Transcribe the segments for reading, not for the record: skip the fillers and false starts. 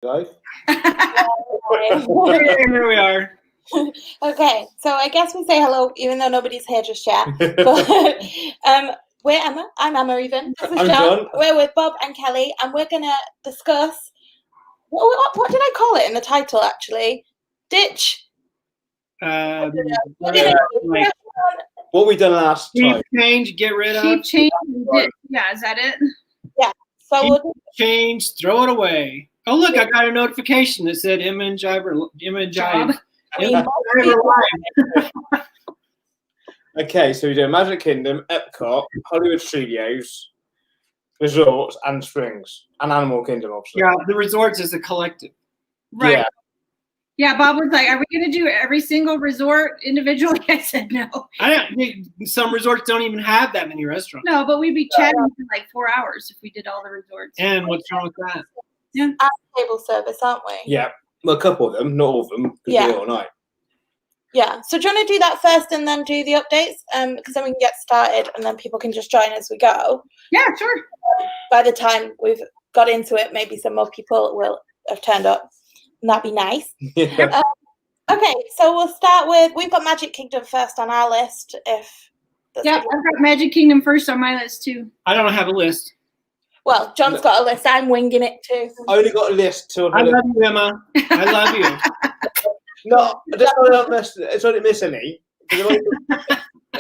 Live? Here we are. Okay, so I guess we say hello, even though nobody's here just yet. But we're Emma. I'm Emma. Even this is I'm John. We're with Bob and Kelly, and we're gonna discuss what did I call it in the title? Actually, ditch. What we done last time? Keep change, get rid of. Keep change. Yeah, is that it? Yeah. So Keep change, throw it away. Oh look, I got a notification that said Image Jive. Okay, so we do Magic Kingdom, Epcot, Hollywood Studios, Resorts, and Springs, and Animal Kingdom, obviously. Yeah, the resorts is a collective. Right. Yeah. Yeah, Bob was like, "Are we going to do every single resort individually?" I said no. I don't think some resorts don't even have that many restaurants. No, but we'd be chatting for like 4 hours if we did all the resorts. And what's wrong with that? Yeah. table service, aren't we? Yeah. Well, a couple of them, not all of them. Yeah. All night. Yeah. So do you want to do that first and then do the updates? Because then we can get started and then people can just join as we go. Yeah, sure. By the time we've got into it, maybe some more people will have turned up. And that'd be nice. Yeah. Okay, so we'll start with, we've got Magic Kingdom first on our list. Yeah, I've got Magic Kingdom first on my list too. I don't have a list. Well, John's got a list. I'm winging it too. I only got a list till. I love you, Emma. I love you. No, I just don't miss. I didn't miss any. You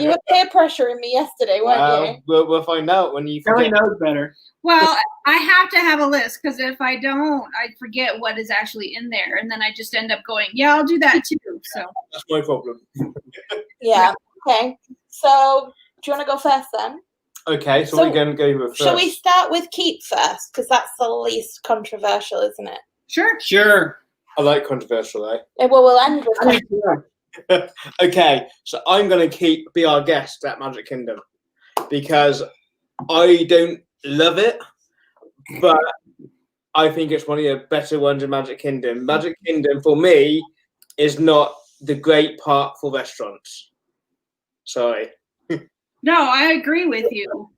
were peer pressuring me yesterday, weren't you? We'll find out when you. Kelly knows better. Well, I have to have a list because if I don't, I forget what is actually in there, and then I just end up going, "Yeah, I'll do that too." So that's my problem. Yeah. Okay. So, do you want to go first then? Okay. So we're going to go with first. Shall we start with Keep first? Because that's the least controversial, isn't it? Sure. I like controversial though. Well, we'll end with. Okay, so I'm going to be our guest at Magic Kingdom because I don't love it, but I think it's one of the better ones in Magic Kingdom. Magic Kingdom, for me, is not the great park for restaurants. Sorry. No, I agree with you.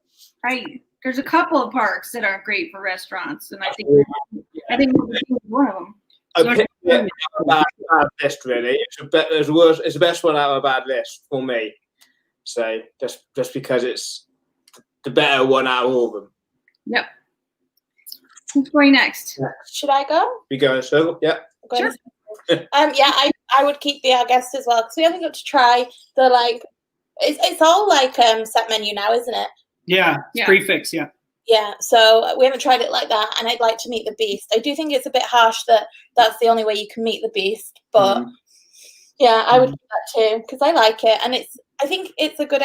There's a couple of parks that aren't great for restaurants, and I think one of them. I picked it out of a bad list, really. It's the best one out of a bad list for me. So just because it's the better one out of all of them. Yep. Who's going next? Should I go? We go in a circle. Yeah. Sure. Yeah, I would keep be our guest as well because we haven't got to try the It's all set menu now, isn't it? Yeah. Prefix. Yeah. Yeah, so we haven't tried it like that, and I'd like to meet the Beast. I do think it's a bit harsh that that's the only way you can meet the Beast, but yeah, I would do that too because I like it, and I think it's a good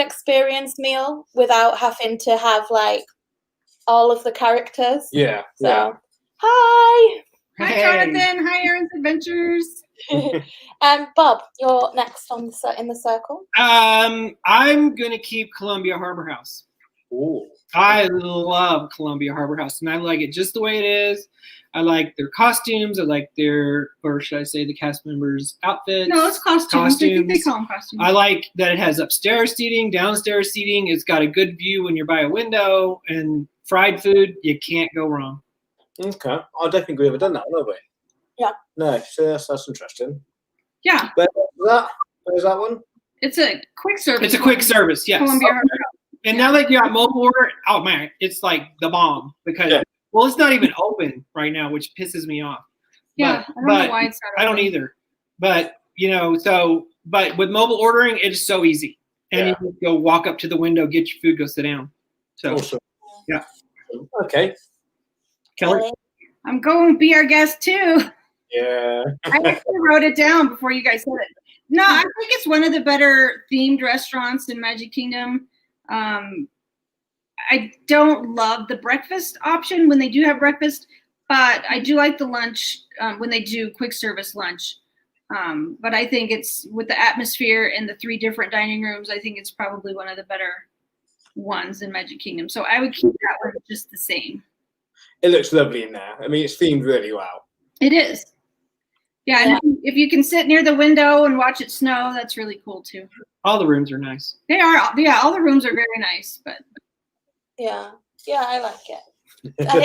experience meal without having to have all of the characters. Yeah. So, hi. Hi, Jonathan. Hi, Aaron's Adventures. Bob, you're next in the circle. I'm gonna keep Columbia Harbor House. Ooh. I love Columbia Harbor House, and I like it just the way it is. I like their costumes. I like or should I say the cast members' outfits? No, it's costumes. I think they call them costumes. I like that it has upstairs seating, downstairs seating. It's got a good view when you're by a window, and fried food. You can't go wrong. Okay. I don't think we've ever done that, have we? Yeah. No, so that's interesting. Yeah. Where's that one? It's a quick service. It's a quick service, yes. Columbia Harbor House. And now that you got mobile order, oh man, it's like the bomb because it's not even open right now, which pisses me off. Yeah, I don't know why it's not open. I don't either. But but with mobile ordering, it's so easy. And you can go walk up to the window, get your food, go sit down. So awesome. Yeah. Okay. Kelly? I'm going to be our guest too. Yeah. I actually wrote it down before you guys said it. No, I think it's one of the better themed restaurants in Magic Kingdom. I don't love the breakfast option when they do have breakfast, but I do like the lunch when they do quick service lunch. But I think it's with the atmosphere and the 3 different dining rooms, I think it's probably one of the better ones in Magic Kingdom. So I would keep that one just the same. It looks lovely in there. I mean, it's themed really well. It is. Yeah, and if you can sit near the window and watch it snow, that's really cool too. All the rooms are nice. They are. Yeah, all the rooms are very nice, but yeah, I like it. And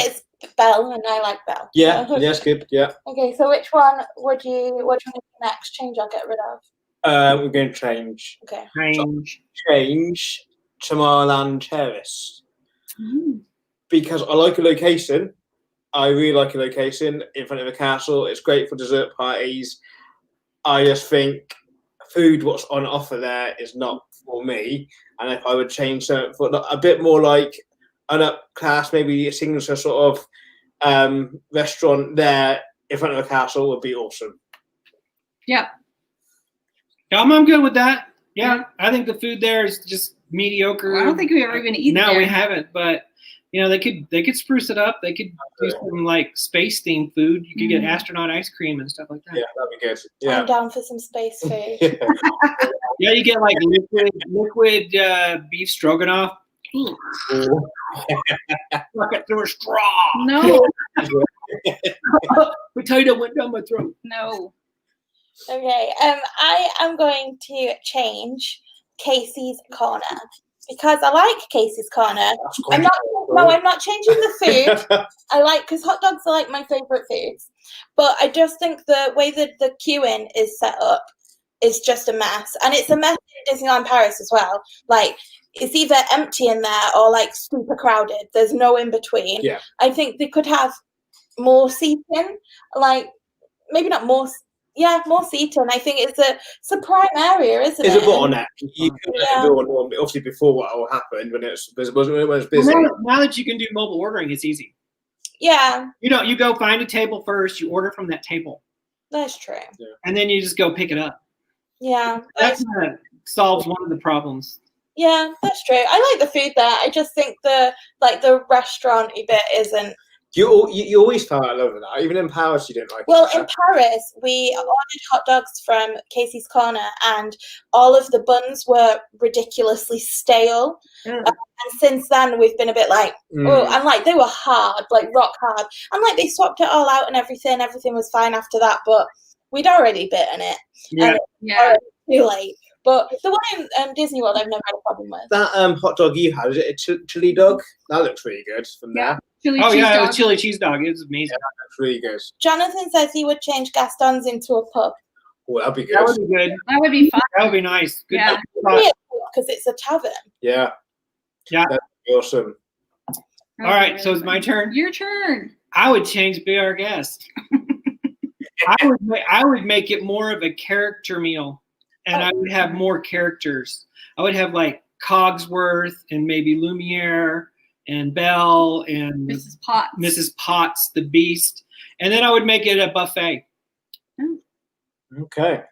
Belle, and I like Belle. Yeah, yes, good. Yeah. Okay, so which one would you next change or get rid of? We're going to change. Okay. Change Tomorrowland Terrace Mm. because I like a location. I really like a location in front of a castle. It's great for dessert parties. I just think food, what's on offer there, is not for me. And if I would change something for a bit more like an up class, maybe a signature sort of restaurant there in front of a castle would be awesome. Yep. I'm good with that. Yeah, I think the food there is just mediocre. Well, I don't think we ever even eat No, there. we haven't. But they could spruce it up. They could do some like space themed food. You could get astronaut ice cream and stuff like that. Yeah, that'd be good. Yeah. I'm down for some space food. Yeah, you get like liquid beef stroganoff. Suck it through a straw. No, Potato went down my throat. no. Okay, I am going to change Casey's Corner because I like Casey's Corner. I'm not changing the food. I like, because hot dogs are like my favorite foods, but I just think the way that the queuing is set up is just a mess, and it's a mess in Disneyland Paris as well. Like, it's either empty in there or like super crowded. There's no in between. Yeah. I think they could have more seating, like maybe not more. Yeah, more seating. I think it's a prime area, isn't it? It's a bottleneck. You couldn't let everyone on, obviously before what all happened when it was busy. Well, now that you can do mobile ordering, it's easy. Yeah. You go find a table first, you order from that table. That's true. Yeah. And then you just go pick it up. Yeah. That kind of solves one of the problems. Yeah, that's true. I like the food there. I just think the restaurant-y bit isn't. You always felt I love that. Even in Paris, you didn't like it. Well, in Paris, we ordered hot dogs from Casey's Corner, and all of the buns were ridiculously stale. And since then, we've been a bit like, oh, and like they were hard, like rock hard. And like they swapped it all out and everything. Everything was fine after that, but we'd already bitten it. Yeah. And too late. But the one in Disney World, I've never had a problem with. That hot dog you had, is it a chili dog? That looks really good from there. Chili cheese it dog. was chili cheese dog. It was amazing. Yeah, that looks really good. Jonathan says he would change Gaston's into a pub. Oh, that'd be good. That would be good. That would be fun. That would be nice. Good. Yeah. Because it's a tavern. Yeah. Yeah. That'd be awesome. All right, so it's my turn. Your turn. I would change Be Our Guest. I would make it more of a character meal, and I would have more characters. I would have like Cogsworth and maybe Lumiere and Belle and Mrs. Potts, the Beast, and then I would make it a buffet. Okay.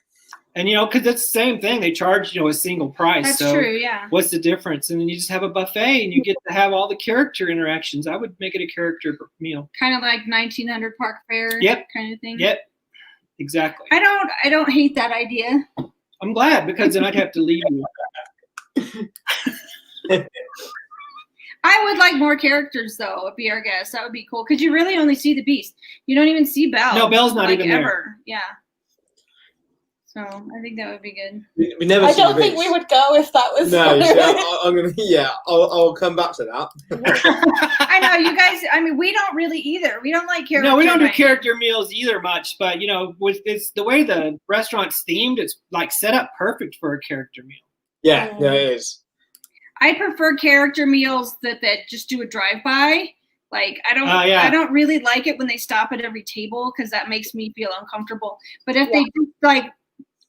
And because it's the same thing. They charge a single price. That's so true. Yeah. what's the difference? And then you just have a buffet, and you get to have all the character interactions. I would make it a character meal. Kind of like 1900 Park Fair. Yep. Kind of thing. Yep. Exactly. I don't hate that idea. I'm glad, because then I'd have to leave you. I would like more characters though. Be Our Guest. That would be cool, because you really only see the Beast. You don't even see Belle. No, Belle's not even ever. there. Yeah. So I think that would be good. We never. I don't think we would go if that was. No, I'm gonna. Yeah, I'll come back to that. I know you guys. I mean, we don't really either. We don't like character. No, we don't do night. character meals either much. But with it's the way the restaurant's themed, it's like set up perfect for a character meal. Yeah, it is. I prefer character meals that just do a drive-by. Like I don't really like it when they stop at every table, because that makes me feel uncomfortable. But if they just like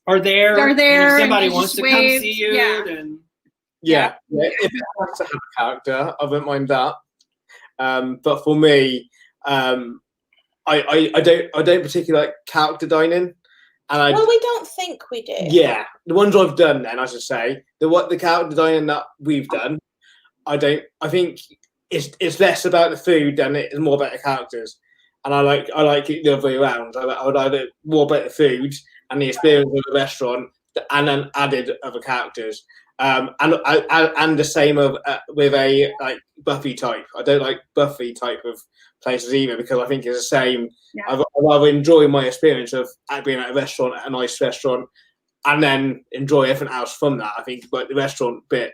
are there, and if somebody and wants to wave, come see you, then yeah. If it has to have a character, I wouldn't mind that. But for me, I don't particularly like character dining. And Well, we don't think we do. Yeah, the ones I've done, then I should say the character dining that we've done, I think it's less about the food than it is more about the characters, and I like it the other way around. I would like it more about the food and the experience of the restaurant, and then added other characters. And the same with a like Buffy type. I don't like Buffy type of places either, because I think it's the same. Yeah. I'd rather enjoy my experience of being at a restaurant, at a nice restaurant, and then enjoy everything else from that. I think, but the restaurant bit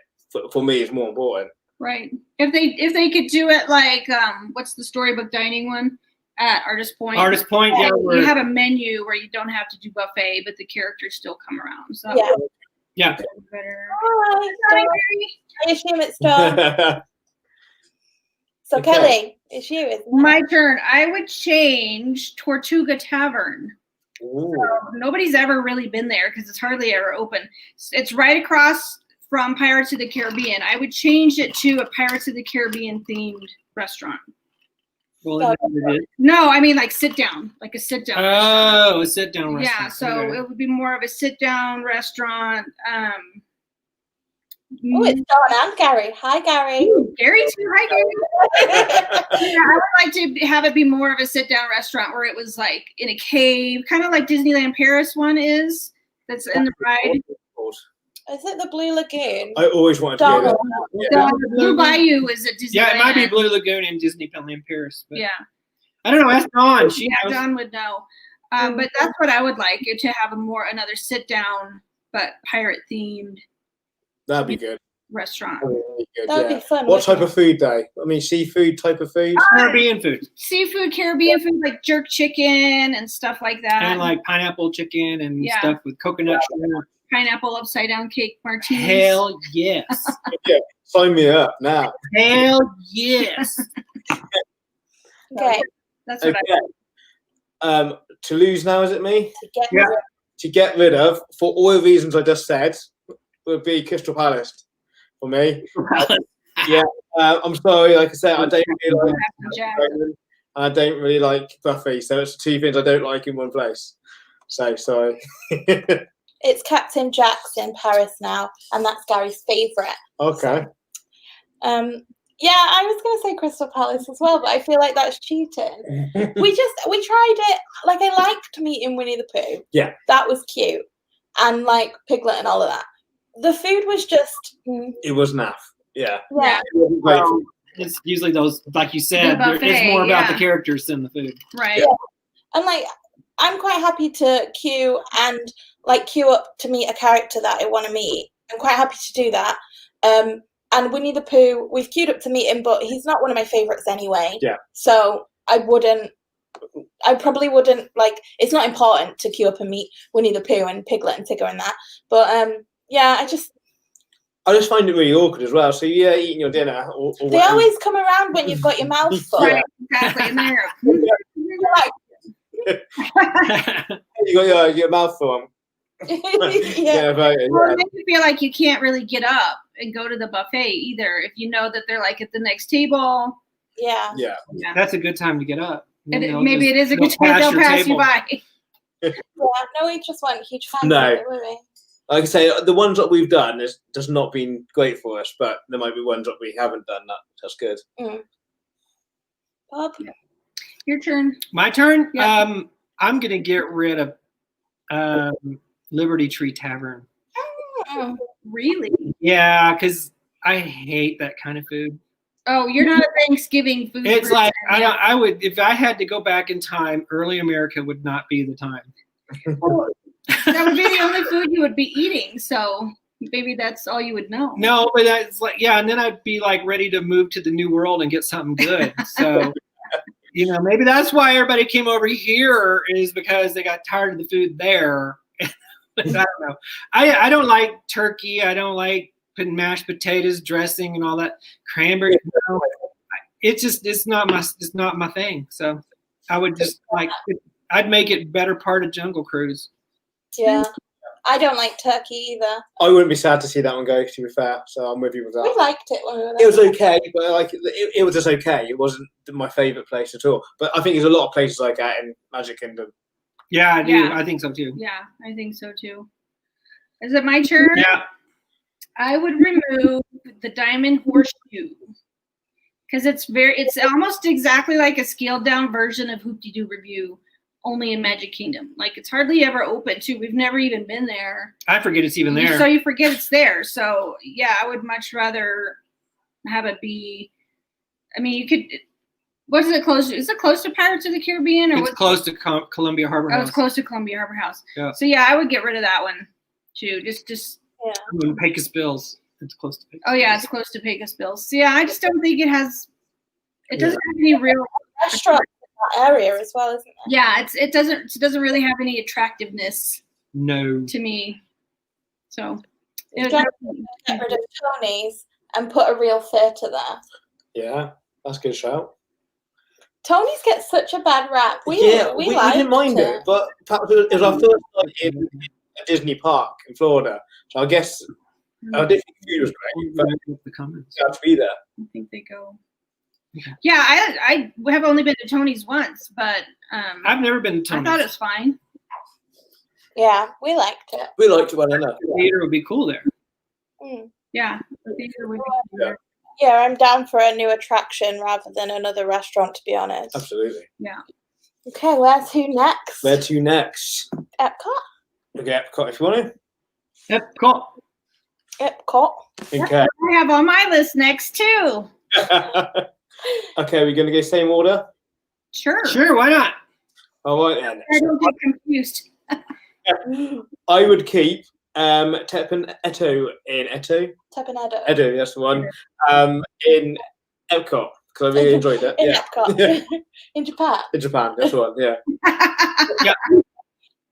for me is more important. Right. If they could do it like what's the storybook dining one at Artist Point? Artist Point, yeah. You have a menu where you don't have to do buffet, but the characters still come around. So yeah. Better. Hi, I assume it's done. So Okay. Kelly, it's you, isn't it? My turn. I would change Tortuga Tavern. So nobody's ever really been there because it's hardly ever open. It's right across from Pirates of the Caribbean. I would change it to a Pirates of the Caribbean themed restaurant. Well, no, I mean like sit down, like a sit down. Oh, a sit down restaurant. Yeah, so it would be more of a sit down restaurant. Oh, it's Dawn and Gary. Hi, Gary. Ooh, Gary too. Hi, Gary. Yeah, I would like to have it be more of a sit down restaurant where it was like in a cave, kind of like Disneyland Paris one is. That's in the ride. Is it the Blue Lagoon? I always wanted to go there. Yeah. Blue Bayou is at Disneyland. Yeah, it might be Blue Lagoon in Disneyland Paris. But yeah. I don't know. Ask Dawn. Dawn would know. But that's what I would like, to have another sit down but pirate themed. That'd be good. Restaurant. That would be fun. What type of food though? I mean, seafood type of food? Caribbean food. Seafood, Caribbean food, like jerk chicken and stuff like that. And like pineapple chicken and stuff with coconut shrimp. Pineapple upside down cake martinis. Hell yes. Yeah, sign me up now. Hell yes. Okay. That's what To lose now, is it me? To get rid of, for all the reasons I just said, would be Crystal Palace for me. I'm sorry, like I said, I don't really like Buffy, so it's two things I don't like in one place. So sorry. It's Captain Jack's in Paris now, and that's Gary's favourite. Okay. Yeah, I was going to say Crystal Palace as well, but I feel like that's cheating. We tried it. Like, I liked meeting Winnie the Pooh. Yeah. That was cute. And, like, Piglet and all of that. The food was just... It was naff. Yeah. Yeah. It's usually those, like you said, it's more about the characters than the food. Right. Yeah. And, like, I'm quite happy to queue up to meet a character that I want to meet. I'm quite happy to do that. And Winnie the Pooh, we've queued up to meet him, but he's not one of my favourites anyway. Yeah. So I probably wouldn't, like, it's not important to queue up and meet Winnie the Pooh and Piglet and Tigger and that. But, yeah, I just find it really awkward as well. So you're eating your dinner. They always come around when you've got your mouth full. Right, exactly. And they're you got your mouth full. Yeah. Well, it makes you feel like you can't really get up and go to the buffet either if you know that they're like at the next table. Yeah. That's a good time to get up. Maybe it is a good time they'll pass you by. Yeah, no, we just weren't huge fans No. of it, were we? Like I say, the ones that we've done has not been great for us, but there might be ones that we haven't done that's good. Bob? Your turn. My turn? Yeah. I'm going to get rid of Liberty Tree Tavern. Oh, really? Yeah, because I hate that kind of food. Oh, you're not a Thanksgiving food It's person. like, I would, if I had to go back in time, early America would not be the time. That would be the only food you would be eating, so maybe that's all you would know. No, but that's like, and then I'd be like ready to move to the New World and get something good. So, maybe that's why everybody came over here, is because they got tired of the food there. I don't know. I don't like turkey. I don't like putting mashed potatoes, dressing, and all that cranberry. It's not my thing. So I would just I'd make it better part of Jungle Cruise. yeah. I don't like turkey either. I wouldn't be sad to see that one go, to be fair. So I'm with you with that. We liked it when we were It there. was okay, but it was just okay. It wasn't my favourite place at all. But I think there's a lot of places like that in Magic Kingdom. Yeah, I do. Yeah. I think so too. Yeah, I think so too. Is it my turn? Yeah. I would remove the Diamond Horseshoe because it's almost exactly like a scaled down version of Hoop-de-Doo Review, only in Magic Kingdom. Like, it's hardly ever open too. We've never even been there. I forget it's even there. So you forget it's there. So yeah, I would much rather have it be. I mean, you could. What is it close to? Is it close to Pirates of the Caribbean, or it's close to Columbia Harbor House. Oh, it's close to Columbia Harbor House. Yeah. So yeah, I would get rid of that one too. Just Yeah. And Pecos Bills. It's close to Pecos. Oh yeah, it's close to Pecos Bills. So, yeah, I just don't think it has. It doesn't have any real restaurant in that area as well, isn't it? Yeah, it doesn't really have any attractiveness No. to me. So Get rid of Tony's and put a real theatre there. Yeah, that's a good shout. Tony's gets such a bad rap. We didn't mind it, but perhaps it was our first time in a Disney park in Florida. So I guess our Disney food was great. But the comments. you have to be there. I think they go. Yeah, I have only been to Tony's once, but I've never been to Tony's. I thought it was fine. Yeah, we liked it. We liked it well enough. The theater would be cool there. Yeah, the theater would be cool there. Yeah, I'm down for a new attraction rather than another restaurant, to be honest. Absolutely. Yeah. Okay, where to next? Where to next? Epcot. Okay, Epcot if you want to. Epcot. Epcot. Okay. I have on my list next too. Okay, we're going to go same order? Sure, why not? All right then. I don't get confused. I would keep Teppan Edo in Edo. Teppan Edo. Edo, that's the one. In Epcot, because I really enjoyed it. In Yeah. Epcot. In Japan. In Japan, that's the one, yeah.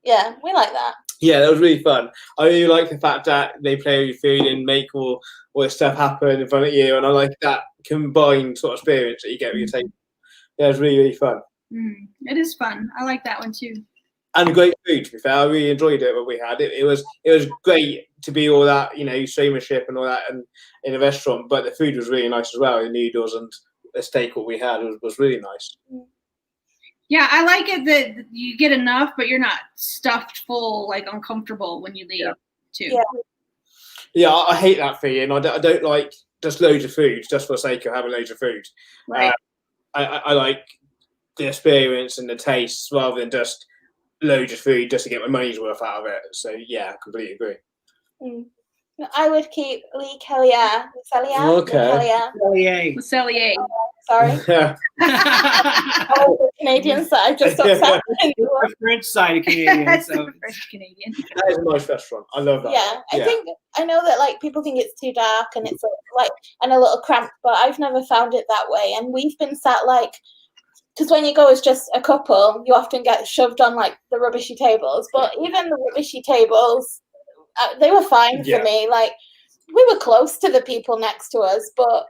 Yeah, we like that. Yeah, that was really fun. I really like the fact that they play with your food and make all this stuff happen in front of you, and I like that combined sort of experience that you get with your table. Yeah, it was really, really fun. It is fun. I like that one too. And great food, to be fair. I really enjoyed it when we had it. It was great to be all that, showmanship and all that and in a restaurant, but the food was really nice as well. The noodles and the steak what we had was really nice. Yeah, I like it that you get enough, but you're not stuffed full, like uncomfortable when you leave too. Yeah, I hate that feeling. I don't like just loads of food just for the sake of having loads of food. Right. I like the experience and the taste rather than just loads of food just to get my money's worth out of it. So yeah, I completely agree. I would keep Lee Kellier. Okay. With Cellier. Sorry. The Canadian side just upset me. The French side of Canadian. That's So. the French Canadian. That is a nice restaurant. I love that. Yeah, I know that people think it's too dark and it's and a little cramped, but I've never found it that way. And we've been sat because when you go as just a couple, you often get shoved on the rubbishy tables. But even the rubbishy tables, they were fine for me. We were close to the people next to us, but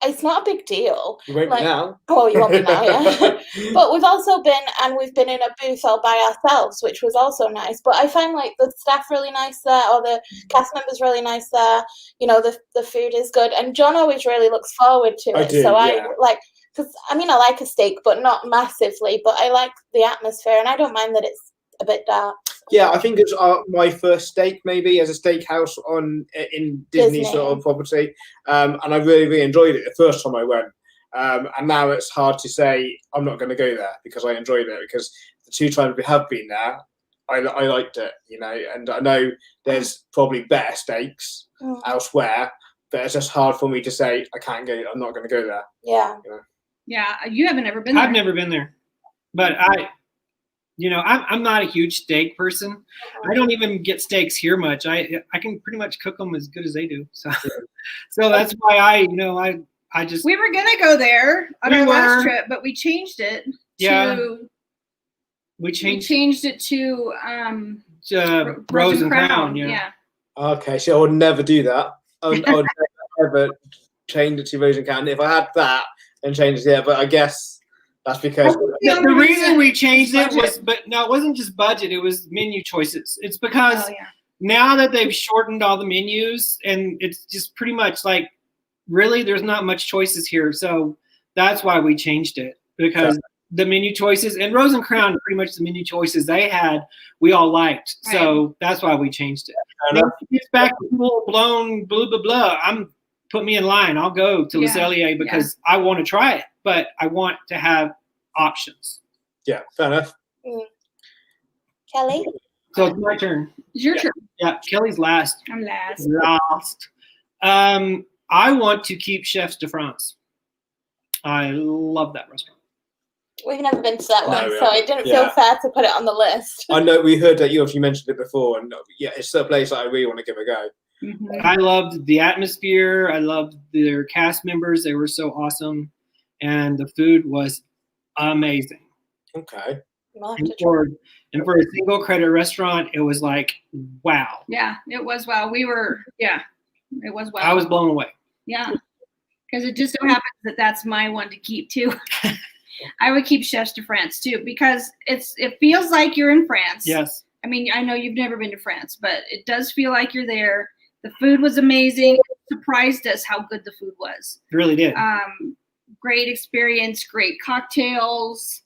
it's not a big deal. You won't be now. Oh, you won't be now, yeah. But we've also been in a booth all by ourselves, which was also nice. But I find the staff really nice there, or the cast members really nice there. The food is good, and John always really looks forward to it. Because I like a steak, but not massively. But I like the atmosphere, and I don't mind that it's a bit dark. Yeah, I think it's my first steak maybe as a steakhouse in Disney sort of property, and I really, really enjoyed it the first time I went. And now it's hard to say I'm not going to go there because I enjoyed it, because the 2 times we have been there, I liked it, and I know there's probably better steaks elsewhere, but it's just hard for me to say I can't go. I'm not going to go there. Yeah. Yeah, you haven't ever been there. I've never been there, but I'm not a huge steak person. I don't even get steaks here much. I can pretty much cook them as good as they do. So that's why I just. We were gonna go there on our last trip, but we changed it. We changed it to Rose and Crown. Yeah. Okay, so I would never do that. I would never change it to Rose and Crown. If I had that and changed it, but I guess. That's because the reason we changed it was, but no, it wasn't just budget. It was menu choices. It's because now that they've shortened all the menus, and it's just pretty much really, there's not much choices here. So that's why we changed it, because the menu choices and Rose and Crown, pretty much the menu choices they had, we all liked. Right. So that's why we changed it. If it's back to full blown blah blah blah, put me in line. I'll go to Le Cellier because I want to try it, but I want to have options. Yeah, fair enough. Kelly? So it's my turn. It's your turn. Yeah, Kelly's last. I'm last. I want to keep Chefs de France. I love that restaurant. We've never been to that one, so it didn't feel fair to put it on the list. I know we heard that you mentioned it before, and it's a place that I really want to give a go. Mhm. I loved the atmosphere. I loved their cast members. They were so awesome. And the food was amazing. Okay. We'll have And to try. for a single credit restaurant, it was like, wow. Yeah, it was wow. It was wow. I was blown away. Yeah, because it just so happens that that's my one to keep too. I would keep Chefs de France too because it feels like you're in France. Yes. I mean, I know you've never been to France, but it does feel like you're there. The food was amazing. It surprised us how good the food was. It really did. Great experience, great cocktails.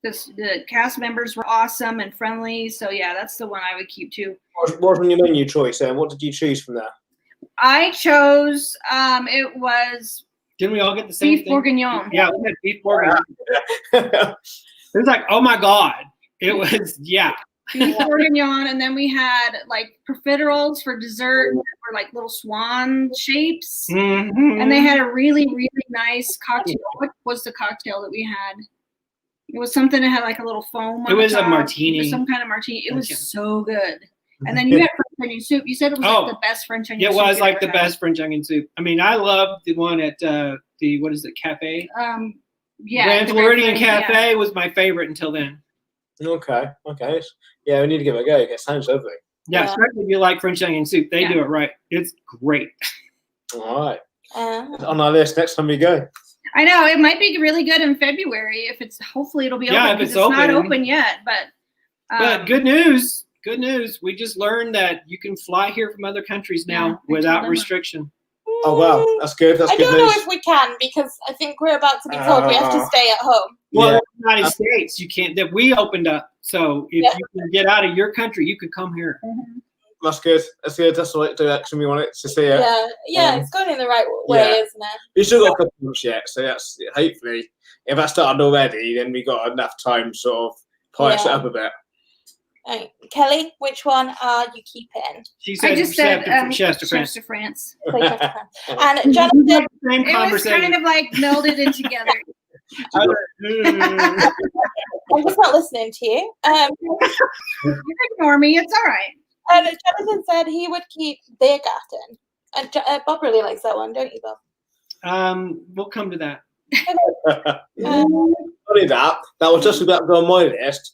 The cast members were awesome and friendly. So yeah, that's the one I would keep too. What was on your menu choice then? What did you choose from there? I chose it was Didn't we all get the same beef thing? bourguignon. Yeah, we had beef bourguignon. It was like, oh my God. It was, yeah. Beef bourguignon, and then we had like profiteroles for dessert that were like little swan shapes. Mm-hmm. And they had a really, really nice cocktail. What was the cocktail that we had? It was something that had like a little foam on It was the a top. martini. It was some kind of martini. It was Okay. so good. And then you had French onion soup. You said it was Oh. like the best French onion It soup. was you'd like ever the had. best French onion soup. I mean, I loved the one at what is it, Cafe? Yeah. Grand the Floridian yeah. Cafe was my favorite until then. Okay. Yeah, we need to give it a go. It sounds lovely. Yeah, Yeah. especially if you like French onion soup. They Yeah. do it right. It's great. All right. Uh, On our list next time we go. I know it might be really good in February if it's. Hopefully, it'll be Yeah, open if because it's it's not open. open yet. But But good news. Good news. We just learned that you can fly here from other countries Yeah, now I without told them. restriction. Oh wow, that's good. That's I good don't know news. if we can because I think we're about to be told we have to stay at home. Well, Yeah. in the United States, you can't. That we opened up. So if Yeah. you can get out of your country, you could come here. That's good. That's good. That's the right direction we want it to see it. Yeah, it's going in the right way, Yeah. isn't it? We still got a couple months yet, so that's hopefully if that started already, then we got enough time to sort of polish it Yeah. up a bit. Right. Kelly, which one are you keeping? She said, I just said Chefs de France. Chefs de France. And Jonathan, Same It was conversation. kind of like melded in together. I'm just not listening to you. You can ignore me. It's all right. And Jonathan said he would keep Beer Garden. And Bob really likes that one, don't you, Bob? We'll come to that. Funny that was just about to go on my list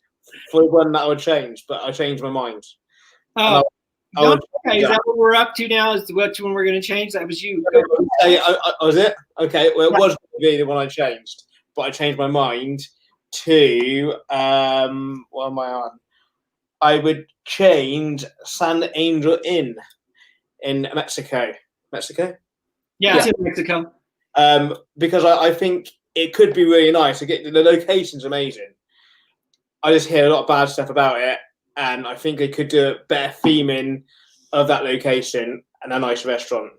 for one that I would change, but I changed my mind. Oh, I would- okay. Is that what we're up to now? Is which one we're going to change? That was you. Go. Was it? Okay, well, it was going to be the one I changed, but I changed my mind to what am I on? I would change San Angel Inn in Mexico. Mexico? Yeah, it's in Mexico. Because I think it could be really nice. The location's amazing. I just hear a lot of bad stuff about it, and I think they could do a better theming of that location and a nice restaurant.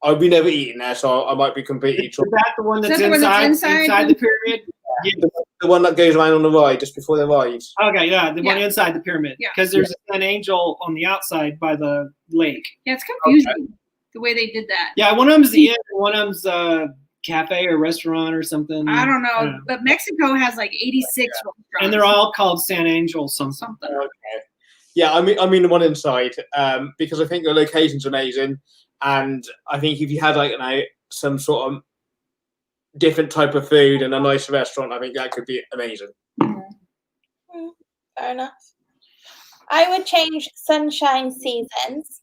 I've never eaten there, so I might be completely Is that the one that's Is that the one that's inside inside? the pyramid? Yeah. the one that goes around on the ride just before the ride. Okay, yeah, the one Yeah. inside the pyramid. Yeah. Because there's an angel on the outside by the lake. Yeah, it's confusing the way they did that. Yeah, one of them's the inn, one of them's a cafe or restaurant or something. I don't know, but Mexico has like 86 restaurants. And they're all called San Angel something. Okay. Yeah, I mean the one inside, because I think the location's amazing, and I think if you had some sort of different type of food and a nice restaurant, I think that could be amazing. Fair enough. I would change Sunshine Seasons.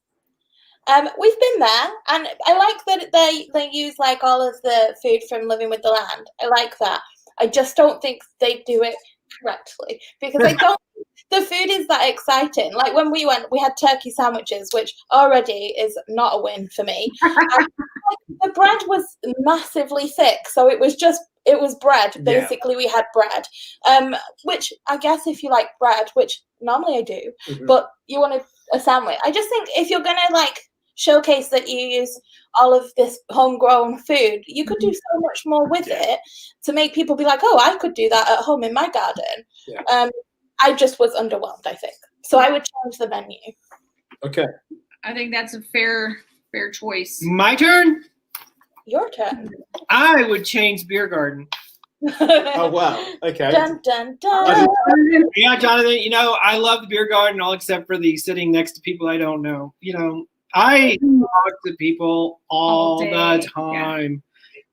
We've been there, and I like that they use like all of the food from Living with the Land. I like that. I just don't think they do it correctly because I don't. The food is that exciting. Like when we went, we had turkey sandwiches, which already is not a win for me. And, the bread was massively thick, so it was bread. Basically, we had bread, which I guess if you like bread, which normally I do, but you want a sandwich. I just think if you're gonna showcase that you use all of this homegrown food, you could do so much more with it to make people be like, oh, I could do that at home in my garden. Yeah. I just was underwhelmed, I think. So I would change the menu. Okay. I think that's a fair choice. My turn? Your turn. I would change Beer Garden. Oh wow. Okay. Dun, dun, dun. Yeah, Jonathan, I love the Beer Garden all except for the sitting next to people I don't know. I talk to people all day, the time.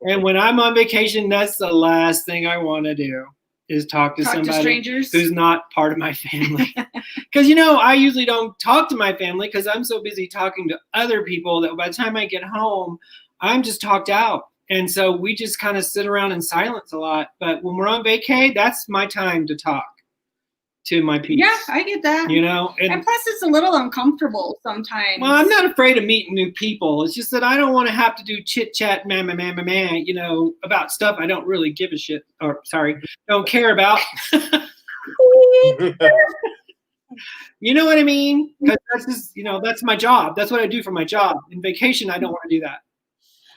And when I'm on vacation, that's the last thing I want to do is talk to somebody who's not part of my family. Because, I usually don't talk to my family because I'm so busy talking to other people that by the time I get home, I'm just talked out. And so we just kind of sit around in silence a lot. But when we're on vacay, that's my time to talk to my peeps. Yeah, I get that. And plus it's a little uncomfortable sometimes. Well, I'm not afraid of meeting new people. It's just that I don't want to have to do chit chat, about stuff I don't really give a shit don't care about. You know what I mean? Because that's just, that's my job. That's what I do for my job. In vacation, I don't want to do that.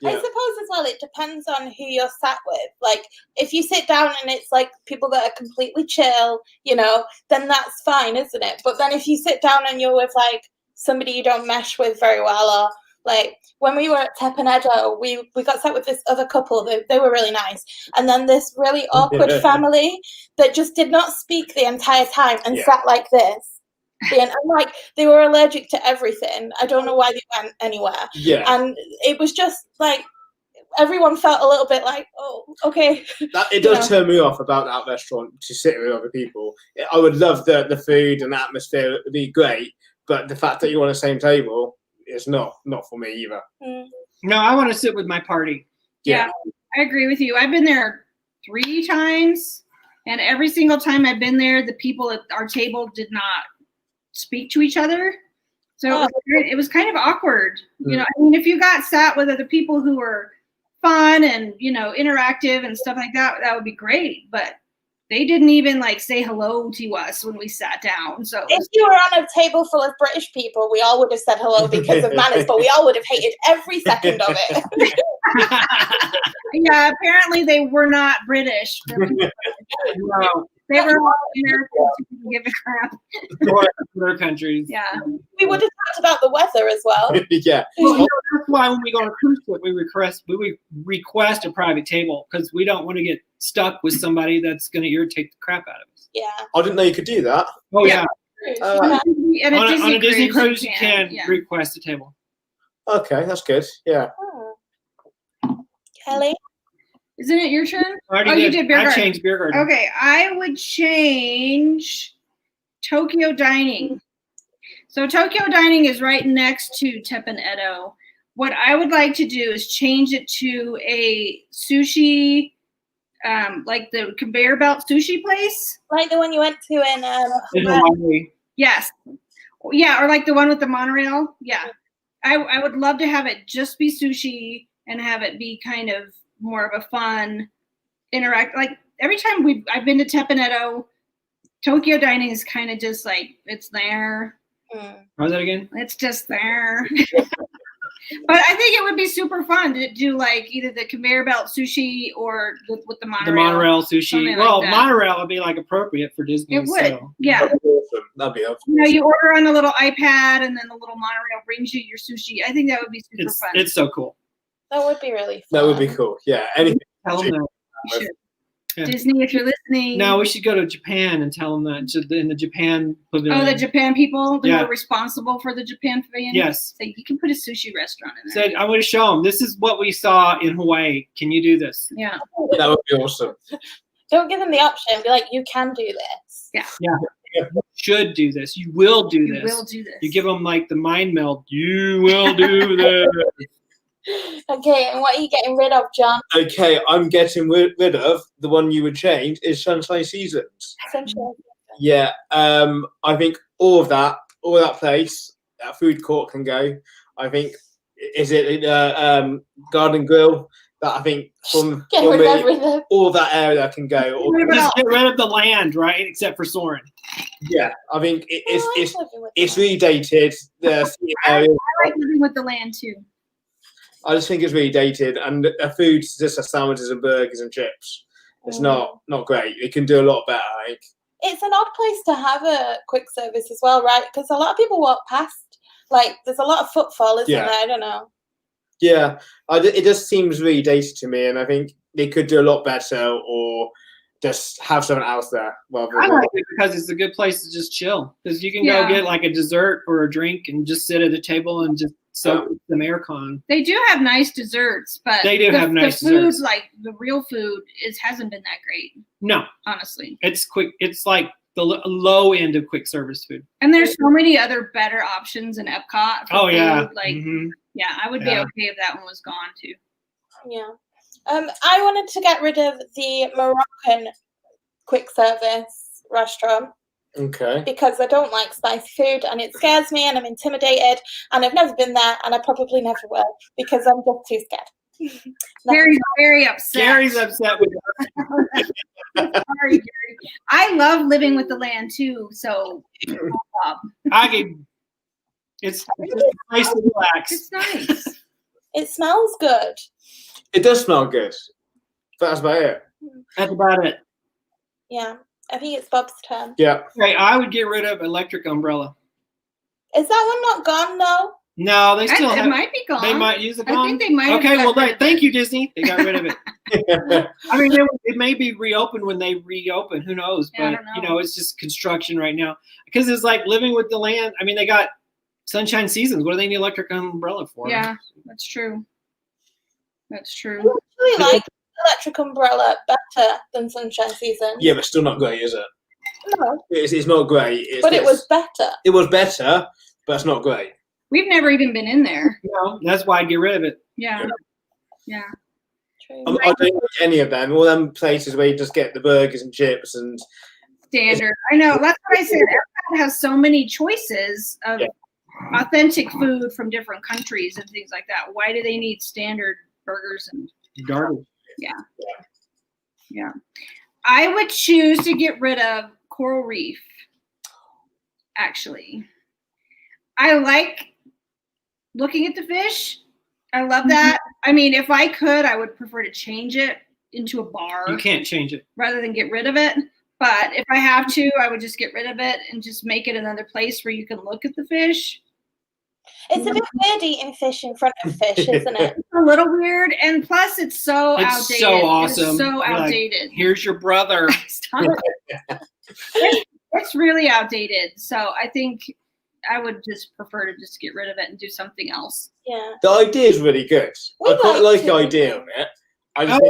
Yeah. I suppose as well, it depends on who you're sat with. Like, if you sit down and it's like people that are completely chill, then that's fine, isn't it? But then if you sit down and you're with like somebody you don't mesh with very well, or like when we were at Tepanedo, we got sat with this other couple. They were really nice. And then this really awkward family that just did not speak the entire time and sat like this. And like they were allergic to everything. I don't know why they went anywhere. Yeah. And it was just like everyone felt a little bit like, oh, okay. It does turn me off about that restaurant to sit with other people. I would love the food and the atmosphere. It'd be great, but the fact that you're on the same table is not for me either. No, I want to sit with my party. Yeah, I agree with you. I've been there 3 times, and every single time I've been there, the people at our table did not speak to each other, so it was kind of awkward. If you got sat with other people who were fun and interactive and stuff like that, that would be great, but they didn't even like say hello to us when we sat down. So if you were on a table full of British people, we all would have said hello because of manners, but we all would have hated every second of it. Yeah, apparently they were not British. No. They were all Americans who didn't give a crap. Or other countries. Yeah. We would have talked about the weather as well. Yeah. Well, that's why when we go on a cruise ship, we request a private table because we don't want to get stuck with somebody that's going to irritate the crap out of us. Yeah. I didn't know you could do that. Oh, yeah. On a Disney cruise, you can request a table. Okay, that's good. Yeah. Kelly? Isn't it your turn? You did beer garden. I changed beer garden. Okay, I would change Tokyo Dining. So Tokyo Dining is right next to Teppan Edo. What I would like to do is change it to a sushi, like the conveyor belt sushi place. Like the one you went to in Hawaii. Yes. Yeah, or like the one with the monorail. Yeah. I would love to have it just be sushi and have it be kind of more of a fun interact. Like every time I've been to Teppan Edo, Tokyo Dining is kind of just like it's there. How's that again? It's just there. But I think it would be super fun to do like either the conveyor belt sushi or with the monorail. The monorail sushi. Well, like monorail would be like appropriate for Disney. It would. So. Yeah. That'd be awesome. That'd be awesome. You order on the little iPad and then the little monorail brings you your sushi. I think that would be super fun. It's so cool. That would be really fun. That would be cool. Yeah. Anything. Tell them that. Yeah. Disney, if you're listening. No, we should go to Japan and tell them that in the Japan pavilion. Oh, the Japan people who are responsible for the Japan pavilion? Yes. So you can put a sushi restaurant in there. I want to show them, this is what we saw in Hawaii. Can you do this? Yeah. That would be awesome. Don't give them the option. Be like, you can do this. Yeah. Yeah. You should do this. You will do this. You will do this. You give them like the mind meld. You will do this. Okay, and what are you getting rid of, John? Okay, I'm getting rid of the one you would change is Sunshine Seasons. Sunshine. Yeah, I think all of that place, that food court can go. I think Garden Grill. That I think from all of that area can go. Just get rid of the land, right? Except for Soren. Yeah, I think it's really dated. I like living with the land too. I just think it's really dated, and the food's just sandwiches and burgers and chips. It's not great. It can do a lot better, I think. It's an odd place to have a quick service as well, right? Because a lot of people walk past. Like, there's a lot of footfall, isn't there? I don't know. Yeah, it just seems really dated to me, and I think they could do a lot better, or just have someone else there. I like it because it's a good place to just chill. Because you can go get like a dessert or a drink and just sit at a table and just soak some aircon. They do have nice desserts, but they do have nice the food, desserts. like the real food, hasn't been that great. No, honestly, it's quick. It's like the low end of quick service food. And there's so many other better options in Epcot. For food. Yeah, like yeah, I would be okay if that one was gone too. Yeah, I wanted to get rid of the Moroccan quick service restaurant. Okay. Because I don't like spicy food and it scares me and I'm intimidated and I've never been there and I probably never will because I'm just too scared. Gary's very upset. Gary's upset with us. Sorry, Gary. I love living with the land too, so it's nice to relax. It's nice. It smells good. It does smell good. That's about it. That's about it. Yeah. I think it's Bob's turn. Yeah. Right, I would get rid of electric umbrella. Is that one not gone though? No, they still have. It might be gone. They might use it gone. I think they might. Okay, well, thank you, Disney. They got rid of it. I mean, it may be reopened when they reopen. Who knows? Yeah, but I don't know. it's just construction right now because it's like living with the land. I mean, they got sunshine seasons. What do they need electric umbrella for? Yeah, that's true. That's true. I actually like electric umbrella better than sunshine season. Yeah, but still not great, is it? No. It's not great. But it was better. It was better, but it's not great. We've never even been in there. No, that's why I'd get rid of it. Yeah. Yeah. I don't like any of them. All them places where you just get the burgers and chips and standard. I know. That's what I said. Epcot has so many choices of authentic food from different countries and things like that. Why do they need standard burgers and garbage? Yeah. I would choose to get rid of Coral Reef. Actually, I like looking at the fish. I love that. I mean, if I could, I would prefer to change it into a bar. You can't change it. Rather than get rid of it. But if I have to, I would just get rid of it and just make it another place where you can look at the fish. It's a bit weird eating fish in front of fish, isn't it? It's a little weird. And plus, it's so outdated. It's so awesome. It's so outdated. Like, here's your brother. It's really outdated. So I think I would just prefer to just get rid of it and do something else. Yeah. The idea is really good. I quite like the idea of it. I've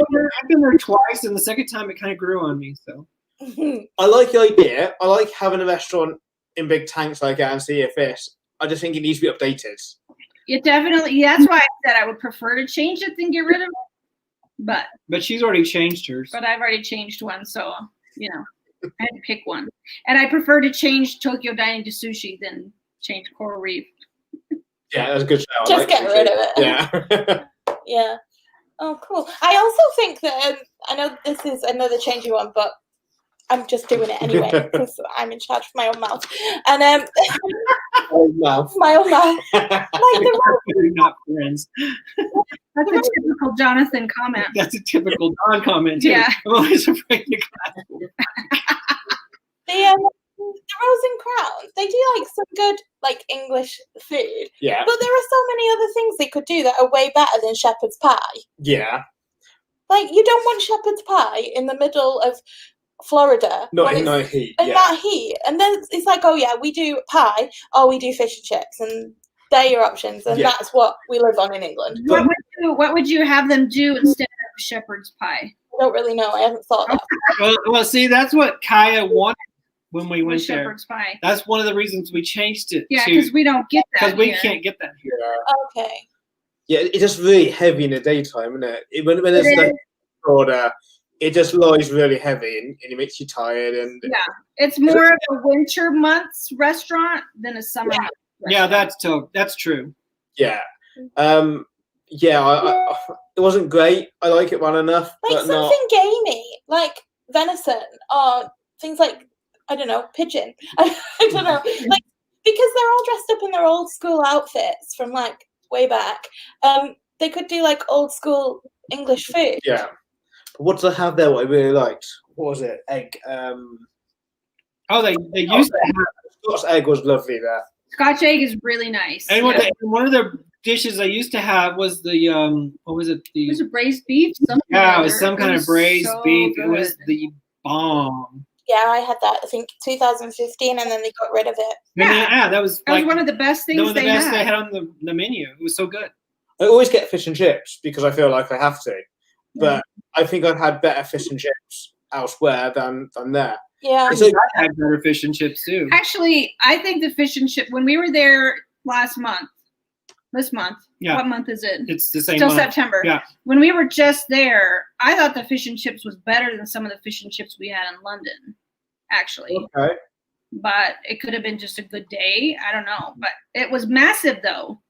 been there twice, and the second time it kind of grew on me. So I like the idea. I like having a restaurant in big tanks like that and see a fish. I just think it needs to be updated. It definitely. That's why I said I would prefer to change it than get rid of it. But she's already changed hers. But I've already changed one, so I had to pick one. And I prefer to change Tokyo Dining to sushi than change Coral Reef. Yeah, that's a good show. Just get rid of it. Yeah. Yeah. Oh, cool. I also think that I know this is another changing one, but I'm just doing it anyway because I'm in charge of my own mouth. And my own mouth. We're not friends. That's a typical Jonathan comment. That's a typical Don comment. Too. Yeah. I'm always afraid to clap. The Rose and Crown, they do like some good like English food. Yeah. But there are so many other things they could do that are way better than shepherd's pie. Yeah. Like you don't want shepherd's pie in the middle of Florida. Not in that heat. And that heat. And then it's like, oh yeah, we do pie, or we do fish and chips, and they're your options, and that's what we live on in England. What would you have them do instead of shepherd's pie? I don't really know. I haven't thought of that. Well, see, that's what Kaya wanted when we went there. Shepherd's pie. That's one of the reasons we changed it. Yeah, because we don't get that. Because we can't get that here. Okay. Yeah, it's just really heavy in the daytime, isn't it? When it's like order, it just lies really heavy and it makes you tired. And yeah, it's more of a winter months restaurant than a summer months restaurant. Yeah, that's true. Yeah. It wasn't great. I like it well enough. Like but something gamey, like venison or things like, I don't know, pigeon. I don't know. Like, because they're all dressed up in their old school outfits from like way back. They could do like old school English food. Yeah. But what did I have there? What I really liked? What was it? Egg. They used to have Scotch egg was lovely there. Scotch egg is really nice. And one of the dishes I used to have was the what was it? Was it braised beef? It was some kind of braised beef. Good. It was the bomb. Yeah, I had that. I think 2015, and then they got rid of it. Yeah, that was one of the best things they had on the menu. It was so good. I always get fish and chips because I feel like I have to, but I think I've had better fish and chips elsewhere than there. Yeah, I had better fish and chips too. Actually, I think the fish and chip when we were there this month. What month is it? It's the same. Still month. September. Yeah. When we were just there, I thought the fish and chips was better than some of the fish and chips we had in London. Actually. Okay. But it could have been just a good day. I don't know. But it was massive though.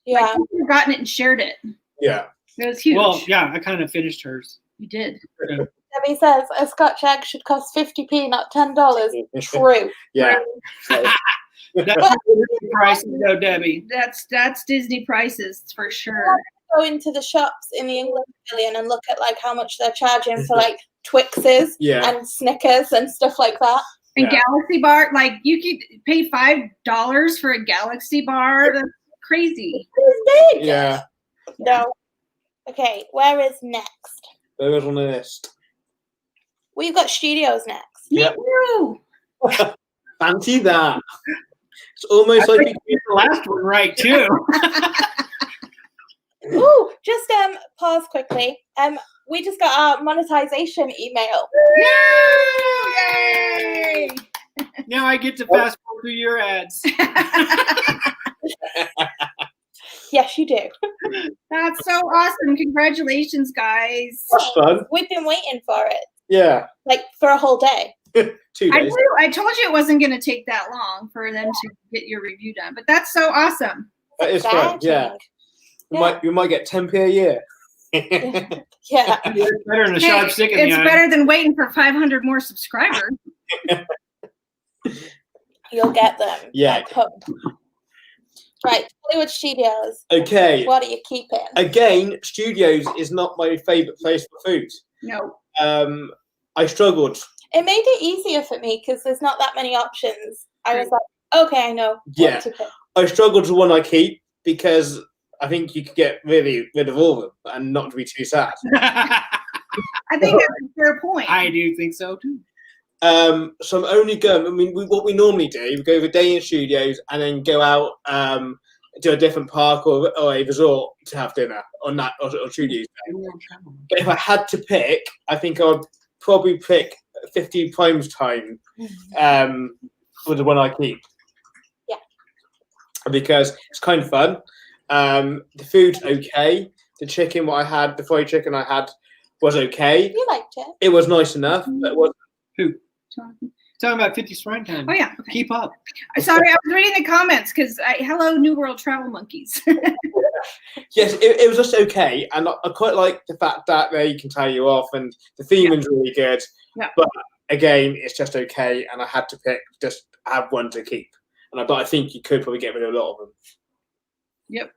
yeah. Like, you could have gotten it and shared it. Yeah. It was huge. Well, yeah, I kind of finished hers. You did. Debbie says a Scotch egg should cost 50p, not $10. True. Yeah. That's prices though, Debbie. That's Disney prices for sure. Go into the shops in the England Pavilion and look at like how much they're charging for like Twixes and Snickers and stuff like that. And Galaxy Bar, like you could pay $5 for a Galaxy Bar. That's crazy. It's big. Yeah. No. Okay, where is next? There was on the list. We've got studios next. Yeah. Woo! Fancy that. It's almost I like think you get the last one right too. Ooh, just pause quickly. We just got our monetization email. Yay! Now I get to fast forward through your ads. Yes, you do. That's so awesome. Congratulations, guys. That's fun. We've been waiting for it. Yeah. Like for a whole day. 2 days. I told you it wasn't going to take that long for them to get your review done, but that's so awesome. That is fun. Yeah. We might get 10p a year. Yeah. It's better than a sharp stick in the It's eye. better than waiting for 500 more subscribers. You'll get them. Yeah. Right, Hollywood Studios. Okay. What are you keeping? Again, studios is not my favourite place for food. No. I struggled. It made it easier for me because there's not that many options. I was like, okay, I know what to pick. I struggled to one I keep because I think you could get really rid of all of them and not to be too sad. I think that's a fair point. I do think so too. So I'm only going. I mean, what we normally do, we go over a day in studios and then go out to a different park or a resort to have dinner on that or studios day. But if I had to pick, I think I would probably pick 50 Primes Time for the one I keep. Yeah. Because it's kind of fun. The food's okay. The chicken, what I had, the fried chicken I had was okay. You liked it. It was nice enough, but it wasn't. Who? Talking about 50's Prime Time. Oh, yeah. Okay. Keep up. Sorry, I was reading the comments because hello, New World Travel Monkeys. Yes, it was just okay. And I quite like the fact that they can tell you off and the theming's really good. Yeah. But again, it's just okay. And I had to just have one to keep. But I think you could probably get rid of a lot of them. Yep.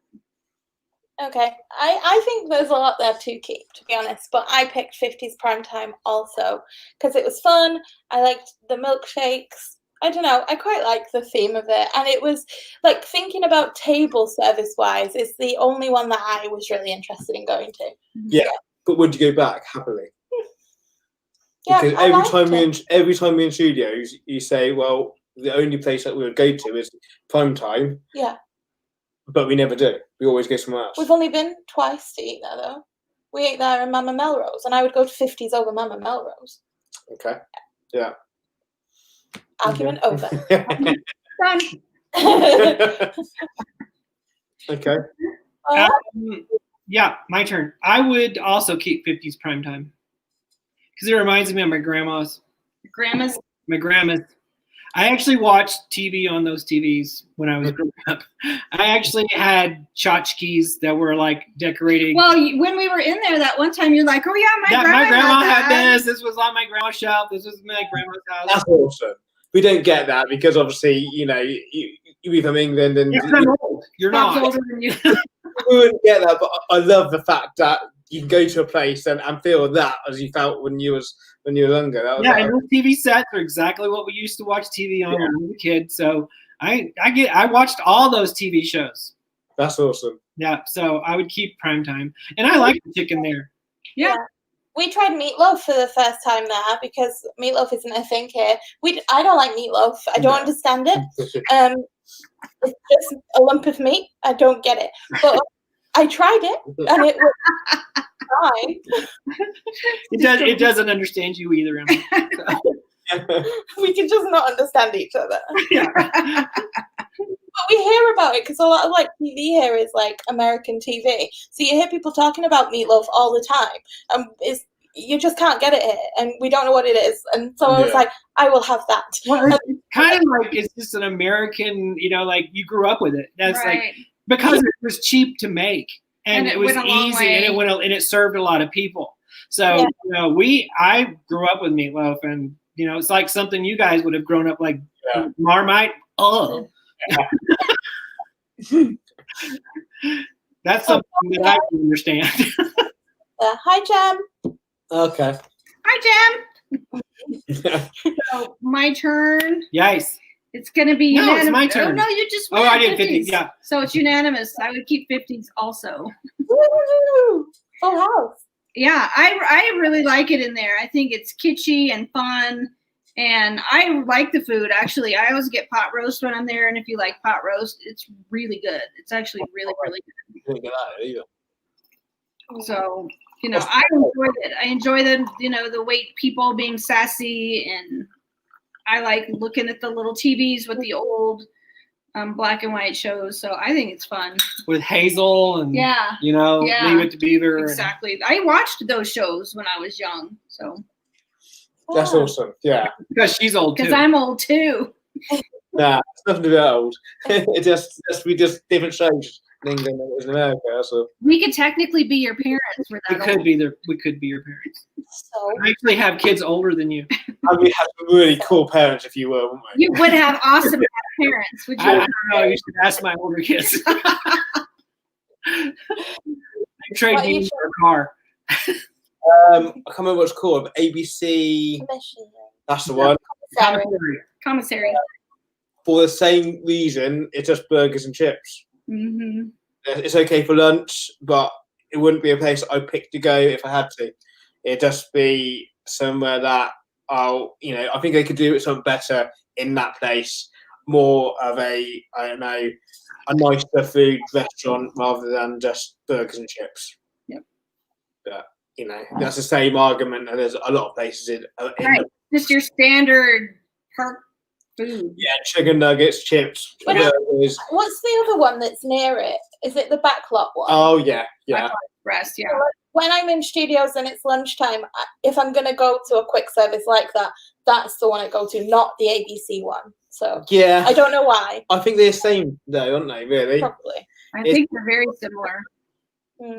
Okay. I think there's a lot there to keep, to be honest. But I picked 50's Primetime also because it was fun. I liked the milkshakes. I don't know. I quite like the theme of it. And it was like thinking about table service wise, it's the only one that I was really interested in going to. Yeah. But would you go back happily? Yeah, because every time we're in studios, you say, well, the only place that we would go to is Primetime. Yeah. But we never do. We always go somewhere else. We've only been twice to eat there, though. We ate there in Mama Melrose, and I would go to 50's over Mama Melrose. Okay. Yeah. Argument over. Done. Okay. Yeah, my turn. I would also keep 50's Primetime because it reminds me of my grandma's. Grandma's. My grandma's. I actually watched TV on those TVs when I was growing up. I actually had tchotchkes that were like decorated. Well, when we were in there that one time, you're like, oh yeah, my grandma had had this. This was on my grandma's shelf. This was my grandma's house. That's awesome. We don't get that because obviously, you from England and I'm old. You're Bob's not. older than you. we wouldn't get that. But I love the fact that you can go to a place and feel that as you felt when you was younger. That was and those TV sets are exactly what we used to watch TV on when we were kids. So I watched all those TV shows. That's awesome. Yeah, so I would keep Primetime, and I like the chicken there. Yeah. We tried meatloaf for the first time there because meatloaf isn't a thing here. I don't like meatloaf. I don't understand it. It's just a lump of meat. I don't get it. But I tried it and it was fine. It doesn't understand you either, Emma. We can just not understand each other. Yeah. But we hear about it because a lot of like TV here is like American TV. So you hear people talking about meatloaf all the time. You just can't get it here, and we don't know what it is. And so I was like, I will have that. Well, it's kind of like it's just an American, like you grew up with it. That's Right. like because it was cheap to make and it was went a long easy way. and it served a lot of people. So I grew up with meatloaf, and it's like something you guys would have grown up like Marmite. Oh. That's something that I can understand. Hi, Jam. Okay. Hi, Jam. So my turn. Yes. It's going to be No, unanimous. it's my turn. Oh, no, you just Oh, went I did 50s. 50s, yeah. So it's unanimous. I would keep 50s also. Woo! Full house. Yeah, I really like it in there. I think it's kitschy and fun. And I like the food, actually. I always get pot roast when I'm there. And if you like pot roast, it's really good. It's actually really, really good. You didn't get that either. So, I enjoyed it. I enjoy the white people being sassy, and I like looking at the little TVs with the old black and white shows. So I think it's fun. With Hazel and Leave It to Beaver. Exactly. I watched those shows when I was young. So That's awesome. Yeah. Because she's old too. because I'm old too. Nah, it's nothing to be that old. It just different shows in England than it is in America. So We could technically be your parents for We that. could be your parents. So I actually have kids older than you. and we have some really cool parents if you were, wouldn't we? You would have awesome parents, would I you? don't know. You should ask my older kids. They trade What me age for a car. I can't remember what it's called. ABC. commission. That's the one. Sorry. Commissary. For the same reason, it's just burgers and chips. Mm-hmm. It's okay for lunch, but it wouldn't be a place I'd pick to go if I had to. It'd just be somewhere that I think they could do something better in that place. More of a nicer food restaurant rather than just burgers and chips. Yep. But that's the same argument, and there's a lot of places in Right. Just your standard park food. yeah, chicken nuggets, chips, But burgers. What's the other one that's near it? Is it the backlot one? Oh yeah. Rest, yeah. When I'm in studios and it's lunchtime, if I'm going to go to a quick service like that, that's the one I go to, not the ABC one. So Yeah. I don't know why. I think they're the same though, aren't they? Really? Probably. I think they're very similar.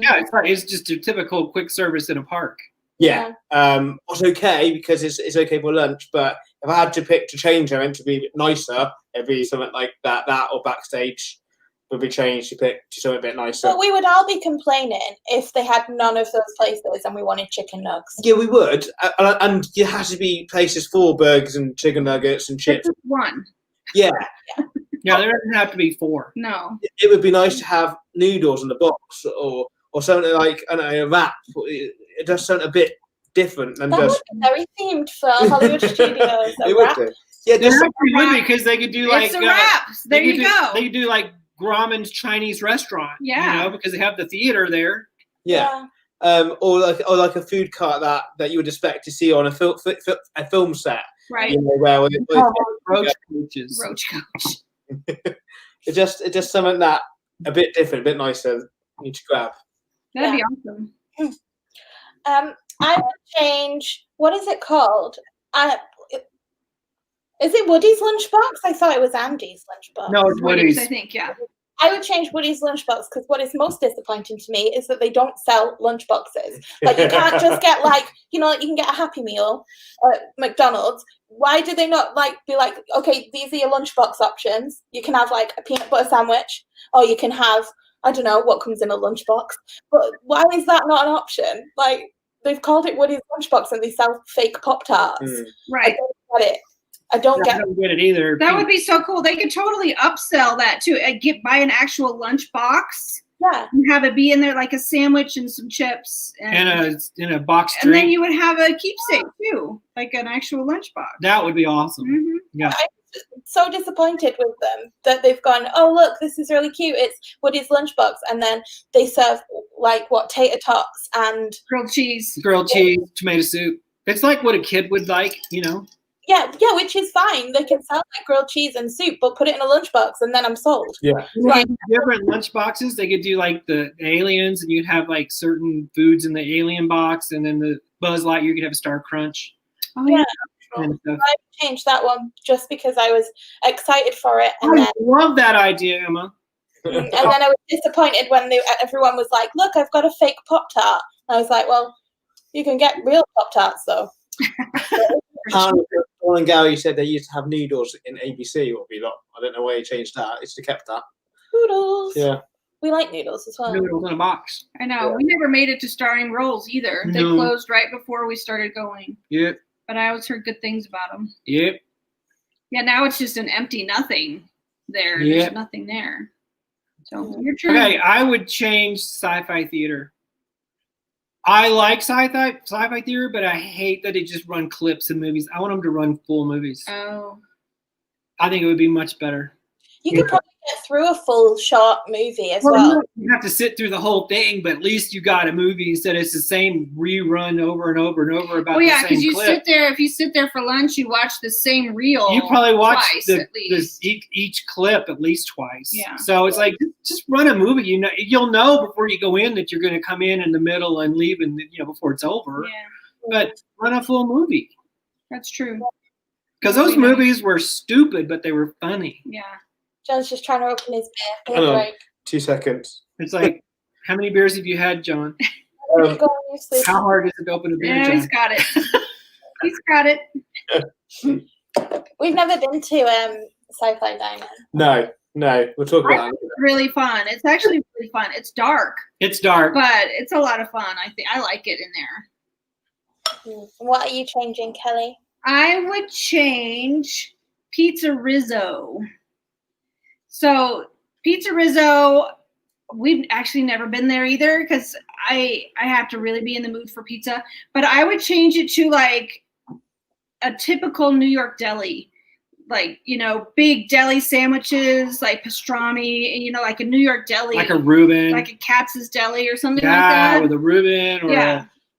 Yeah, it's just a typical quick service in a park. Yeah. It's okay because it's okay for lunch, but if I had to pick to change them to be a bit nicer, it'd be something like that or backstage would be changed to pick to something a bit nicer. But we would all be complaining if they had none of those places and we wanted chicken nugs. Yeah, we would, and there has to be places for burgers and chicken nuggets and chips. Just one. Yeah, Yeah, there doesn't have to be 4. No. it would be nice to have noodles in the box or something like a wrap. It does something a bit different than That would just. be very themed for Hollywood Studios. It would do. Yeah, There there's actually would be because they could do like It's a wrap. There you go. They could do like Grauman's Chinese restaurant. Yeah. Because they have the theater there. yeah. Or like a food cart that you would expect to see on a film set. Right. Where Roach coaches. Roach coach. it's just something that a bit different, a bit nicer. You need to grab. That'd be awesome. I would change. What is it called? Is it Woody's lunchbox? I thought it was Andy's lunchbox. No, it's Woody's. I think, yeah. I would change Woody's lunchbox because what is most disappointing to me is that they don't sell lunchboxes. Like you can't just get like you can get a Happy Meal at McDonald's. Why do they not be like, okay, these are your lunchbox options. You can have like a peanut butter sandwich, or you can have I don't know what comes in a lunchbox. But why is that not an option? Like they've called it Woody's lunchbox and they sell fake Pop-Tarts. Right. I don't get it. I don't get it either. That would be so cool. They could totally upsell that too. Buy an actual lunch box Yeah. And have it be in there like a sandwich and some chips. And a box and drink. then you would have a keepsake too, like an actual lunchbox. That would be awesome. Mm-hmm. Yeah. I'm so disappointed with them that they've gone, oh, look, this is really cute. It's Woody's lunchbox. And then they serve like tater tots and Grilled cheese, tomato soup. It's like what a kid would like, you know. Yeah, which is fine. They can sell like grilled cheese and soup, but put it in a lunchbox and then I'm sold. Yeah. Like Different lunch boxes. They could do like the aliens, and you'd have like certain foods in the alien box, and then the Buzz Lightyear, you could have a Star Crunch. Oh yeah. And stuff. I changed that one just because I was excited for it, and I love that idea, Emma. then I was disappointed when everyone was like, "Look, I've got a fake Pop-Tart." I was like, "Well, you can get real Pop-Tarts though." Dawn and Gary said they used to have noodles in ABC or Vlog. I don't know why he changed that. It's kept that. Noodles. Yeah. We like noodles as well. Noodles in a box. I know. Yeah. We never made it to starring roles either. They No. closed right before we started going. Yep. But I always heard good things about them. Yep. Yeah, now it's just an empty nothing there. Yep. There's nothing there. So you're true. Okay, I would change sci-fi theater. I like sci-fi theater, but I hate that they just run clips of movies. I want them to run full movies. Oh. I think it would be much better. You could probably get through a full short movie as well. You have to sit through the whole thing, but at least you got a movie instead of it's the same rerun over and over and over about Well, yeah, the because same you clip. sit there. If you sit there for lunch, you watch the same reel. You probably watch twice, at least. each clip at least twice. Yeah. So it's like just run a movie. You'll know before you go in that you're going to come in the middle and leave, and before it's over. Yeah, But run a full movie, that's true. because those movies were stupid, but they were funny. Yeah. John's just trying to open his beer. Hang on. Break. 2 seconds. It's like, how many beers have you had, John? Go on, you sleep. How hard is it to open a beer, Yeah, John? he's got it. He's got it. We've never been to Sci-Fi Diner. No. We'll talk about that. Really fun. It's actually really fun. It's dark, It's dark. but it's a lot of fun. I like it in there. What are you changing, Kelly? I would change Pizza Rizzo. So Pizza Rizzo, we've actually never been there either because I have to really be in the mood for pizza. But I would change it to like a typical New York deli, like big deli sandwiches, like pastrami, and like a New York deli, Like a Reuben. like a Katz's Deli or something like that. with a Reuben or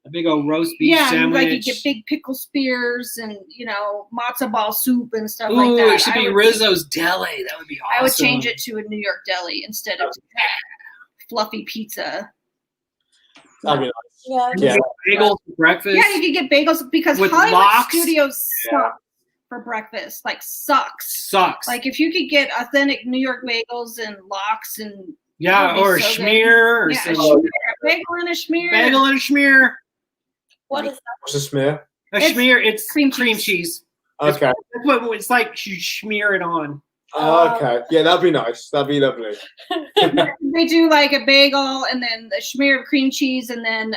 a big old roast beef sandwich. Like you get big pickle spears and matzo ball soup and stuff Ooh, like that. it should be Rizzo's Deli. That would be awesome. I would change it to a New York deli instead of fluffy pizza. That'd be Yeah. Yeah. Bagels for breakfast. Yeah, you could get bagels because With Hollywood lox. Studios suck for breakfast. Like sucks. Sucks. Like if you could get authentic New York bagels and lox and yeah, that'd be or a so good. schmear or yeah, a some schmear, a bagel and a schmear. bagel and a schmear. What is that? What's a smear? A It's schmear, it's cream cream cheese. cheese. Okay. That's what it's like. You smear it on. Okay. Yeah, that'd be nice. That'd be lovely. They do like a bagel and then a schmear of cream cheese and then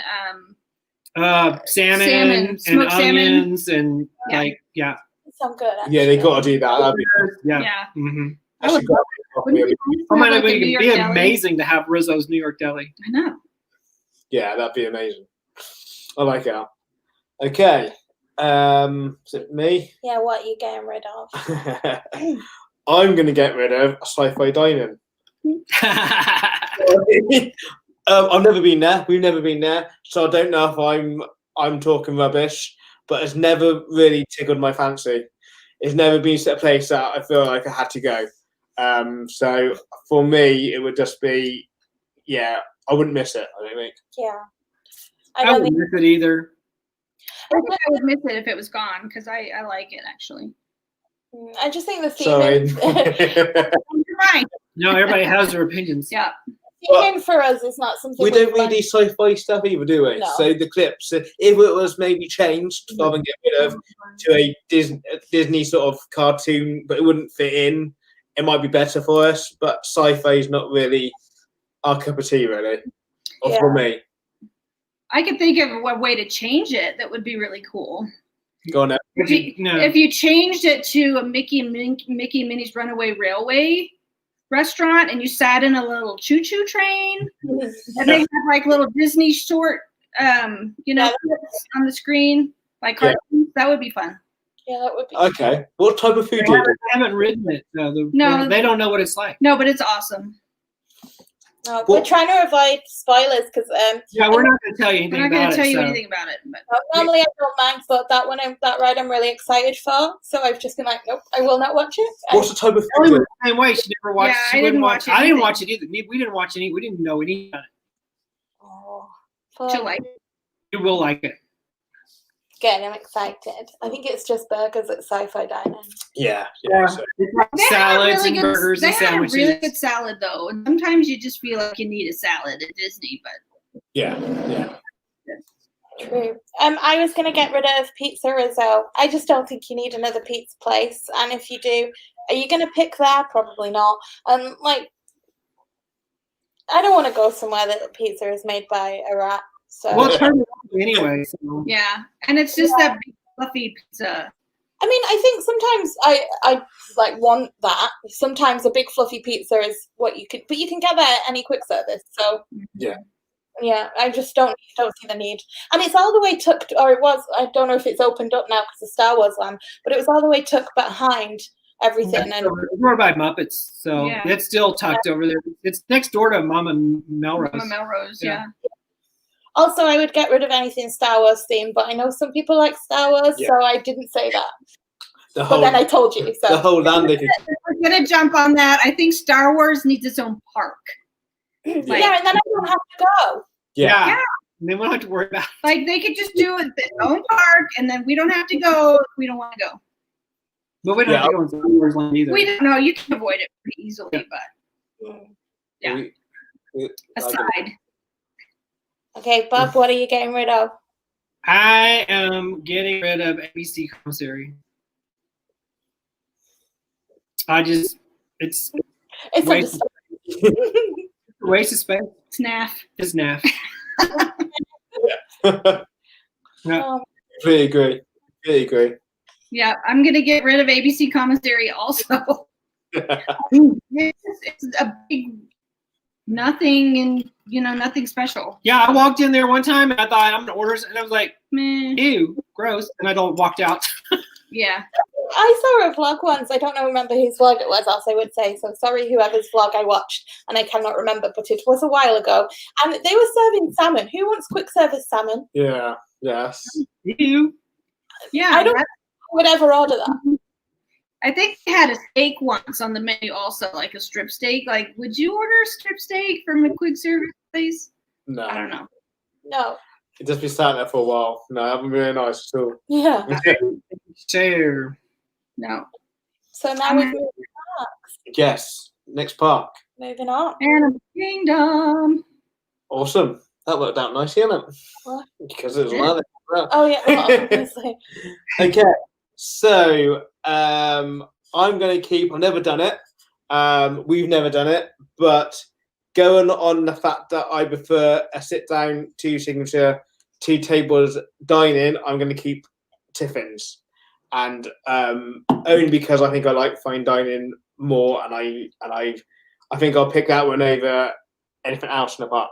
Salmon and smoked salmon. onions and Yeah. yeah. Sound good. Actually. Yeah, they got to do that. That'd be Yeah. Mm-hmm. actually got Wouldn't to it be Oh nice my to have, God, like, a it New would York be deli? amazing to have Rizzo's New York Deli. I know. Yeah, that'd be amazing. I like it. Okay. Is it me? Yeah, what are you getting rid of? I'm gonna get rid of sci-fi dining. I've never been there. We've never been there, so I don't know if I'm talking rubbish. But it's never really tickled my fancy. It's never been a place that I feel like I had to go. So for me, it would just be, I wouldn't miss it. I don't think. Yeah. I don't wouldn't miss it either. I think I would miss it if it was gone because I like it actually. I just think the Sorry. theming, You're right. No, everybody has their opinions. Yeah. theming for us is not something We don't we've really do sci-fi stuff either, do we? No. So the clips, if it was maybe changed, rather than get rid of to a Disney sort of cartoon, but it wouldn't fit in, it might be better for us. But sci-fi is not really our cup of tea, really, or for me. I could think of a way to change it that would be really cool. Go on. Now. If you changed it to a Mickey and Minnie's Runaway Railway, restaurant and you sat in a little choo-choo train and they have like little Disney short, clips on the screen, like cartoons. That would be fun. Yeah, that would be Okay. What type of food do you do? I haven't ridden it. No. They don't know what it's like. No, but it's awesome. No, we're trying to avoid spoilers because Yeah, we're not going to tell you anything We're not about going it. to tell you so. anything about it. But normally I don't mind, but that ride I'm really excited for. So I've just been like, nope, I will not watch it. What's the type of Ellie food? was the same way. She never watched. Yeah, she I wouldn't didn't watch. watch I didn't anything. watch it either. We didn't watch any. We didn't know any of it. Oh, she'll like it. You will like it. Good, I'm excited. I think it's just burgers at Sci-Fi Dining. Yeah. So. It's like They have salads really and good- burgers and They had a sandwiches. really good salad though, and sometimes you just feel like you need a salad at Disney. But Yeah. True. I was gonna get rid of Pizza Rizzo. I just don't think you need another pizza place. And if you do, are you gonna pick there? Probably not. Like, I don't want to go somewhere that the pizza is made by a rat. So Well, it's hard to watch anyway. So. yeah, and it's just that big fluffy pizza. I mean, I think sometimes I like want that. Sometimes a big fluffy pizza is what you could, but you can get that at any quick service. So yeah, I just don't see the need. And it's all the way tucked, or it was. I don't know if it's opened up now because of Star Wars Land, but it was all the way tucked behind everything. And It's over by Muppets, so Yeah. it's still tucked over there. It's next door to Mama Melrose. Mama Melrose, yeah. also, I would get rid of anything Star Wars themed, but I know some people like Star Wars, so I didn't say that. But then I told you. So The whole land. They could, We're gonna jump on that. I think Star Wars needs its own park. yeah, and then I don't have to go. yeah. And then we don't have to worry about it. Like they could just do its own park, and then we don't have to go if we don't want to go. But we don't have to go in Star Wars land either. We don't know. You can avoid it pretty easily, but yeah. Aside. Okay, Bob, what are you getting rid of? I am getting rid of ABC Commissary. It's It's a waste of space. Snaff. It's naff. Really agree. Yeah, I'm gonna get rid of ABC Commissary also. It's a big nothing, and nothing special. Yeah, I walked in there one time and I thought I'm gonna order, and I was like, Meh. "Ew, gross," and I walked out. Yeah. I saw a vlog once. I don't remember whose vlog it was, else I would say. So sorry, whoever's vlog I watched, and I cannot remember, but it was a while ago. And they were serving salmon. Who wants quick service salmon? Yeah. Yes. Ew. Yeah. I would ever order that. I think they had a steak once on the menu also, like a strip steak. Like, would you order a strip steak from a quick service place? No. I don't know. No. It just been sat there for a while. No, that would be really nice at all. Yeah. Share. No. So now we're Yes. Next park. moving on. Animal Kingdom. Awesome. That worked out nicely, didn't it? What? Because it was leather. Oh yeah, well, obviously. Okay. So I'm going to keep. I've never done it. We've never done it, but going on the fact that I prefer a sit-down, two-signature, two-tables dining, I'm going to keep Tiffin's, and only because I think I like fine dining more, and I think I'll pick that one over anything else in the park.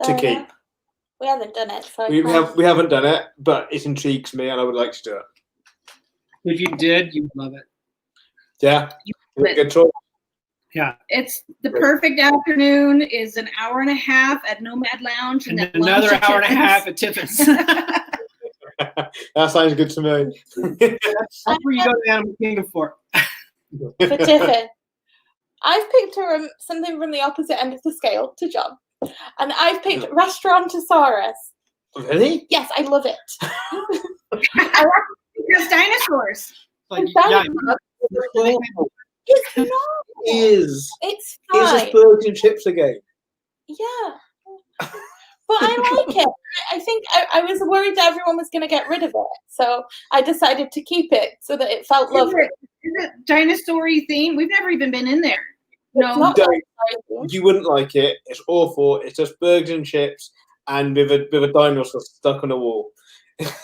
To keep. Yeah. We haven't done it, so We haven't done it, but it intrigues me, and I would like to do it. If you did, you would love it. Yeah, would. good choice. Yeah. It's the perfect afternoon. Is an hour and a half at Nomad Lounge, And then then another lunch at hour and a Tiffin's. half at Tiffin's. That sounds good to me. That's where you go to Animal Kingdom for. for Tiffin. I've picked something from the opposite end of the scale to John, and I've picked Restaurantosaurus. Really? Yes, I love it. I like because dinosaurs. Like, Dinosaurs. It's not. It is. It's It's fine. just burgers and chips again. Yeah. But I like it. I think I was worried that everyone was going to get rid of it. So I decided to keep it so that it felt lovely. Is it dinosaur-y theme? We've never even been in there. It's No. not Don't. dinosaur-y. You wouldn't like it. It's awful. It's just burgers and chips and with a dinosaur stuck on a wall.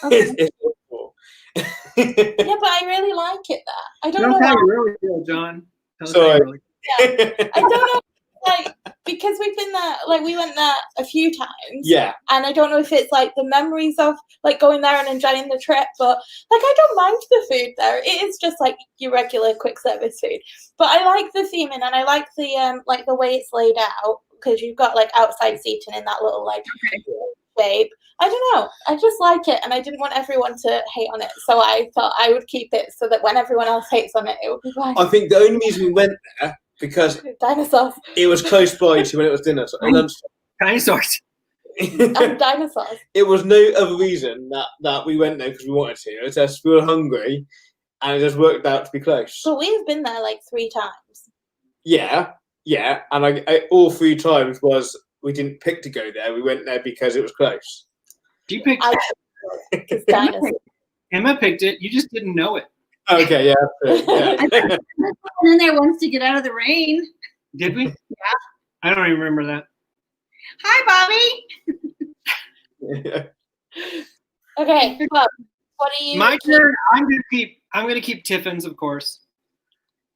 Okay. It's awful. Yeah, but I really like it there. I don't Tell know us how why. you really feel, John. Tell us how Sorry. you really I don't know, like, because we've been there, like, we went there a few times. Yeah. And I don't know if it's like the memories of like going there and enjoying the trip, but like I don't mind the food there. It is just like your regular quick service food. But I like the theming and I like the way it's laid out because you've got like outside seating in that little like shape. I don't know. I just like it and I didn't want everyone to hate on it. So I thought I would keep it so that when everyone else hates on it, it would be fine. I think the only reason we went there because Dinosaurs. it was close by to when it was dinner, so lunchtime. dinosaurs. And dinosaurs. It was no other reason that we went there because we wanted to. It was just we were hungry, and it just worked out to be close. So we've been there like 3 times. Yeah, and I all 3 times was we didn't pick to go there. We went there because it was close. You picked It's dinosaurs. Emma picked it. You just didn't know it. Okay, yeah. And then there wants to get out of the rain. Did we? Yeah. I don't even remember that. Hi, Bobby. Okay, Bob, what are you? My turn. I'm gonna keep Tiffin's, of course.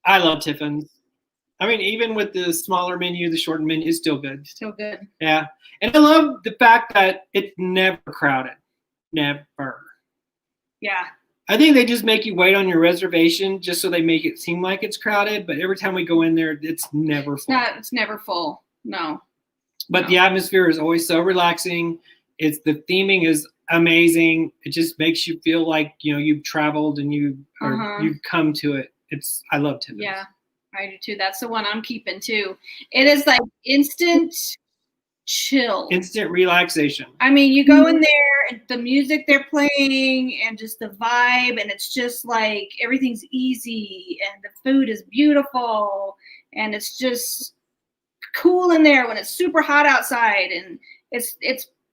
I love Tiffin's. I mean, even with the smaller menu, the shortened menu is still good. Still good. Yeah, and I love the fact that it's never crowded. Never. Yeah. I think they just make you wait on your reservation just so they make it seem like it's crowded. But every time we go in there, it's never full. It's never full. No. But the atmosphere is always so relaxing. The theming is amazing. It just makes you feel like you've traveled and you've come to it. I love Tiffin's. Yeah, I do too. That's the one I'm keeping too. It is like instant chill, instant relaxation. I mean, you go in there and the music they're playing and just the vibe, and it's just like everything's easy and the food is beautiful and it's just cool in there when it's super hot outside, and it's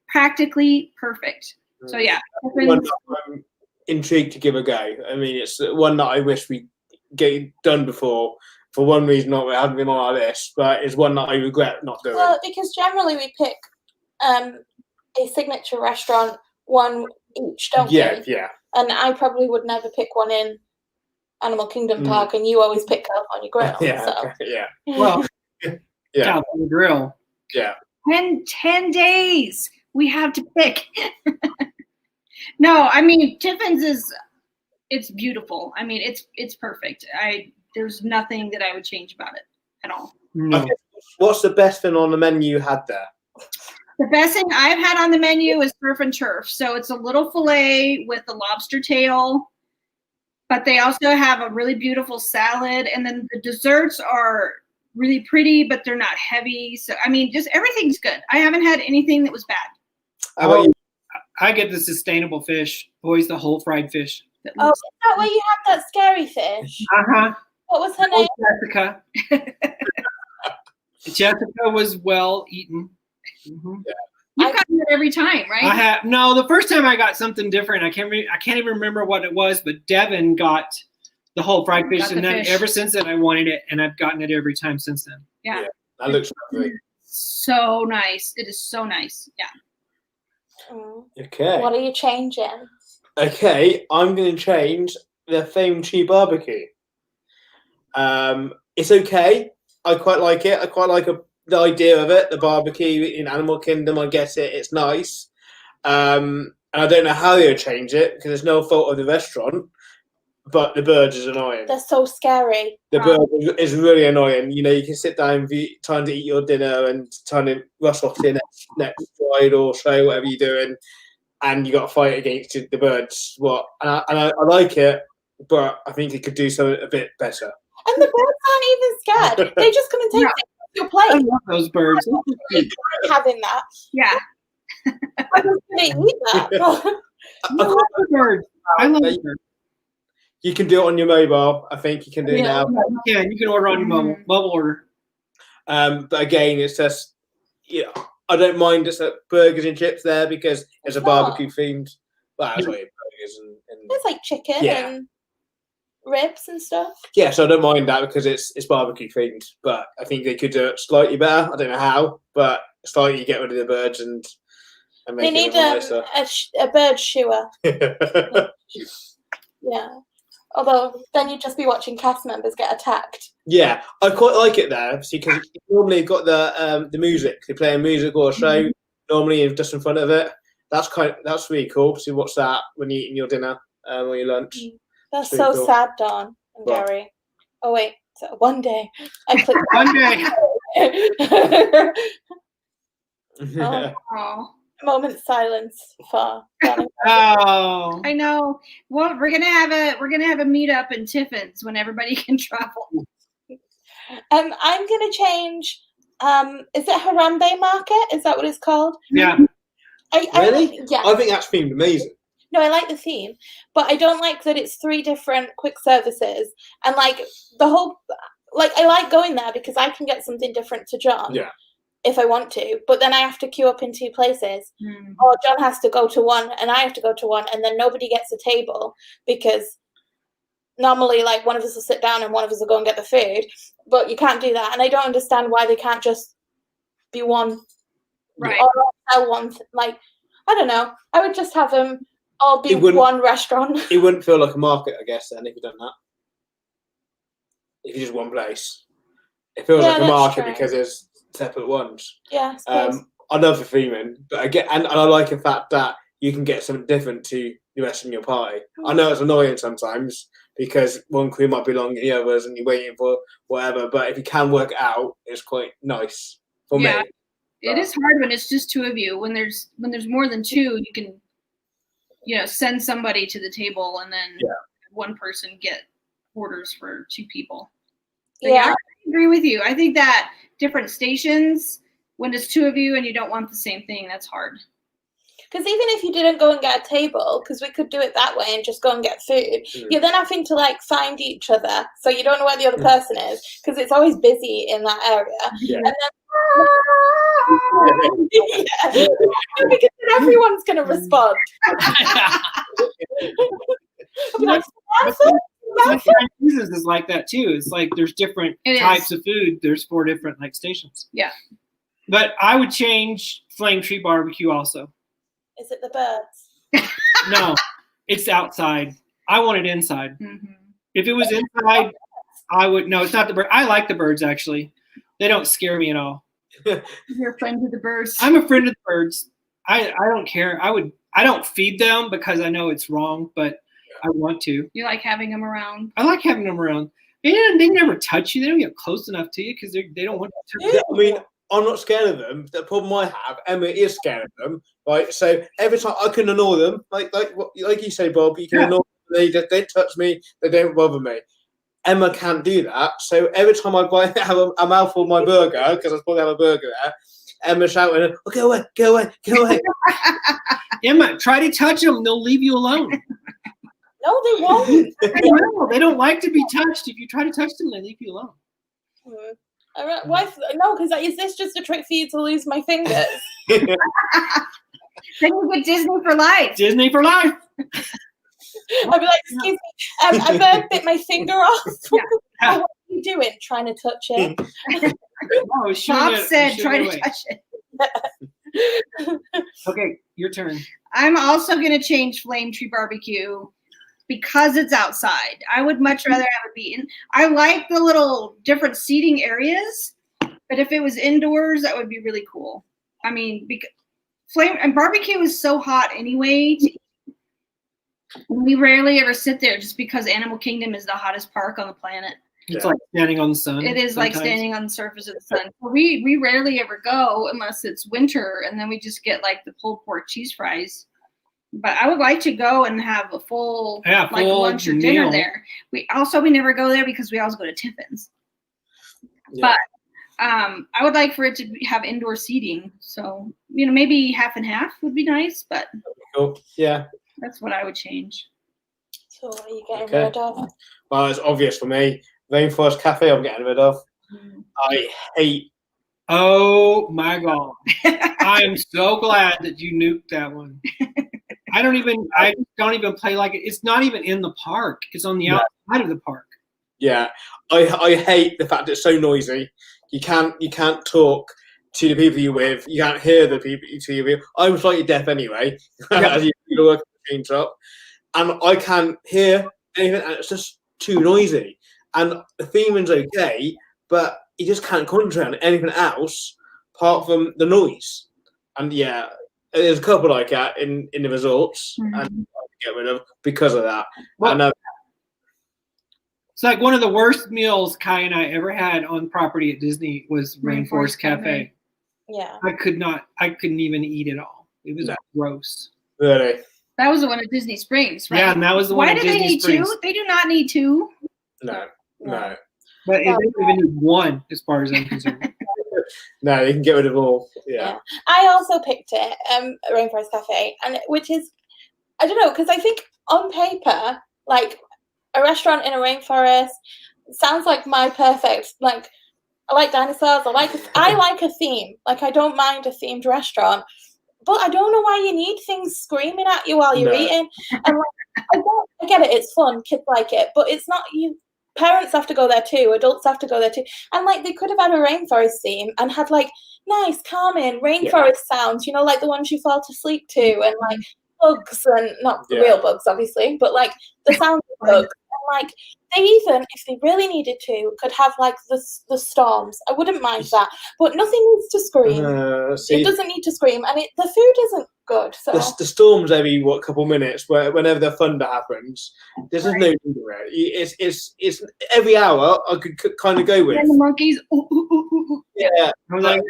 practically perfect. So yeah, one that I'm intrigued to give a go. I mean, it's one that I wish we get done before. For one reason, not it hasn't been on our list, but it's one that I regret not doing. Well, because generally we pick a signature restaurant, one each, don't we? Yeah. And I probably would never pick one in Animal Kingdom Park, and you always pick California Grill. Yeah. Well, California Grill. Yeah. 10 days we have to pick. No, I mean, Tiffin's it's beautiful. I mean, it's perfect. There's nothing that I would change about it at all. No. Okay. What's the best thing on the menu you had there? The best thing I've had on the menu is surf and turf. So it's a little fillet with a lobster tail, but they also have a really beautiful salad. And then the desserts are really pretty, but they're not heavy. So, I mean, just everything's good. I haven't had anything that was bad. How about you? I get the sustainable fish, always the whole fried fish. Oh, is that where you had that scary fish? Uh-huh. What was her name? Jessica. Jessica was well eaten. Mm-hmm. Yeah. You've gotten it every time, right? I have the first time I got something different. I can't even remember what it was, but Devin got the whole fried fish, and then ever since then I wanted it, and I've gotten it every time since then. Yeah. That looks lovely. So nice. It is so nice. Yeah. Okay. What are you changing? Okay, I'm going to change the famed cheese barbecue. It's okay. I quite like it. I quite like the idea of it. The barbecue in Animal Kingdom, I get it. It's nice. And I don't know how they'll change it because it's no fault of the restaurant. But the birds is annoying. They're so scary. The bird is really annoying. You can sit down trying to eat your dinner and trying to rush off to your next ride or show, whatever you're doing, and you got to fight against the birds. And I like it, but I think it could do something a bit better. And the birds aren't even scared. They just come and take things off your plate. I love those birds. Having that. Yeah. I was going to eat that. I love the birds. I love the birds. You can do it on your mobile. I think you can do it now. Yeah, you can order on your mobile order. But again, it's just, I don't mind just burgers and chips there because it's a barbecue themed. Well, that's like burgers and it's like chicken and ribs and stuff. Yeah, so I don't mind that because it's barbecue themed. But I think they could do it slightly better. I don't know how, but slightly get rid of the birds and make they need it nicer. a bird shoer. Yeah. Although then you'd just be watching cast members get attacked. Yeah, I quite like it there, because normally you've got the music. They play a music or a show. Normally, you're just in front of it. That's really cool. So you watch that when you're eating your dinner or your lunch. That's so cool. Sad, Dawn and Gary. Oh wait, so one day I clicked. One day. Oh. Moment of silence for. Oh, I know. Well, we're gonna have a meetup in Tiffin's when everybody can travel. I'm gonna change. Is it Harambe Market? Is that what it's called? Yeah. Really? Yeah. I think that's themed amazing. No, I like the theme, but I don't like that it's 3 different quick services and like the whole. Like I like going there because I can get something different to John. Yeah. If I want to, but then I have to queue up in 2 places. Or John has to go to one and I have to go to one, and then nobody gets a table because normally like one of us will sit down and one of us will go and get the food, but you can't do that. And I don't understand why they can't just be one. Right. Or sell one. Like, I don't know. I would just have them all be one restaurant. It wouldn't feel like a market, I guess, then, if you done that. If you just one place. It feels like a market because there's separate ones. Yeah. I love the theming, but again, and I like the fact that you can get something different to the rest of your party. I know it's annoying sometimes because one queue might be longer than the others, and you're waiting for whatever. But if you can work it out, it's quite nice for me. It is hard when it's just 2 of you. When there's more than 2, you can, send somebody to the table, and then one person get orders for 2 people. So, I agree with you. I think that different stations, when it's 2 of you and you don't want the same thing, that's hard. Because even if you didn't go and get a table, because we could do it that way and just go and get food, you're then having to like find each other, so you don't know where the other person is because it's always busy in that area. Yeah. And then, because then everyone's going to respond. I'll be like, Jesus is like that too. It's like there's different types of food. There's 4 different like stations. Yeah. But I would change Flame Tree Barbecue also. Is it the birds? No, it's outside. I want it inside. Mm-hmm. If it was inside, I would. No, it's not the bird. I like the birds actually. They don't scare me at all. You're a friend of the birds. I'm a friend of the birds. I don't care. I don't feed them because I know it's wrong, but I want to. You like having them around? I like having them around. And they never touch you. They don't get close enough to you because they don't want to touch you. I mean, I'm not scared of them. The problem I have, Emma is scared of them, right? So every time I can annoy them, like you say, Bob, you can annoy them. They don't touch me. They don't bother me. Emma can't do that. So every time I have a mouthful of my burger, because I probably have a burger there, Emma's shouting, "Oh, go away, go away, go away." Emma, try to touch them. They'll leave you alone. No, they won't. They don't like to be touched. If you try to touch them, they leave you alone. Why? No, because is this just a trick for you to lose my fingers? Then you get Disney for life. Disney for life. I'd be like, excuse me, I bit my finger off. What are you doing? Trying to touch it? No, Bob said try to touch it. Okay, your turn. I'm also going to change Flame Tree Barbecue because it's outside. I would much rather have it be in. I like the little different seating areas, but if it was indoors, that would be really cool. I mean, because Flame and barbecue is so hot anyway. We rarely ever sit there just because Animal Kingdom is the hottest park on the planet. It's like standing on the sun. It is like standing on the surface of the sun. We rarely ever go unless it's winter, and then we just get like the pulled pork cheese fries. But I would like to go and have a full lunch or dinner there. We never go there because we always go to Tiffin's. Yeah. But I would like for it to have indoor seating. So maybe half and half would be nice. But yeah, that's what I would change. So what are you getting rid of? Well, it's obvious for me. Rainforest Cafe, I'm getting rid of. I hate. Oh my God! I am so glad that you nuked that one. I don't even play like it. It's not even in the park. It's on the outside of the park. Yeah, I hate the fact it's so noisy. You can't talk to the people you're with. You can't hear the people you're with. I'm slightly deaf anyway. As you work in the machine shop. and I can't hear anything, and it's just too noisy. And the theming's okay, but you just can't concentrate on anything else apart from the noise. And yeah, there's a couple like that in the resorts, and I get rid of because of that. Well, it's like one of the worst meals Kai and I ever had on property at Disney was Rainforest Cafe. Yeah. I couldn't even eat it all. It was gross. Really? That was the one at Disney Springs, right? Yeah, and that was the one Why at do Disney they need Springs. two? They do not need two. No. But they don't even need one, as far as I'm concerned. No, you can get rid of all. Yeah. I also picked it, Rainforest Cafe, and which is, I don't know, because I think on paper, like a restaurant in a rainforest sounds like my perfect. Like, I like dinosaurs. I like a theme. Like, I don't mind a themed restaurant, but I don't know why you need things screaming at you while you're eating. And like, I get it. It's fun. Kids like it, but it's not you. Parents have to go there too. Adults have to go there too. And like they could have had a rainforest theme and had like nice, calming rainforest sounds, you know, like the ones you fall to sleep to, and like bugs and not real bugs, obviously, but like the sound of bugs. And like they even, if they really needed to, could have like the storms. I wouldn't mind that, but nothing needs to scream. It doesn't need to scream, and the food isn't good. So the storms every couple minutes, whenever the thunder happens, there's no need for it. It's every hour I could kind of go with. And the monkeys. Yeah, like,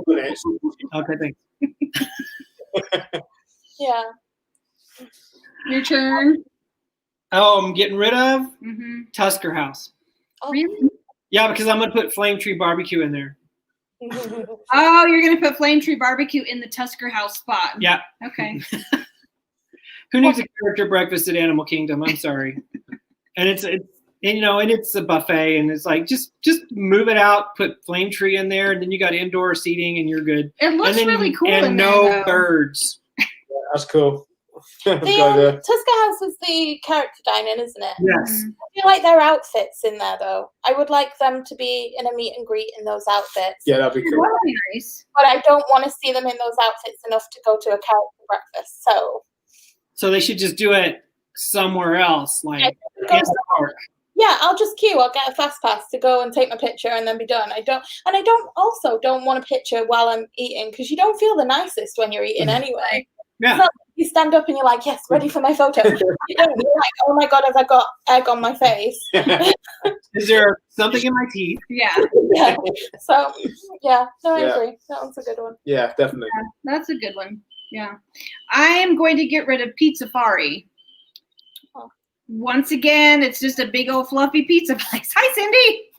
minutes. Okay, thanks. yeah. Your turn. Oh, I'm getting rid of Tusker House. Oh. Really? Yeah, because I'm gonna put Flame Tree Barbecue in there. Oh, you're gonna put Flame Tree Barbecue in the Tusker House spot. Yeah. Okay. Who needs a character breakfast at Animal Kingdom? I'm sorry. And it's a buffet, and it's like just move it out, put Flame Tree in there, and then you got indoor seating, and you're good. It looks really cool. And in no there, birds. Yeah, that's cool. The Tusker House is the character dining, isn't it? Yes. I feel like their outfits in there, though. I would like them to be in a meet and greet in those outfits. Yeah, that'd be cool. That would be nice. But I don't want to see them in those outfits enough to go to a character breakfast. So they should just do it somewhere else, like in the park. Yeah, I'll just queue. I'll get a fast pass to go and take my picture and then be done. I don't want a picture while I'm eating, because you don't feel the nicest when you're eating anyway. Yeah. It's not like you stand up and you're like, yes, ready for my photo. You don't. You're like, oh my God, have I got egg on my face? Is there something in my teeth? Yeah. Yeah. So, yeah. No, I agree. That one's a good one. Yeah, definitely. Yeah, that's a good one. Yeah. I am going to get rid of Pizzafari. Oh. Once again, it's just a big old fluffy pizza place. Hi, Cindy.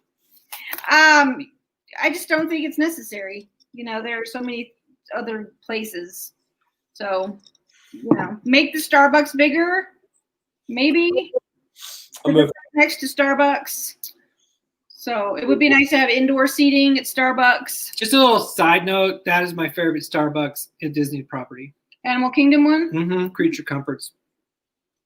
I just don't think it's necessary. You know, there are so many other places. So, you know, make the Starbucks bigger, maybe. Next to Starbucks. So it would be nice to have indoor seating at Starbucks. Just a little side note, that is my favorite Starbucks at Disney property. Animal Kingdom one? Creature Comforts.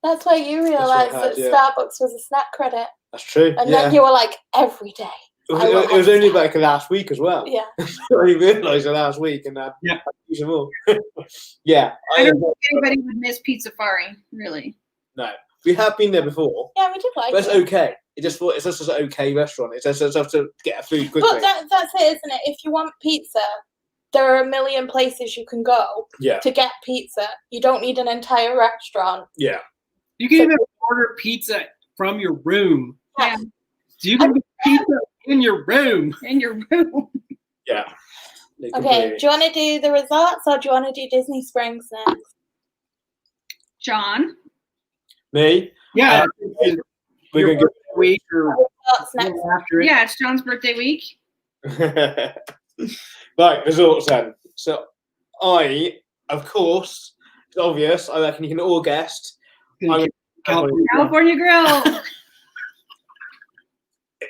That's where you realised that Starbucks was a snack credit. That's true. And then you were like, every day. It was only like last week as well. Yeah. I only realised it last week, and I'd use them all. Yeah. I don't think anybody would miss Pizzafari, really. No. We have been there before. Yeah, we did like but it's it. okay. It's just an okay restaurant. It's just have to get a food quickly. But that's it, isn't it? If you want pizza, there are a million places you can go to get pizza. You don't need an entire restaurant. Yeah. You can even order pizza from your room. Yeah. So you can get pizza in your room. In your room. Yeah. Okay, do you want to do the resorts or do you want to do Disney Springs next? John? Me? Yeah. We're going to get week or next. After it. Yeah, it's John's birthday week. Right, resorts then. So of course, it's obvious, I reckon you can all guess. California Grill.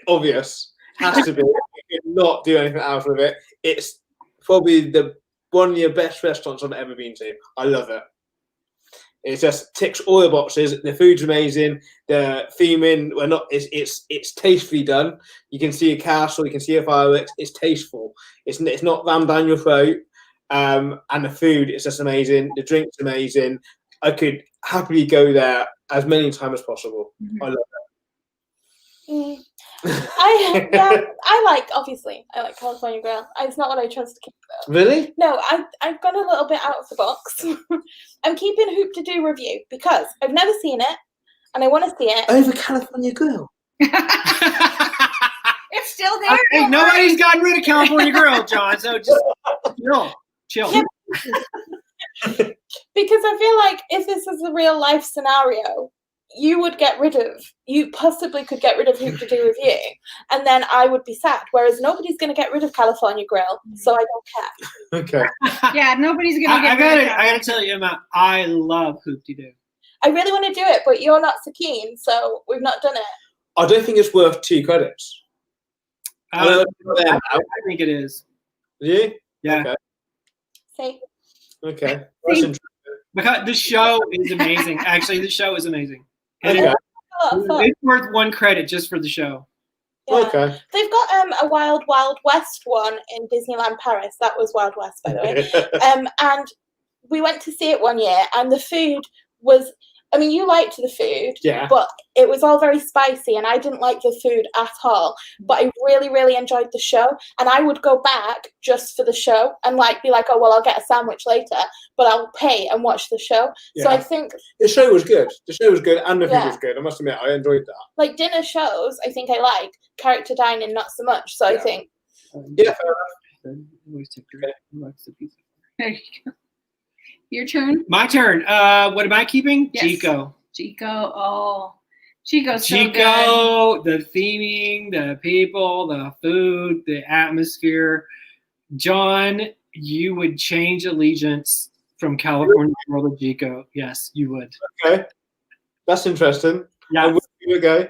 Obvious. Has to be. You cannot do anything else with it. It's probably one of the best restaurants I've ever been to. I love it. It just ticks all the boxes. The food's amazing. The theming, it's tastefully done. You can see a castle, you can see a fireworks. It's tasteful. It's not rammed down your throat. And the food is just amazing. The drink's amazing. I could happily go there as many times as possible. I love I like California Grill. It's not what I chose to keep though. Really? No, I've gone a little bit out of the box. I'm keeping Hoop to Do review because I've never seen it and I want to see it. Over California Grill. It's still there. Hey, nobody's gotten rid of California Grill, John. So just chill. Yeah. Because I feel like if this is a real life scenario, you possibly could get rid of Hoop to Do review, and then I would be sad. Whereas nobody's going to get rid of California Grill, so I don't care. Okay. Yeah, nobody's going to get rid of it. I gotta tell you, Emma, I love Hoop to Do. I really want to do it, but you're not so keen, so we've not done it. I don't think it's worth 2 credits. I think it is. Do you? Yeah. Okay. See? Okay. That's interesting. Because the show is amazing. Actually, the show is amazing. And Okay. it's worth 1 credit just for the show. Yeah. Okay. They've got a Wild Wild West one in Disneyland Paris. That was Wild West, by the way. And we went to see it one year, and the food was. I mean, you liked the food, Yeah. but it was all very spicy, and I didn't like the food at all. But I really, really enjoyed the show, and I would go back just for the show and be like, oh, well, I'll get a sandwich later, but I'll pay and watch the show. Yeah. So I think The show was good. The show was good, and the food was good. I must admit, I enjoyed that. like dinner shows, I think I like character dining, not so much. So I think Yeah, fair enough. There you go. Your turn. My turn. What am I keeping? Yes. Chico. Oh, Chico's so good. Chico, the theming, the people, the food, the atmosphere. John, you would change allegiance from California Grill to Chico. Yes, you would. Okay. That's interesting. Yeah. I would give it a go.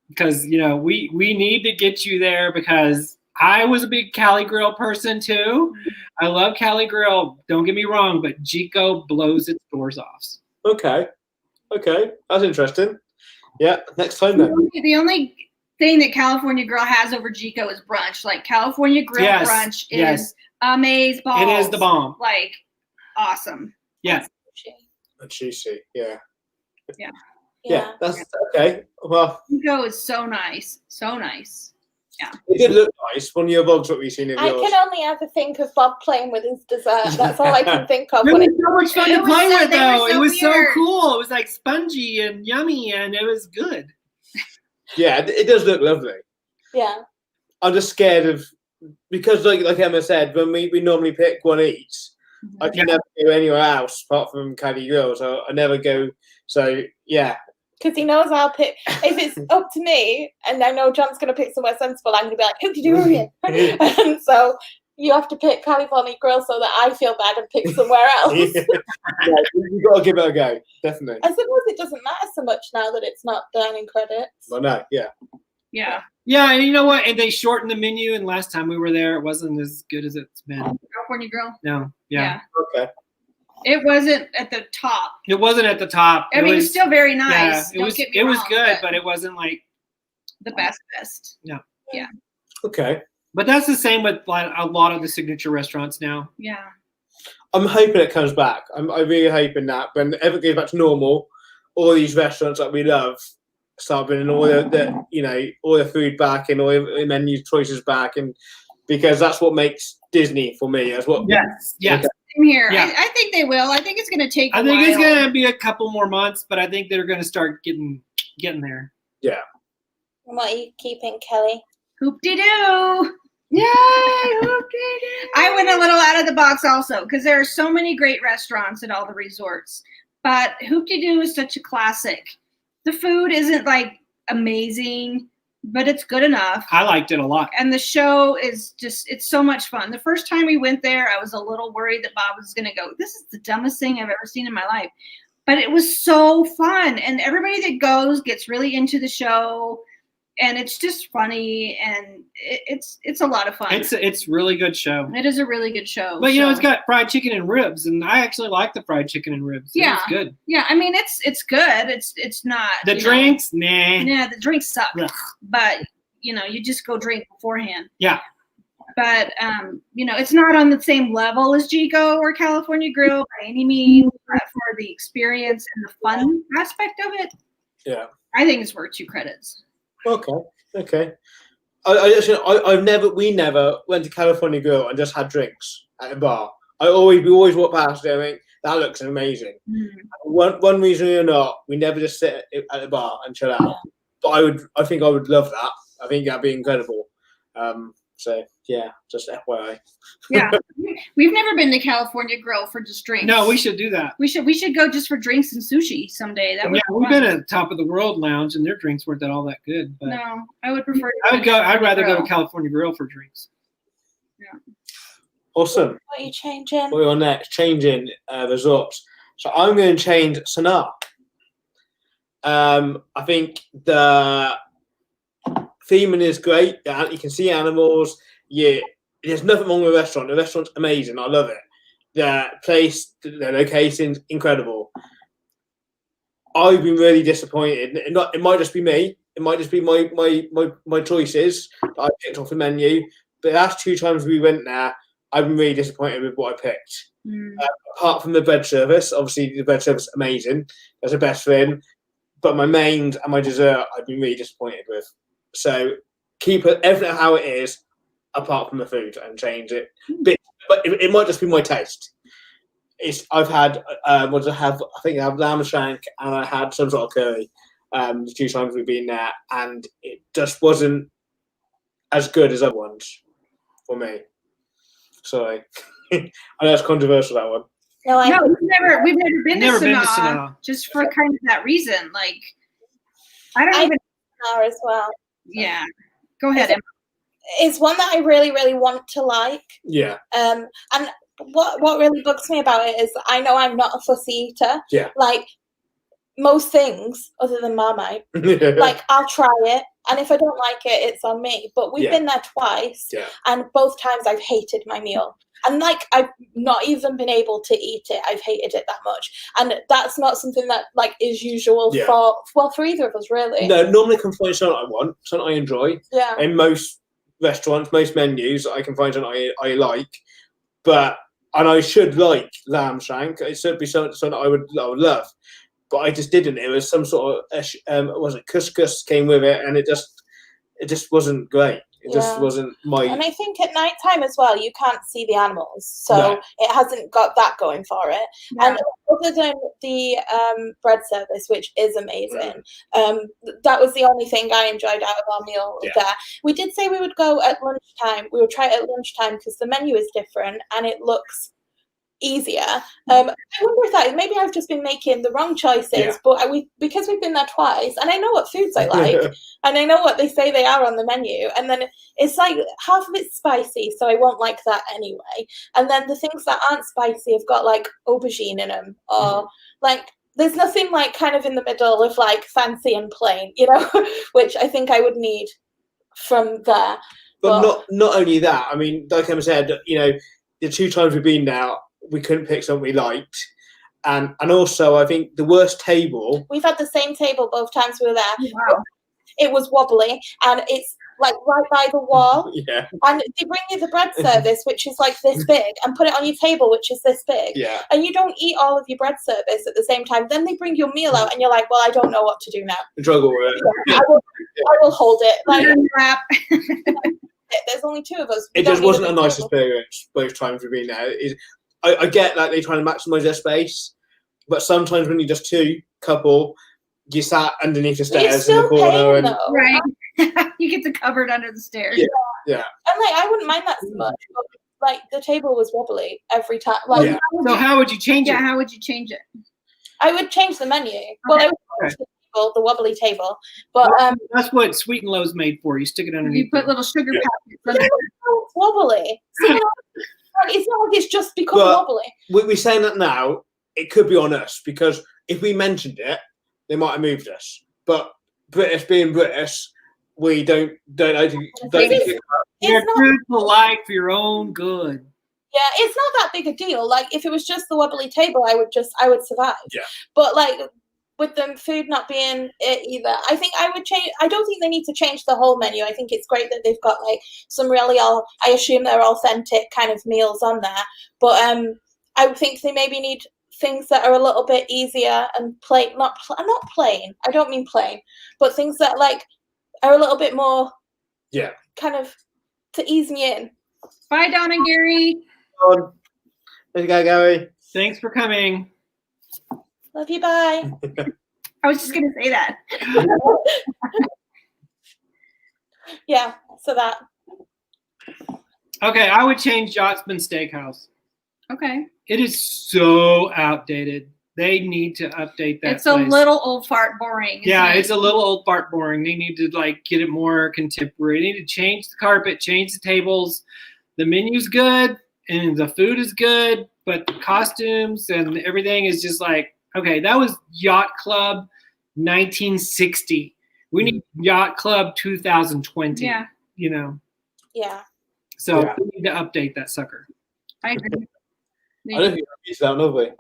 Because we need to get you there because I was a big Cali Grill person too. I love Cali Grill. Don't get me wrong, but Chico blows its doors off. Okay. That's interesting. Yeah, next time then. The only thing that California Grill has over Chico is brunch. Like California Grill brunch is amazeballs. It is the bomb. Like awesome. Yes. Juicy. Yeah. yeah. That's okay. Well, Chico is so nice. So nice. Yeah. it did look nice. One of your vlogs what we've seen of I yours. can only ever think of Bob playing with his dessert. That's all I can think of. It When was so much fun to It was play so- with, they were though. so It was so weird. cool. It was like spongy and yummy, and it was good. Yeah, it does look lovely. yeah. I'm just scared of because like Emma said, when we normally pick one each, I can never go anywhere else apart from Cali Grill, so I never go. So yeah. Because he knows I'll pick. If it's up to me, and I know John's going to pick somewhere sensible, I'm going to be like, who did you do it? And so you have to pick California Grill so that I feel bad and pick somewhere else. Yeah, you've got to give it a go, definitely. I suppose it doesn't matter so much now that it's not dining credits. Well, no, yeah. Yeah. Yeah, and you know what? And they shortened the menu, and last time we were there, it wasn't as good as it's been. California Grill. No, yeah. Okay. It wasn't at the top. It wasn't at the top. I mean, it's still very nice. Yeah, it Don't was. get me It was wrong, good, but it wasn't like. the best. Okay. But that's the same with like a lot of the signature restaurants now. Yeah. I'm hoping it comes back. I'm really hoping that when everything goes back to normal, all these restaurants that we love start bringing all the all the food back and all the menu choices back, and because that's what makes Disney for me. That's what. Yes. Yes. Same here. Yeah. I think they will. I think it's going to take. I think it's going to be a couple more months, but I think they're going to start getting there. Yeah. And what are you keeping, Kelly? Hoop-de-doo. Yay! I went a little out of the box also because there are so many great restaurants at all the resorts. But Hoop-de-doo is such a classic. The food isn't like amazing, but it's good enough. I liked it a lot. And the show is just, it's so much fun. The first time we went there, I was a little worried that Bob was going to go, this is the dumbest thing I've ever seen in my life. But it was so fun. And everybody that goes gets really into the show. And it's just funny. And it's a lot of fun. It's really good show. It is a really good show. But, it's got fried chicken and ribs. And I actually like the fried chicken and ribs. Yeah. It's good. Yeah, I mean, it's good. It's not. The drinks, nah. Yeah, the drinks suck. Ugh. But, you just go drink beforehand. Yeah. But you know, it's not on the same level as Jigo or California Grill by any means. But for the experience and the fun aspect of it, Yeah, I think it's worth 2 credits. Okay. We never went to California Grill and just had drinks at a bar. We always walk past there and think, that looks amazing. One reason or not, we never just sit at the bar and chill out. But I think I would love that. I think that'd be incredible. So yeah, just FYI. Yeah, we've never been to California Grill for just drinks. No, we should do that. We should go just for drinks and sushi someday. That would be we've fun. been at Top of the World Lounge, and their drinks weren't all that good. But No, I would prefer. I'd rather go to California Grill for drinks. Yeah. Awesome. What are you changing? What are on next? Changing resorts. So I'm going to change Sanaa. I think the theming is great. You can see animals. Yeah, there's nothing wrong with the restaurant. The restaurant's amazing. I love it. The place, the location's incredible. I've been really disappointed. It might just be me. It might just be my choices that I picked off the menu. But the last 2 times we went there, I've been really disappointed with what I picked. Apart from the bread service, obviously the bread service is amazing. That's the best thing. But my mains and my dessert, I've been really disappointed with. So keep everything how it is, apart from the food, and change it. But it might just be my taste. I've had I think I have lamb shank and I had some sort of curry. The 2 times we've been there, and it just wasn't as good as other ones for me. Sorry, I know it's controversial, that one. No, we've never been to Sanaa, just for kind of that reason. Like, I don't even know as well. Yeah, go ahead, Emma. It's one that I really, really want to like. Yeah. And what really bugs me about it is I know I'm not a fussy eater. Yeah. Like most things other than Marmite, like I'll try it, and if I don't like it, it's on me. But we've been there twice, and both times I've hated my meal. And like I've not even been able to eat it. I've hated it that much, and that's not something that like is usual for either of us, really. No, normally I can find something I want, something I enjoy. Yeah. In most restaurants, most menus, I can find something I like, and I should like lamb shank. It should be something I would love, but I just didn't. It was some sort of was it couscous came with it, and it just wasn't great. It just wasn't my. And I think at night time as well, you can't see the animals, so it hasn't got that going for it. Yeah. And other than the bread service, which is amazing, that was the only thing I enjoyed out of our meal there. We did say we would go at lunchtime. We would try it at lunchtime because the menu is different and it looks easier. I wonder if maybe I've just been making the wrong choices, but because we've been there twice, and I know what foods I like, and I know what they say they are on the menu, and then it's like half of it's spicy, so I won't like that anyway. And then the things that aren't spicy have got like aubergine in them, or like there's nothing like kind of in the middle of like fancy and plain, you know, which I think I would need from there. But not only that. I mean, like Emma said, you know, the 2 times we've been now, we couldn't pick something we liked. And also, I think the worst table... We've had the same table both times we were there. Wow. It was wobbly, and it's like right by the wall. Yeah. And they bring you the bread service, which is like this big, and put it on your table, which is this big. Yeah. And you don't eat all of your bread service at the same time. Then they bring your meal out, and you're like, well, I don't know what to do now. Struggle with it. Yeah, I will hold it. Like, there's only 2 of us. It just wasn't a nice experience both times we've been there. I get that they're trying to maximise their space, but sometimes when you're just 2 couple, you sat underneath the stairs in the corner, right? You get the cupboard under the stairs. Yeah. And like I wouldn't mind that so much, but like the table was wobbly every time. Like, so how would you change it? Yeah, how would you change it? I would change the menu. Okay. Well, I would change the wobbly table, but that's what Sweet and Low's made for. You stick it underneath. You put little sugar packets. It's wobbly. See, it's not like it's just become wobbly. We're saying that now. It could be on us because if we mentioned it, they might have moved us. But British being British, we don't. You're too polite for your own good. Yeah, it's not that big a deal. Like if it was just the wobbly table, I would survive. Yeah. But like with them food not being it either. I think I would change. I don't think they need to change the whole menu. I think it's great that they've got like some really I assume they're authentic kind of meals on there. But I think they maybe need things that are a little bit easier and plain. Not plain. I don't mean plain, but things that like are a little bit more. Yeah. Kind of to ease me in. Bye, Don and Gary. There you go, Gary. Thanks for coming. Love you. Bye. I was just gonna say that. Yeah. So that. Okay, I would change Jonsman Steakhouse. Okay. It is so outdated. They need to update that. It's a little old fart boring. Yeah, it's a little old fart boring. They need to like get it more contemporary. They need to change the carpet, change the tables. The menu's good and the food is good, but the costumes and everything is just like, okay, that was Yacht Club 1960. We need Yacht Club 2020. Yeah. You know. Yeah. So we need to update that sucker. I agree. I don't think we've used that, have we?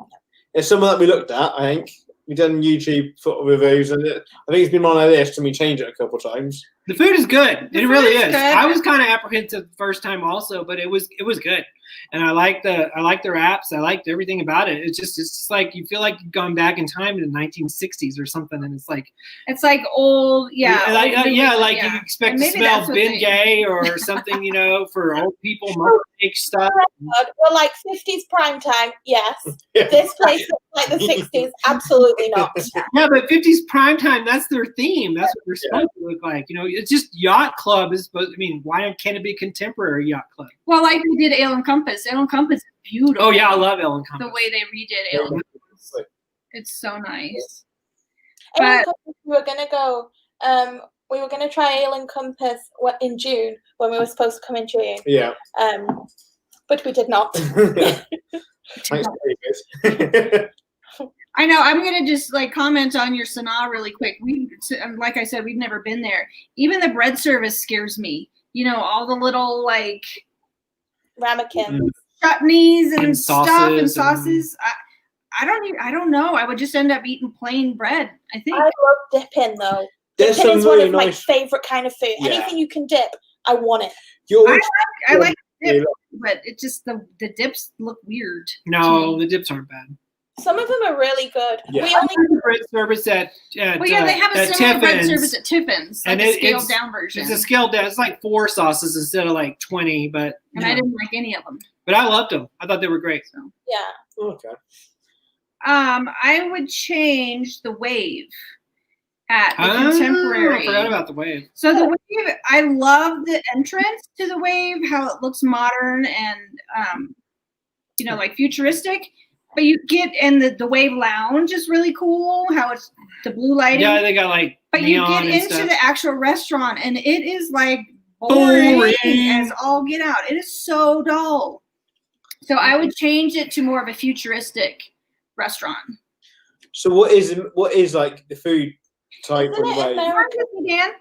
It's something that we looked at, I think. We've done YouTube photo reviews, and I think it's been on our list, and we changed it a couple of times. The food is good. It really is. Good. I was kind of apprehensive the first time also, but it was good. And I like their apps. I liked everything about it. It's just like you feel like you've gone back in time to the 1960s or something, and it's like old, like you expect to maybe smell Bengay or something, you know, for old people, mother-make stuff. Well, like 50s prime time, yes. This place looks like the 60s, absolutely not. Yeah, but 50s prime time, that's their theme. That's what they're supposed to look like. You know, it's just Yacht Club is supposed. I mean, why can't it be contemporary Yacht Club? Well, like we did Ale and Compass. Ale and Compass is beautiful. Oh yeah, I love Ale and Compass. The way they redid Ale and Compass. It's so nice. Ale and Compass, we were gonna go. We were gonna try Ale and Compass in June when we were supposed to come in June. Yeah. But we did not. Thanks, David. I know. I'm gonna just like comment on your Sanaa really quick. Like I said, we've never been there. Even the bread service scares me. You know, all the little like ramekins, chutneys and stuff and sauces. I don't know. I would just end up eating plain bread, I think. I love dipping though. There's Dipping is really one of my favorite kind of food. Yeah. Anything you can dip, I want it. I like dip, but it just the dips look weird. No, the dips aren't bad. Some of them are really good. Yeah. We only the bread service at they have a similar bread service at Tiffin's, like and a scaled down version. It's a scaled down. It's like 4 sauces instead of like 20, but I didn't like any of them. But I loved them. I thought they were great. So yeah. Okay. I would change the Wave at the Contemporary. I forgot about the Wave. So the Wave, I love the entrance to the Wave, how it looks modern and you know, like futuristic. But you get in the Wave Lounge is really cool. How it's the blue lighting. Yeah, they got like. But you get into the actual restaurant, and it is like boring as all get out. It is so dull. So I would change it to more of a futuristic restaurant. So what is like the food type of way? Dan?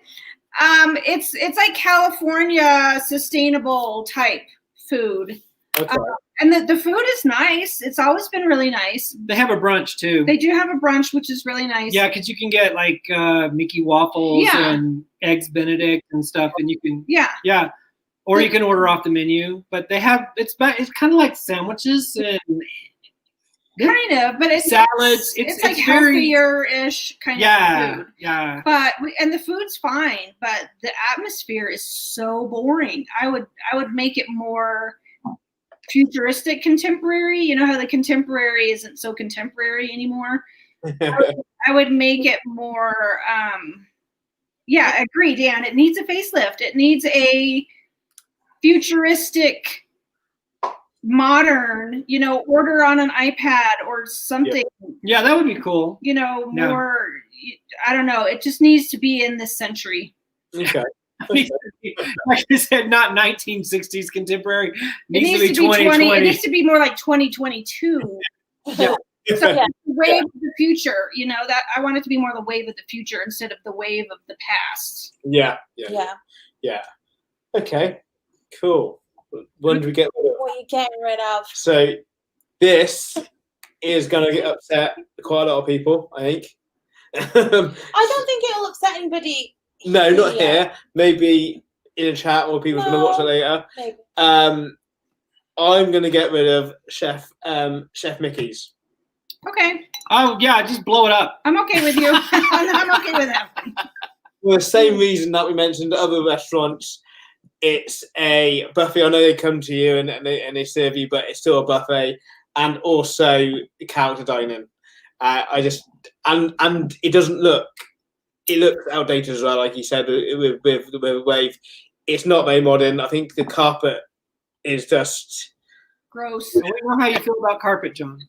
It's like California sustainable type food. Okay. And the food is nice. It's always been really nice. They have a brunch too. They do have a brunch, which is really nice. Yeah, because you can get like Mickey waffles and eggs Benedict and stuff, and you can or you can order off the menu. But they have it's kind of like sandwiches and kind of, but it's salads. It's like healthier-ish kind of food. Yeah. But and the food's fine, but the atmosphere is so boring. I would make it more futuristic contemporary. You know how the contemporary isn't so contemporary anymore. I would make it more agree, Dan. It needs a facelift. It needs a futuristic modern, you know, order on an iPad or something. Yeah, that would be cool. You know, more I don't know. It just needs to be in this century. Okay. Like I said, not 1960s contemporary. It needs to be 2020. It needs to be more like 2022. Yeah. So wave of the future, you know, that I want it to be more the wave of the future instead of the wave of the past. Yeah. Okay. Cool. When do we get rid of? What are you getting rid of? So this is going to get upset quite a lot of people, I think. I don't think it'll upset anybody. No, not here. Maybe in a chat or people's going to watch it later. Maybe. I'm going to get rid of Chef Mickey's. Okay. Oh yeah, just blow it up. I'm okay with you. I'm okay with that. For the same reason that we mentioned other restaurants, it's a buffet. I know they come to you and they serve you, but it's still a buffet, and also character dining. I just and it doesn't look. It looks outdated as well, like you said with Wave. It's not very modern. I think the carpet is just gross. I don't know how you feel about carpet, John.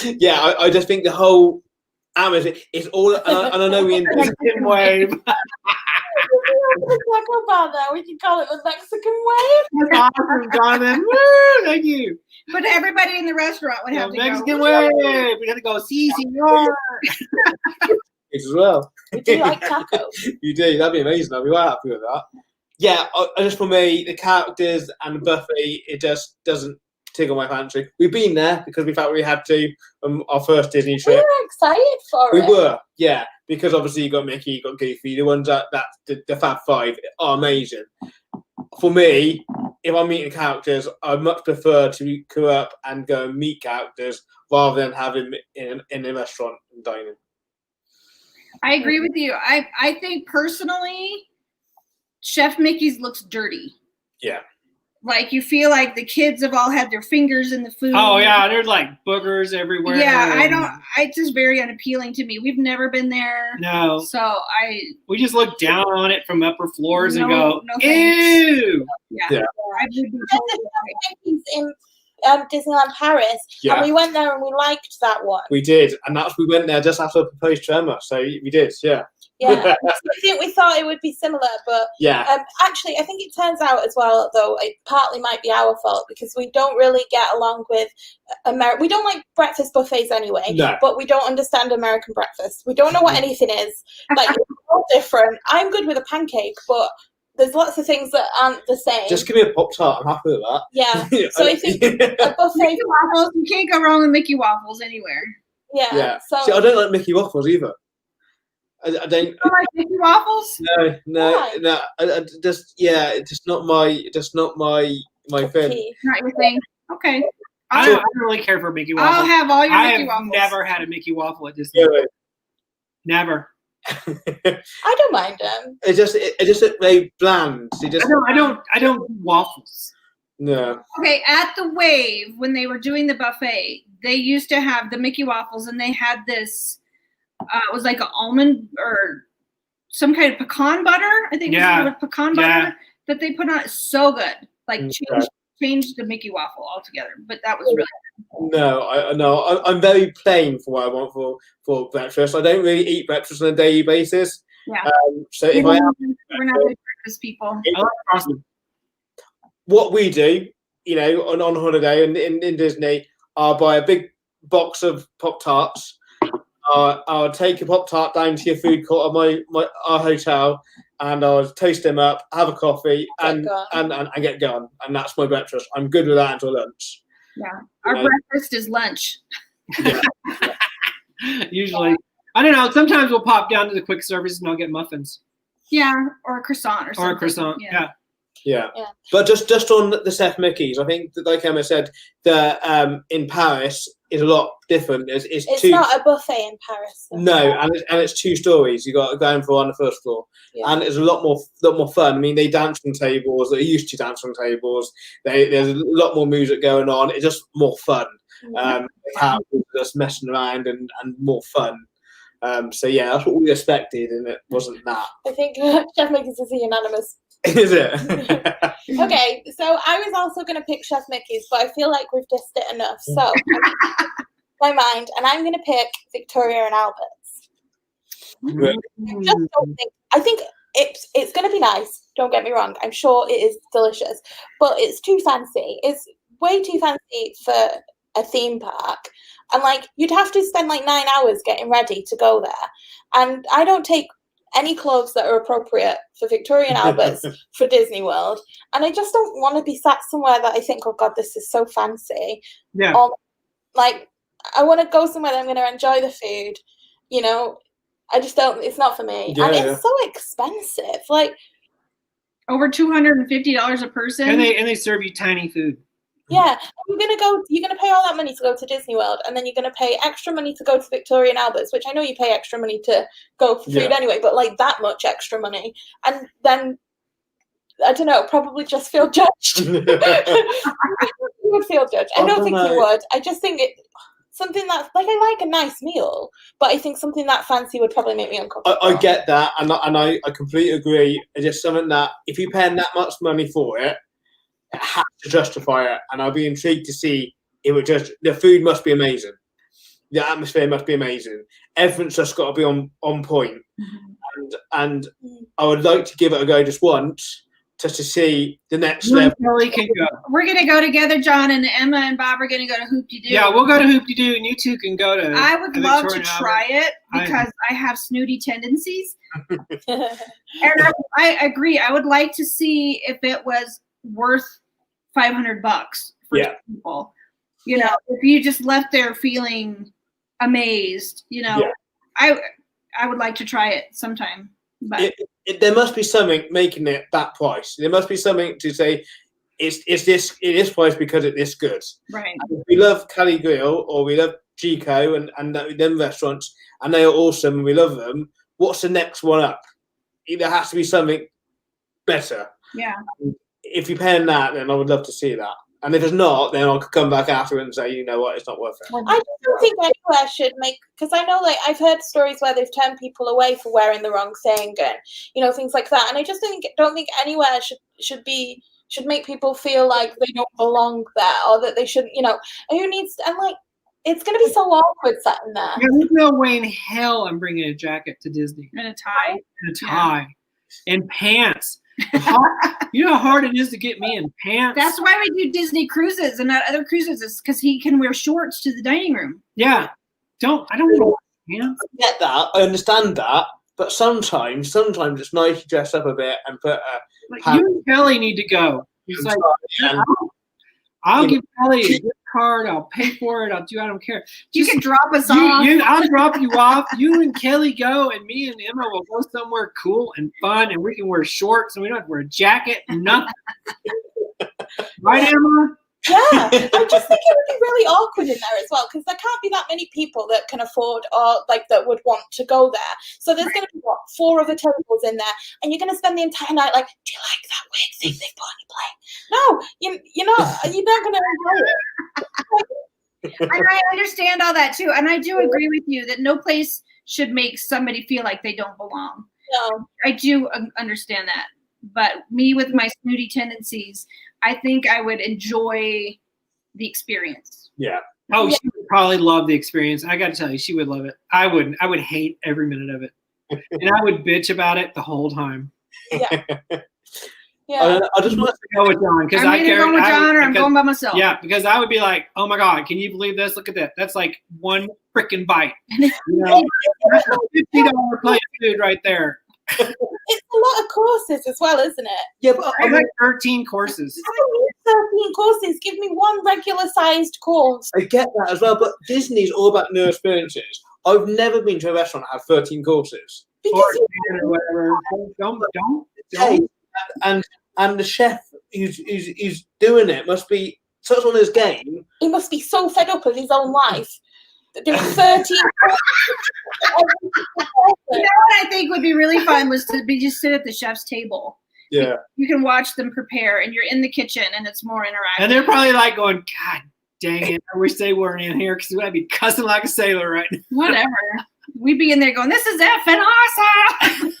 Yeah, I just think the whole atmosphere is all, and I know we Mexican Wave. Talk about that. We can call it the Mexican Wave. Awesome, Jonathan. Woo, thank you. But everybody in the restaurant would have to Mexican go. Wave. We got to go. Si, senor. as well. We do like tacos. You do. That'd be amazing. I'd be well happy with that. Yeah, just for me, the characters and the buffet, it just doesn't tickle my fancy. We've been there because we felt we had to. Our first Disney trip. We were excited for it. We were, yeah, because obviously you got Mickey, you got Goofy. The ones that the Fab Five are amazing. For me, if I'm meeting characters, I much prefer to go up and go and meet characters rather than have them in a restaurant and dining. I agree with you. I think personally, Chef Mickey's looks dirty. Yeah. Like you feel like the kids have all had their fingers in the food. Oh yeah, there's like boogers everywhere. Yeah, it's just very unappealing to me. We've never been there. No. So we just look down on it from upper floors and go, no ew. Yeah. I would be totally in Disneyland Paris, and we went there and we liked that one. We did, and we went there just after I proposed to Emma, so we did, yeah. Yeah, we thought it would be similar, but actually, I think it turns out as well, though, it partly might be our fault because we don't really get along with we don't like breakfast buffets anyway, but we don't understand American breakfast. We don't know what anything is. Like, it's all different. I'm good with a pancake, but there's lots of things that aren't the same. Just give me a Pop-Tart. I'm happy with that. Yeah. So I think a buffet. Mickey waffles. You can't go wrong with Mickey waffles anywhere. Yeah. So see, I don't like Mickey waffles either. I don't. You don't like Mickey waffles? No. It's just not my thing. Not your thing. Okay. I don't really care for Mickey waffles. I'll have all your Mickey waffles. waffles. I have never had a Mickey waffle at Disney. Yeah, never. I don't mind them. It just very bland. I don't do waffles. No. Okay, at the Wave when they were doing the buffet, they used to have the Mickey waffles, and they had this. It was like an almond or some kind of pecan butter. I think it was pecan butter that they put on. It's so good. Like changed the Mickey waffle altogether. But that was really good. No, I'm very plain for what I want for breakfast. I don't really eat breakfast on a daily basis. Yeah. So if we're not big breakfast people. What we do, on holiday in Disney, I'll buy a big box of Pop-Tarts. I'll take a Pop-Tart down to your food court at our hotel, and I'll toast them up, have a coffee, and get going. And that's my breakfast. I'm good with that until lunch. Yeah, our breakfast is lunch. Yeah. Usually, I don't know. Sometimes we'll pop down to the quick service and I'll get muffins. Yeah, or a croissant or something. Or a croissant. Yeah. But just on the Chef Mickey's, I think that, like Emma said, the in Paris is a lot different. It's not a buffet in Paris. No, and it's 2 stories. You got a ground floor and the first floor, and it's a lot more fun. I mean, they dance on tables. They used to dance on tables. There's a lot more music going on. It's just more fun. Just messing around and more fun. So yeah, that's what we expected, and it wasn't that. I think Chef Mickey's is unanimous. Is it? Okay, so I was also going to pick Chef Mickey's, but I feel like we've dissed it enough. So my mind, and I'm going to pick Victoria and Albert's. I think it's going to be nice. Don't get me wrong. I'm sure it is delicious, but it's too fancy. It's way too fancy for a theme park, and you'd have to spend 9 hours getting ready to go there. And I don't take any clothes that are appropriate for Victoria and Albert's for Disney World, and I just don't want to be sat somewhere that I think, oh God, this is so fancy. Yeah. Or I want to go somewhere that I'm going to enjoy the food. You know, I just don't. It's not for me, and it's so expensive. Like over $250 a person, and they serve you tiny food. Yeah, you're gonna pay all that money to go to Disney World, and then you're gonna pay extra money to go to Victoria and Albert's, which I know you pay extra money to go for food anyway, but like that much extra money, and then I don't know, probably just feel judged. You would feel judged. I don't think you would. I just think something that's like, I like a nice meal, but I think something that fancy would probably make me uncomfortable. I get that, and I completely agree. It's just something that if you're paying that much money for it, it has to justify it, and I'll be intrigued to see if it just. The food must be amazing, the atmosphere must be amazing. Everything's just got to be on point, and I would like to give it a go just once, just to see the next level. Kelly can go. We're gonna go together, John, and Emma and Bob are gonna go to Hoop-de-Doo. Yeah, we'll go to Hoop-de-Doo, and you two can go to. I would love to try it because I have snooty tendencies, and I agree. I would like to see if it was worth $500 for people. You know, if you just left there feeling amazed, you know, I would like to try it sometime. But there must be something making it that price. There must be something to say it's this price because it's this good. Right. If we love Cali Grill or we love Chico and them restaurants, and they are awesome and we love them. What's the next one up? There has to be something better. Yeah. If you're paying that, then I would love to see that. And if it's not, then I could come back after and say, you know what, it's not worth it. I just don't think anywhere should make, because I know, like, I've heard stories where they've turned people away for wearing the wrong thing and, you know, things like that. And I just don't think anywhere should make people feel like they don't belong there, or that they shouldn't, you know. And who needs? And like, it's going to be so awkward sitting there. There's no way in hell I'm bringing a jacket to Disney and a tie, and pants. You know how hard it is to get me in pants. That's why we do Disney cruises and not other cruises, is because he can wear shorts to the dining room. Yeah, I don't want pants. I get that. I understand that. But sometimes it's nice to dress up a bit and put a. You and Kelly need to go. He's like, I'll give Kelly a gift card. I'll pay for it. I don't care. You can drop us off. I'll drop you off. You and Kelly go, and me and Emma will go somewhere cool and fun, and we can wear shorts, and we don't have to wear a jacket, nothing. Right, Emma? Yeah, I just think it would be really awkward in there as well, because there can't be that many people that can afford or like that would want to go there. So there's going to be 4 other tables in there, and you're going to spend the entire night like, do you like that weird thing they put on your plate? No, you're not going to enjoy it. And I understand all that too, and I do agree with you that no place should make somebody feel like they don't belong. No, I do understand that, but me with my snooty tendencies, I think I would enjoy the experience. Yeah. Oh, she would probably love the experience. I got to tell you, she would love it. I wouldn't. I would hate every minute of it, and I would bitch about it the whole time. Yeah. Yeah. I just want to go with John because I'm going with John, or I'm going by myself. Yeah, because I would be like, "Oh my God, can you believe this? Look at that. That's like one freaking bite. You know, that's a $50 plate of food right there." It's a lot of courses as well, isn't it? Yeah, but I like 13 courses. I need 13 courses. Give me one regular-sized course. I get that as well, but Disney's all about new experiences. I've never been to a restaurant that had 13 courses. Because or whatever. Don't. And the chef who's doing it must be such on his game. He must be so fed up of his own life. Doing 13. You know what I think would be really fun was to just sit at the chef's table. Yeah. You can watch them prepare, and you're in the kitchen, and it's more interactive. And they're probably like going, God dang it, I wish they weren't in here because I'd be cussing like a sailor right now. Whatever. We'd be in there going, this is effing awesome.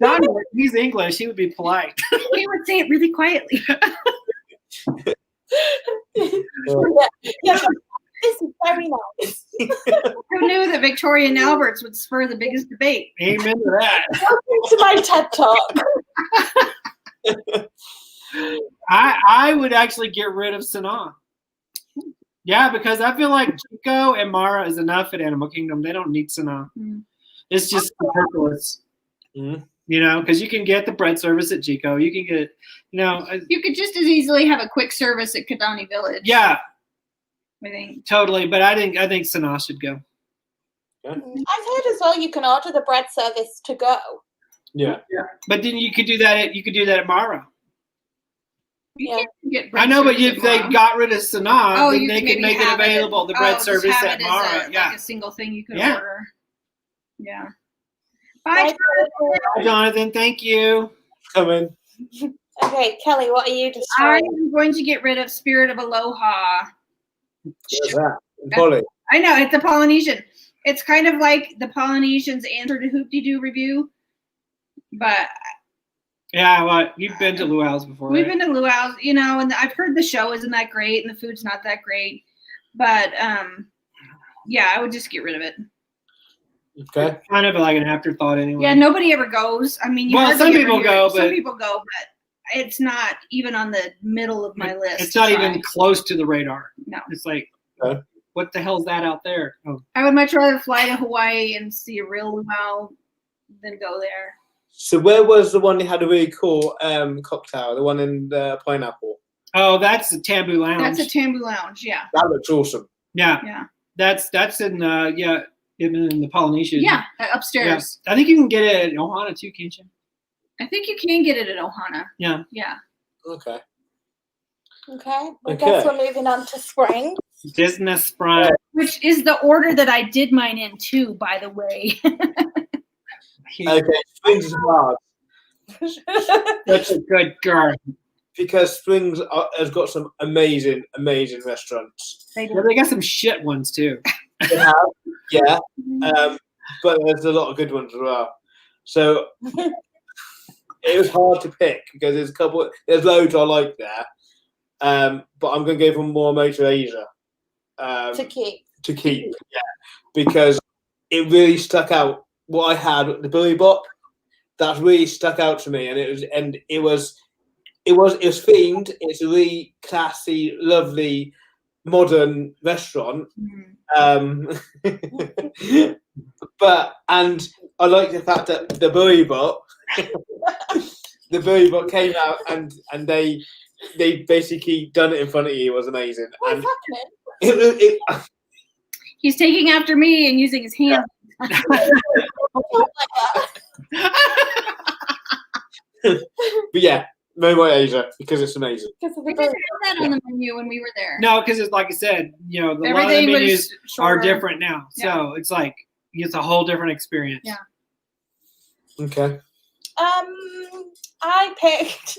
John, he's English. He would be polite. He would say it really quietly. Yeah, this is very nice. Who knew that Victoria and Albert's would spur the biggest debate? Amen to that. Welcome to my TED Talk. I would actually get rid of Sanaa. Yeah, because I feel like Chico and Mara is enough at Animal Kingdom. They don't need Sanaa. It's just superfluous. You know, because you can get the bread service at Chico. You can get, you could just as easily have a quick service at Kidani Village. Yeah. I think. Totally, but I think Sanaa should go. Yeah. I've heard as well you can order the bread service to go. Yeah. But then you could do that at Mara. You Yeah. can't get bread I know, but service if they tomorrow. got rid of Sanaa, then you they could could maybe make it have available, the bread just service have at it as Mara. like a single thing you could Yeah. order. Yeah. Bye. Bye. Jonathan, thank you. Come in. Okay, Kelly, what are you destroying? I'm going to get rid of Spirit of Aloha. Where's that? In Polly. I know, it's a Polynesian. It's kind of like the Polynesians' answer to Hoop-Dee-Doo review. But Yeah, well, you've been to Luau's before. we've right? been to Luau's, and I've heard the show isn't that great and the food's not that great. But yeah, I would just get rid of it. Okay. Kind of like an afterthought anyway. Yeah, nobody ever goes. I mean, Well, some people go, some but- people go, but it's not even on the middle of my list. It's not to even try. close to the radar. No. It's like, Okay. what the hell's that out there? Oh, I would much rather fly to Hawaii and see a real luau than go there. So where was the one that had a really cool cocktail? The one in the pineapple. that's the Taboo Lounge. That's a Tambu Lounge, yeah. That looks awesome. Yeah, Yeah. that's in in the Polynesian. Yeah, Yeah. upstairs. I think you can get it at Ohana too, can't you? I think you can get it at Ohana. Yeah. Yeah. Okay. Okay, I Okay. guess we're moving on to spring. Disney Sprite. Which is the order that I did mine in too, by the way. Okay. Springs is hard That's a good girl. because Springs has got some amazing restaurants. They Yeah, they got some shit ones too. They have, yeah. But there's a lot of good ones as well. So it was hard to pick because there's loads I like there. But I'm going to go for more Motor Asia. To keep. Yeah, because it really stuck out. What I had, the Billy Bop, that really stuck out to me, and it was themed. It's a really classy, lovely, modern restaurant. But I like the fact that the Billy Bop, came out and they basically done it in front of you. It was amazing. What's And happening? He's taking after me and using his hands. Don't like But yeah, Momo Asia because it's amazing. Because of We the didn't have that on the menu when we were there. No, because it's like I said, a lot of the Everything was menus are shorter. different now. So it's like it's a whole different experience. Yeah. Okay. I picked.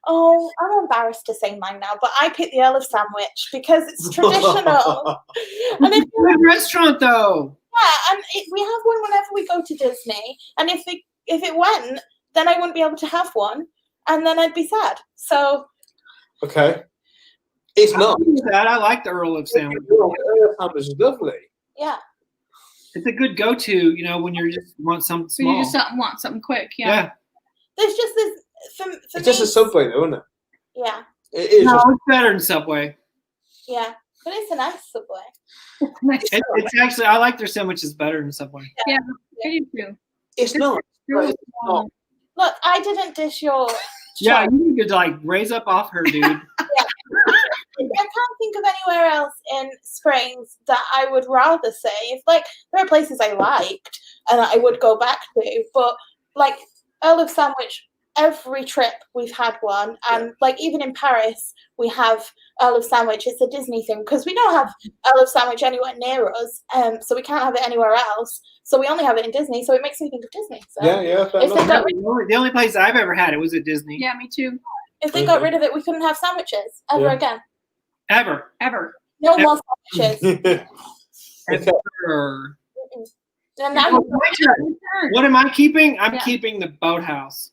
Oh, I'm embarrassed to say mine now, but I picked the Earl of Sandwich because it's traditional. And if Good restaurant though. and we have one whenever we go to Disney. And if it went, then I wouldn't be able to have one, and then I'd be sad. So Okay. It's not. That I like the Earl of Sandwich. Sandwich is lovely. yeah, It's a good go-to, when you just want something So small. you just want something quick. Yeah. Yeah. there's just this for It's me. just a Subway, though, isn't it? Yeah, It is. No, just- it's better than Subway. yeah, but it's a nice Subway. Nice. It's actually I like their sandwiches better than Subway. I do too. it's not. Really It's not. Look, I didn't dish your. Yeah, shot. you could raise up off her, dude. I can't think of anywhere else in Springs that I would rather save. Like, there are places I liked and I would go back to, but like Earl of Sandwich, every trip we've had one, and like even in Paris we have Earl of Sandwich. It's a Disney thing because we don't have Earl of Sandwich anywhere near us, so we can't have it anywhere else. So we only have it in Disney. So it makes me think of Disney. So Yeah, fair if they enough. got The only place I've ever had it was at Disney. Yeah, me too. if they got rid of it, we couldn't have sandwiches ever Yeah. again. Ever. No more sandwiches. Okay. Ever. And now Oh, my turn. What am I keeping? I'm Yeah. keeping the Boathouse.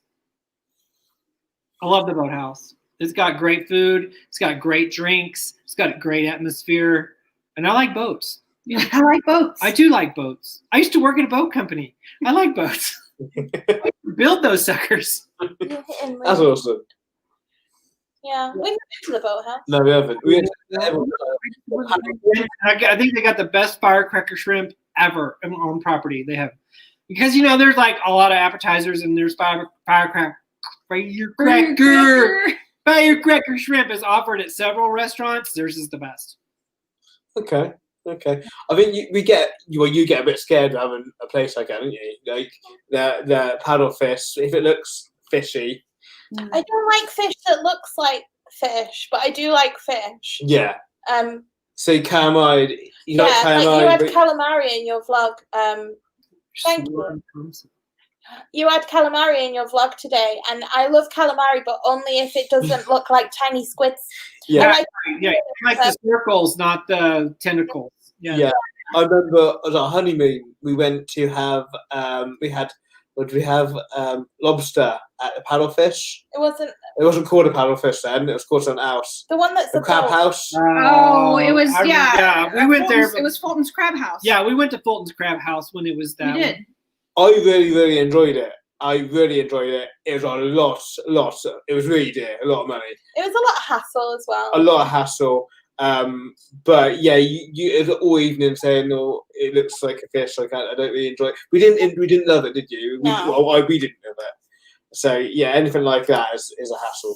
I love the Boathouse. It's got great food. It's got great drinks. It's got a great atmosphere. And I like boats. Yeah, I like boats. I do like boats. I used to work at a boat company. I like boats. Build those suckers. you're hitting That's me. awesome. Yeah, we've been to the boathouse. No, we haven't. I think they got the best firecracker shrimp ever on property. They have, because there's like a lot of appetizers and there's firecracker shrimp is offered at several restaurants. Theirs is the best. Okay. I think you get a bit scared of having a place like that, don't you? Like the paddlefish, if it looks fishy. I don't like fish that looks like fish, but I do like fish. Yeah. So calamari, you like yeah, calamari? Like you had calamari in your vlog. Thank you. You had calamari in your vlog today, and I love calamari, but only if it doesn't look like tiny squids. Yeah, like the circles, not the tentacles. Yeah. I remember at our honeymoon, we went to have lobster at the paddlefish. It wasn't called a paddlefish then. It was called something else. The one that's the crab house. Oh, it was we went there. It was Fulton's Crab House. Yeah, we went to Fulton's Crab House when it was that. We did. I really enjoyed it. It was a lot. It was really dear, a lot of money. It was a lot of hassle as well. A lot of hassle. But yeah, you all evening saying, "Oh, it looks like a fish." Like I don't really enjoy it. We didn't love it, did you? No. We didn't love it. So yeah, anything like that is a hassle.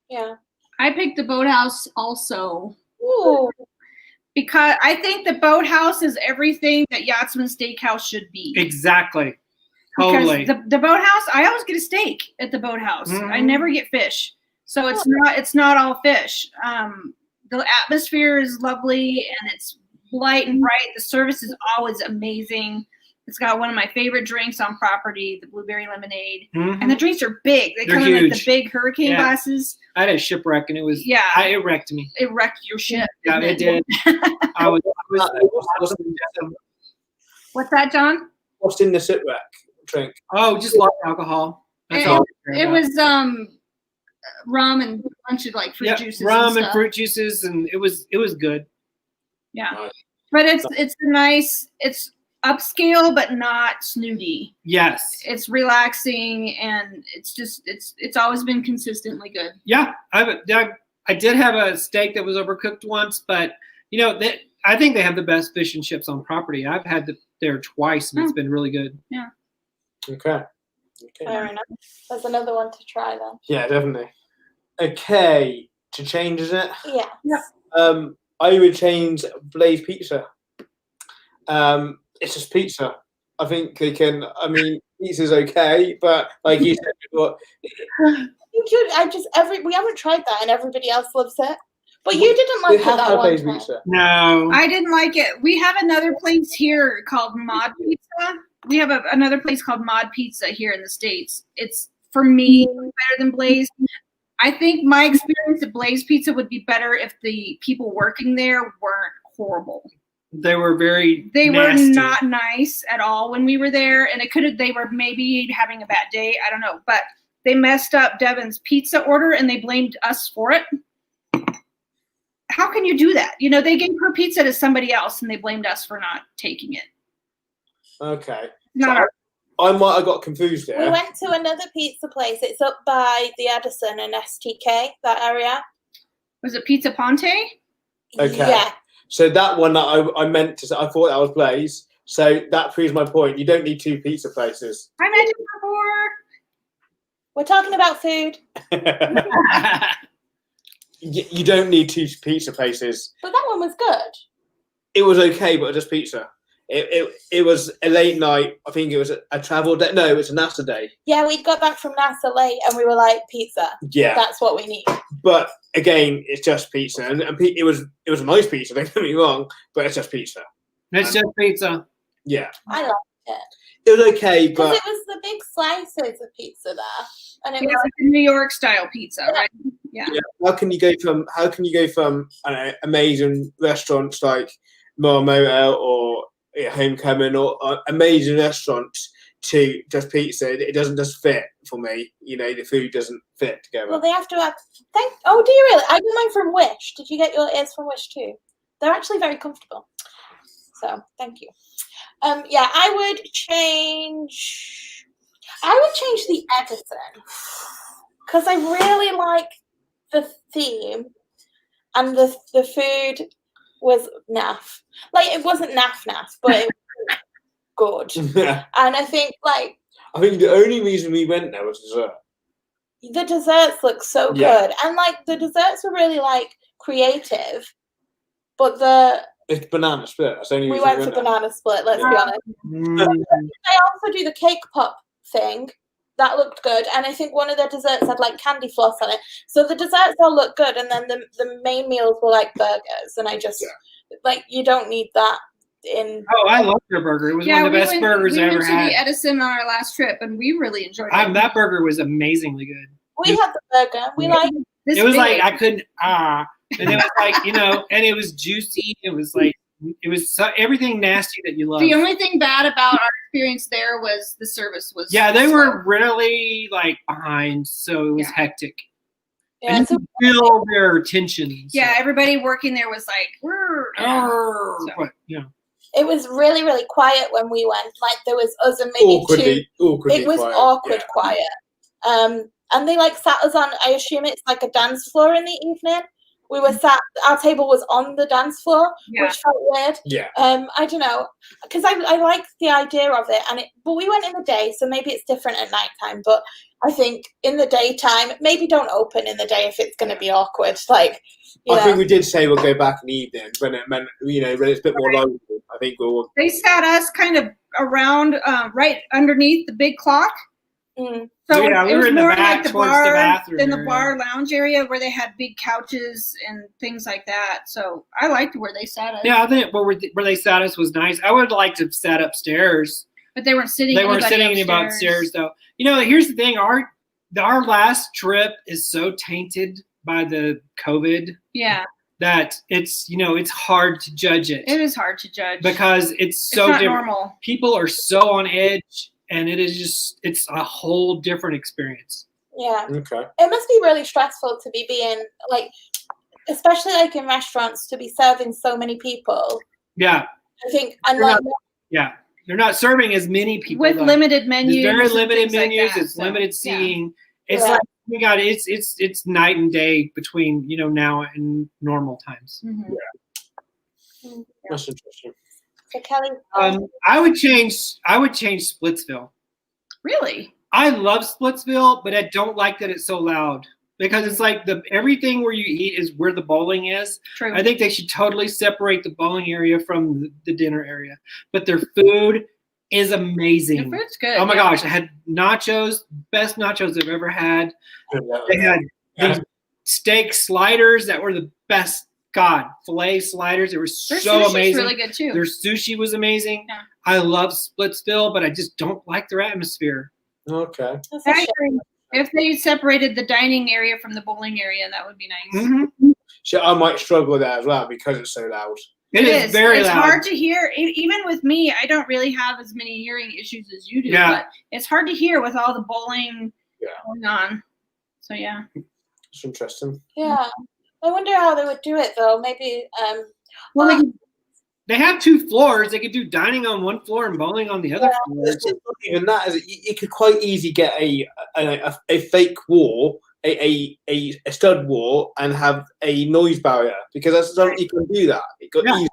Yeah. I picked the boathouse also. Ooh. Because I think the boathouse is everything that Yachtsman Steakhouse should be. Exactly. Totally. Because the boathouse, I always get a steak at the boathouse. Mm-hmm. I never get fish. So it's not all fish. The atmosphere is lovely and it's light and bright. The service is always amazing. It's got one of my favorite drinks on property, the blueberry lemonade. Mm-hmm. And the drinks are big. They're come in like the big hurricane glasses. I had a shipwreck and it wrecked me. It wrecked your ship. Yeah, it did. What's that, John? What's in the shipwreck drink? Oh, just light alcohol. That's all. It was rum and a bunch of like fruit juices. Rum and fruit juices, and it was good. Yeah, but it's upscale but not snooty. Yes, it's relaxing and it's always been consistently good. Yeah, I did have a steak that was overcooked once, but I think they have the best fish and chips on property. I've had there twice and it's been really good. Yeah. Okay. Fair enough. There's another one to try then. Yeah, definitely. Okay, to change, is it? Yeah. I would change Blaze Pizza. It's just pizza. I think they can. I mean, pizza's okay, but like you said before, we haven't tried that, and everybody else loves it. But you didn't like it that one time. Pizza. No, I didn't like it. We have another place here called Mod Pizza. We have another place called Mod Pizza here in the States. It's, for me, better than Blaze. I think my experience at Blaze Pizza would be better if the people working there weren't horrible. They were They nasty. were not nice at all when we were there, and they were maybe having a bad day. I don't know, but they messed up Devin's pizza order and they blamed us for it. How can you do that? They gave her pizza to somebody else and they blamed us for not taking it. Okay. I might have got confused there. We went to another pizza place. It's up by the Addison and STK, that area. Was it Pizza Ponte? Okay. Yeah. So that one that I meant to say, I thought that was Blaze. So that proves my point. You don't need two pizza places. I mentioned before. We're talking about food. You don't need two pizza places. But that one was good. It was okay, but just pizza. It was a late night. I think it was a travel day. No, it was a NASA day. Yeah, we got back from NASA late and we were like, pizza. Yeah. That's what we need. But again, it's just pizza. And it was a nice pizza, don't get me wrong, but it's just pizza. It's just pizza. Yeah. I liked it. It was okay, but... Because it was the big slices of pizza there. And it was like a New York style pizza, right? Yeah. How can you go from I don't know, amazing restaurants like Marmoto or Homecoming or amazing restaurants to just pizza? It doesn't just fit for me. The food doesn't fit together. Well, they have to have. Oh, do you really? I got mine from Wish. Did you get your ears from Wish too? They're actually very comfortable. So thank you. Yeah, I would change the Edison because I really like the theme and the food was naff. Like, it wasn't naff, but it was good. Yeah. And I think the only reason we went there was dessert. The desserts look so good. And the desserts were really creative. but the It's banana split. That's only we went for banana split. Let's be honest. I also do the cake pop thing. That looked good, and I think one of the desserts had like candy floss on it. So the desserts all look good, and then the main meals were like burgers, and I just like you don't need that in. Oh, I love their burger. It was one of the best burgers I ever had. We went to the Edison on our last trip, and we really enjoyed it. That burger was amazingly good. We had the burger. We like. It was like I couldn't and it was like and it was juicy. It was like everything nasty that you love. The only thing bad about our experience there was the service was they were really like behind, so it was hectic. Yeah, and you feel their tension. So. Yeah, everybody working there was like, It was really, really quiet when we went. Like there was us and maybe awkwardly it was quiet. awkward quiet. And they like sat us on. I assume it's like a dance floor in the evening. We were sat. Our table was on the dance floor, which felt weird. Yeah. I don't know, because I like the idea of it, but we went in the day, so maybe it's different at nighttime. But I think in the daytime, maybe don't open in the day if it's going to be awkward. Like, I think we did say we'll go back in the evening when it meant when it's a bit more lively. I think we'll. They sat us kind of around, right underneath the big clock. Mm. So we were in the back like towards the bathroom than the bar lounge area where they had big couches and things like that. So I liked where they sat us. Yeah, I think where they sat us was nice. I would like to have sat upstairs. But they weren't sitting. They weren't sitting upstairs though. Here's the thing: our last trip is so tainted by the COVID. Yeah. That it's hard to judge it. It is hard to judge because it's so not different. Normal. People are so on edge. And it's a whole different experience. Yeah. Okay. It must be really stressful to be being like, especially like in restaurants, to be serving so many people. Yeah. I think, and they're not serving as many people with limited menus. There's very limited menus. Like that, it's limited seating. Yeah. It's like it's night and day between now and normal times. Mm-hmm. Yeah. That's interesting. So Kelly, I would change Splitsville. Really? I love Splitsville, but I don't like that it's so loud because it's like everything where you eat is where the bowling is. True. I think they should totally separate the bowling area from the dinner area. But their food is amazing. Their food's good. Oh my gosh, I had nachos, best nachos I've ever had. They had these steak sliders that were the best. God, filet sliders. They were so amazing. Really good too. Their sushi was amazing. Yeah. I love Splitsville, but I just don't like their atmosphere. Okay. If they separated the dining area from the bowling area, that would be nice. Mm-hmm. So I might struggle with that as well because it's so loud. It is very loud. It's hard to hear. Even with me, I don't really have as many hearing issues as you do. Yeah. But it's hard to hear with all the bowling going on. So yeah. It's interesting. Yeah. I wonder how they would do it though. Maybe they have 2 floors. They could do dining on one floor and bowling on the other floor. It's not even that. Is it? You could quite easily get a fake wall, a stud wall, and have a noise barrier because that's something you can do that. It got easily.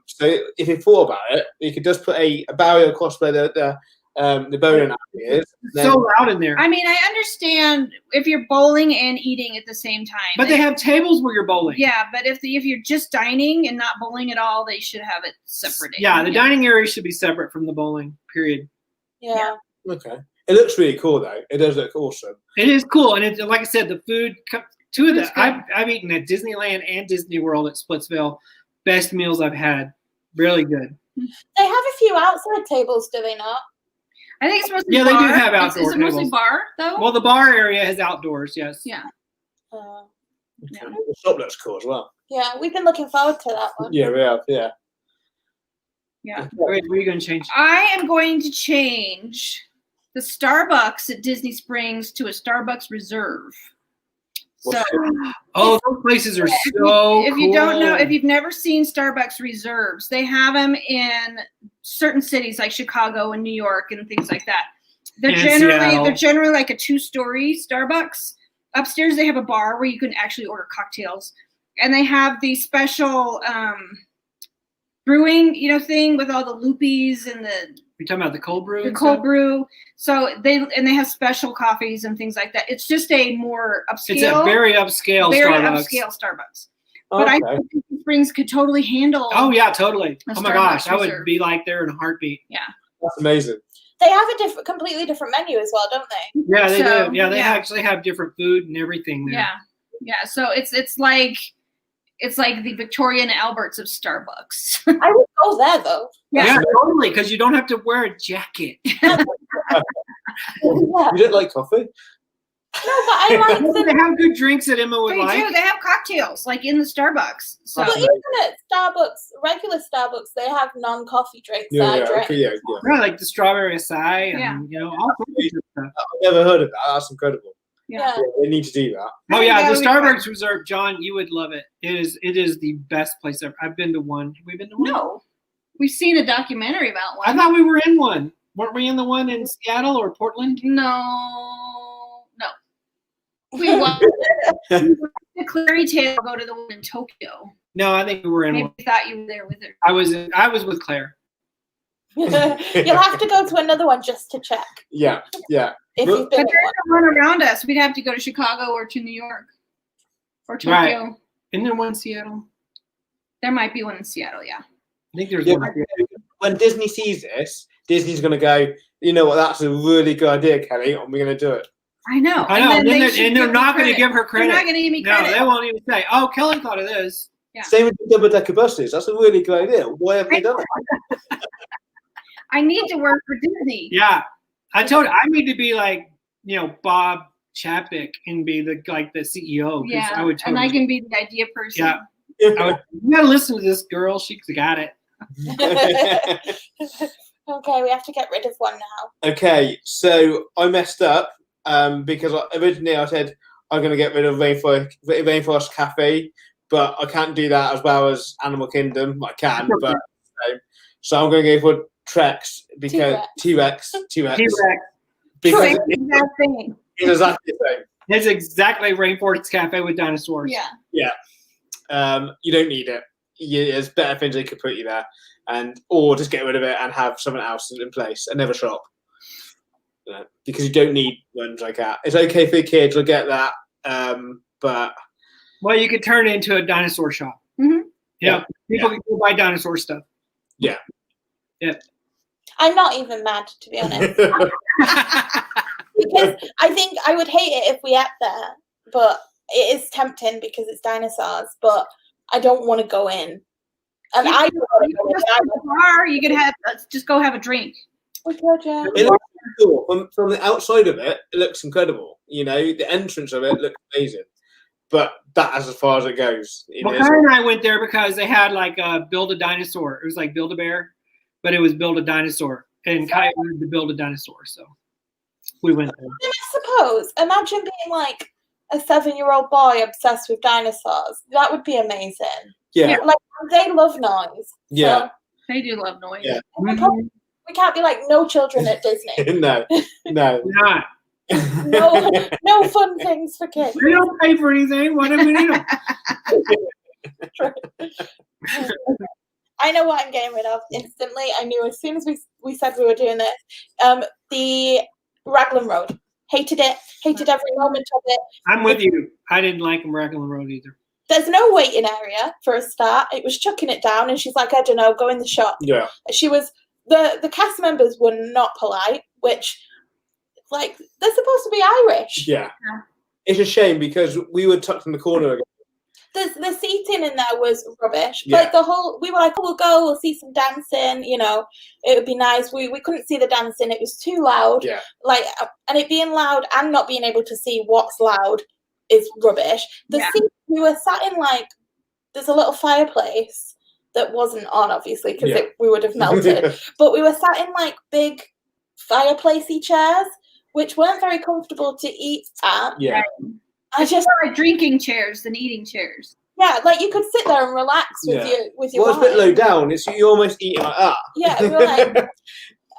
So if you thought about it, you could just put a barrier across where the bowling alley is. It's so loud in there. I mean, I understand if you're bowling and eating at the same time. But they have tables where you're bowling. Yeah, but if you're just dining and not bowling at all, they should have it separated. Yeah, the dining area should be separate from the bowling, period. Yeah. Okay. It looks really cool, though. It does look awesome. It is cool. And like I said, the food, 2 of the, I've eaten at Disneyland and Disney World at Splitsville. Best meals I've had. Really good. They have a few outside tables, do they not? I think it's mostly bar. They do have outdoor Is it mostly bar, though? Well, the bar area has outdoors, yes. Yeah. The shop looks cool as well. Yeah, we've been looking forward to that one. Yeah, we have, yeah. Yeah. Wait, what are you going to change? I am going to change the Starbucks at Disney Springs to a Starbucks Reserve. So, those places are so cool. If you don't know, if you've never seen Starbucks Reserves, they have them in certain cities like Chicago and New York and things like that. They're generally like a 2-story Starbucks. Upstairs they have a bar where you can actually order cocktails, and they have the special brewing thing with all the loopies and the. You're talking about the cold brew? The cold brew. So they have special coffees and things like that. It's just a more upscale. It's a very upscale Starbucks. Upscale Starbucks. But I Okay. think Springs could totally handle. Oh yeah, totally. A Oh my gosh, Starbucks I would reserve. be like there in a heartbeat. Yeah. That's amazing. They have a completely different menu as well, don't they? Yeah, they So, do. Yeah, they yeah. actually have different food and everything there. Yeah. Yeah. So it's like the Victoria and Alberts of Starbucks. I would go there though. Yeah, totally, because you don't have to wear a jacket. Yeah. You don't like coffee? No, but I like They the. have good drinks that Emma would They like. do. They have cocktails like in the Starbucks. So But even at Starbucks, regular Starbucks, they have non-coffee drinks that I drink. Okay, yeah. Yeah, like the strawberry acai and Yeah. you know all sorts of stuff. I've never heard of that. That's incredible. yeah. Yeah, they need to do that. Oh yeah, Yeah, the we tried. Starbucks Reserve, John, you would love it. It is the best place ever. I've been to one. Have we been to one? No, we've seen a documentary about I one. thought we were in one. Weren't we in the one in Seattle or Portland? No. We watched the Clary Tale. Go to the one in Tokyo. No, I think we were in Maybe one. you thought you were there with her. I was with Claire. You'll have to go to another one just to check Yeah. if Well, you've But been. there's one around us. We'd have to go to Chicago or to New York or Tokyo. Right. Isn't there one in Seattle? There might be one in Seattle. Yeah. I think there's Yeah, one. when Disney sees this, Disney's going to go, you know what, that's a really good idea, Kelly, and we're going to do it. I know. I know, then and, they they're, should and they're give not me going to give her They're not credit. going to give me No, credit. they won't even say, "Oh, Kelly thought of this." Yeah. Same with the double-decker buses. That's a really good idea. Why haven't they done it? I need to work for Disney. Yeah, I told her I need to be like Bob Chapek and be the CEO. 'cause Yeah. I would And totally. I can be the idea person. Yeah. I would, you gotta listen to this girl. She's got it. Okay, we have to get rid of one now. Okay, so I messed up because originally I said I'm going to get rid of Rainforest Cafe, but I can't do that as well as Animal Kingdom. I can, but so I'm going to go for Trex because T-Rex. T-Rex. Because Same exact thing. it's exactly the same. It's exactly Rainforest Cafe with dinosaurs. Yeah. You don't need it. There's better things they could put you there, or just get rid of it and have something else in place. Another shop, because you don't need ones like that. It's okay for the kids. I get that, but Well, you could turn it into a dinosaur shop. Mhm. Yeah. People can go buy dinosaur stuff. yeah. I'm not even mad, to be honest, because I think I would hate it if we ate there, but it is tempting because it's dinosaurs, but I don't want to go in. And I don't want to go in. Just go to the bar, you could have just go have a drink. It looks cool. From the outside of it, it looks incredible. The entrance of it looks amazing, but that's as far as it goes. Well, Karen and I went there because they had like a Build a Dinosaur. It was like Build a Bear, but it was Build a Dinosaur. And Kai wanted to build a dinosaur, so we went there. I suppose, imagine being like a 7-year-old boy obsessed with dinosaurs. That would be amazing. Yeah. Like, they love noise. Yeah. They do love noise. Yeah. So we can't be like no children at Disney. No. Not. No fun things for kids. We don't pay for anything. Why do we need them? I know what I'm getting rid of instantly. I knew as soon as we said we were doing this. The Raglan Road. Hated it. Hated every moment of it. I'm with you. I didn't like Raglan Road either. There's no waiting area for a start. It was chucking it down, and she's like, I don't know, go in the shop. Yeah. She was the cast members were not polite, which like they're supposed to be Irish. Yeah. It's a shame because we were tucked in the corner again. The seating in there was rubbish. Yeah. Like we were like, oh, we'll see some dancing, it would be nice. We couldn't see the dancing. It was too loud. Yeah. Like, and it being loud and not being able to see what's loud is rubbish. Seat, we were sat in like, there's a little fireplace that wasn't on, obviously, because we would have melted. But we were sat in like big fireplacey chairs, which weren't very comfortable to eat at. Yeah. I just More like drinking chairs than eating chairs. like you could sit there and relax with your Well, it's a bit wine. low down. You're almost eating like that. Yeah, we were like,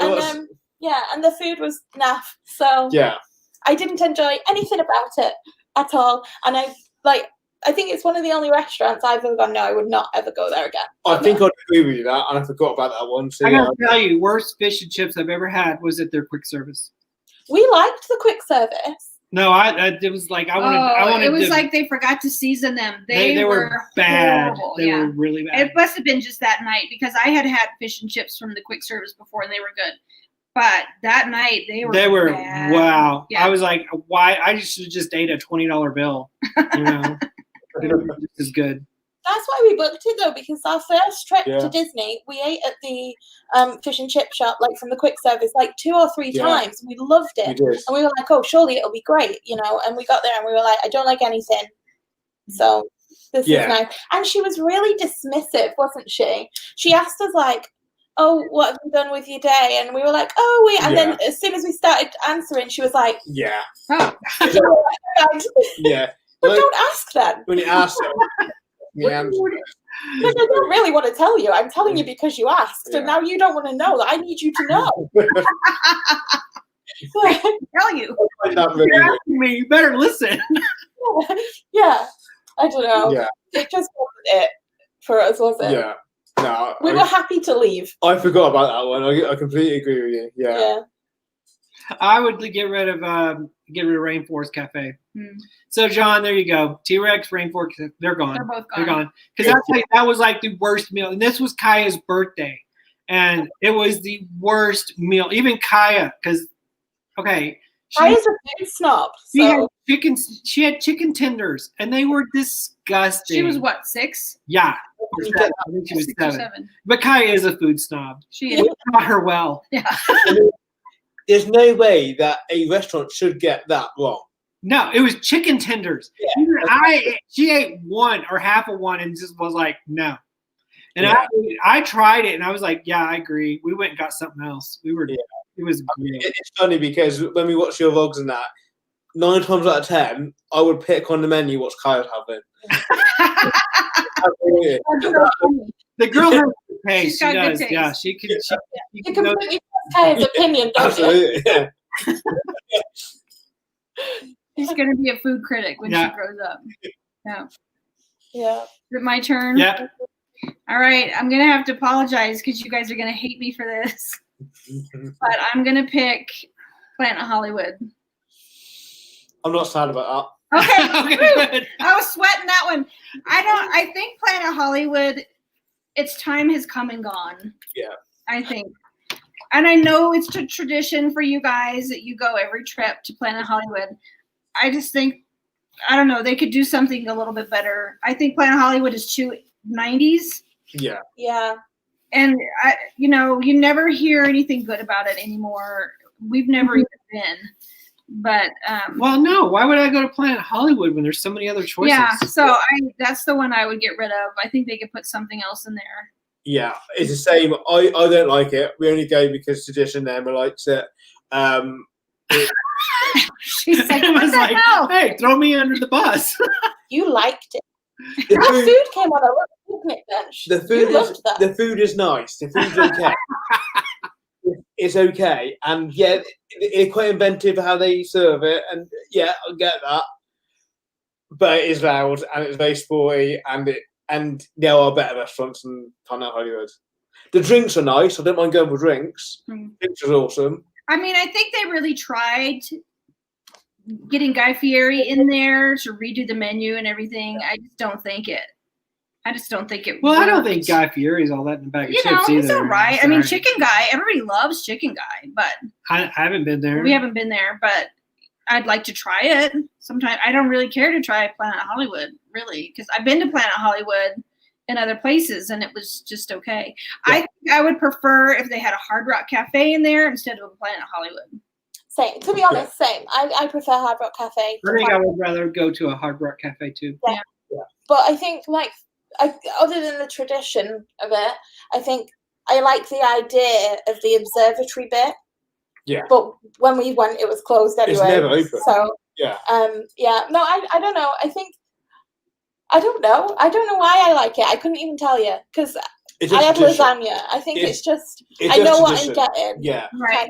was- and and the food was naff. So Yeah. I didn't enjoy anything about it at all. And I think it's one of the only restaurants I've ever gone, no, I would not ever go there again. I think I'd agree with you that, and I forgot about that one. So I yeah. gotta tell you, worst fish and chips I've ever had was at their quick service. We liked the quick service. No, it was like I wanted. It was like they forgot to season them. They were bad. Horrible. They were really bad. It must have been just that night because I had fish and chips from the quick service before and they were good. But that night they were bad. Wow. Yeah. I was like, why? I should have just ate a $20 bill. You know, this is good. That's why we booked it though, because our first trip to Disney, we ate at the fish and chip shop, like from the quick service, like 2 or 3 times. We loved it, and we were like, "Oh, surely it'll be great," you know. And we got there, and we were like, "I don't like anything." So this is nice. And she was really dismissive, wasn't she? She asked us like, "Oh, what have you done with your day?" And we were like, "Oh, we." And then as soon as we started answering, she was like, "Yeah, yeah." But don't ask then. When you ask them. Yeah, I don't really want to tell you. I'm telling you because you asked, and now you don't want to know. I need you to know. Tell you. You're asking me. You better listen. Yeah, I don't know. Yeah. It just wasn't it for us, was it? Yeah. No, we were happy to leave. I forgot about that one. I completely agree with you. Yeah. I would get rid of Rainforest Cafe. So John, there you go. T-Rex, Rainforest, they're gone. They're both gone. They're gone. Because that was like the worst meal. And this was Kaya's birthday. And it was the worst meal. Even Kaya, because Kaya's a food snob. So. She had chicken tenders and they were disgusting. She was what, 6? Yeah. I think she was 7. But Kaya is a food snob. She is. We taught her well. Yeah. There's no way that a restaurant should get that wrong. No, it was chicken tenders. Yeah. She ate one or half of one and just was like, no. And I tried it and I was like, yeah, I agree. We went and got something else. It was great. It's funny because when we watch your vlogs and that, 9 times out of 10, I would pick on the menu what's Kaya's having. The girl has taste. She does. Taste. Yeah, she can. You completely trust Kaya's opinion, don't Absolutely. you? Yeah. She's going to be a food critic when she grows up. Yeah. Yeah. Is it my turn? Yeah. All right. I'm going to have to apologize because you guys are going to hate me for this. But I'm going to pick Planet Hollywood. I'm not sad about that. Okay. I was sweating that one. I think Planet Hollywood, its time has come and gone. Yeah. I think. And I know it's a tradition for you guys that you go every trip to Planet Hollywood. I just think, I don't know, they could do something a little bit better. I think Planet Hollywood is too 90s. Yeah. Yeah. And, you never hear anything good about it anymore. We've never even been. But well, no. Why would I go to Planet Hollywood when there's so many other choices? Yeah, so that's the one I would get rid of. I think they could put something else in there. Yeah, it's the same. I don't like it. We only go because tradition. Emma likes it. She's like, what the hell? Hey, throw me under the bus. You liked it. Our food came on a picnic bench. The food is nice. The food's okay. It's okay, and it's quite inventive how they serve it, and I get that. But it is loud and it's very sporty, and there are better restaurants than Planet Hollywood. The drinks are nice. I don't mind going for drinks. Drinks is awesome. I mean, I think they really tried getting Guy Fieri in there to redo the menu and everything. I just don't think it. Well, I don't think Guy Fieri's all that in the bag of chips either. He's all right. I mean, Chicken Guy, everybody loves Chicken Guy, but I haven't been there. We haven't been there, but I'd like to try it sometime. I don't really care to try Planet Hollywood, really, because I've been to Planet Hollywood in other places, and it was just okay. Yeah. I would prefer if they had a Hard Rock Cafe in there instead of a Planet Hollywood. Same. To be honest, same. I prefer Hard Rock Cafe. I think I would rather go to a Hard Rock Cafe, too. Yeah. But I think, other than the tradition of it, I think I like the idea of the observatory bit. Yeah. But when we went, it was closed anyway. It's never open. So yeah. No, I don't know. I don't know. I don't know why I like it. I couldn't even tell you because I had lasagna. I think it's just I know what I'm getting. Yeah. Right.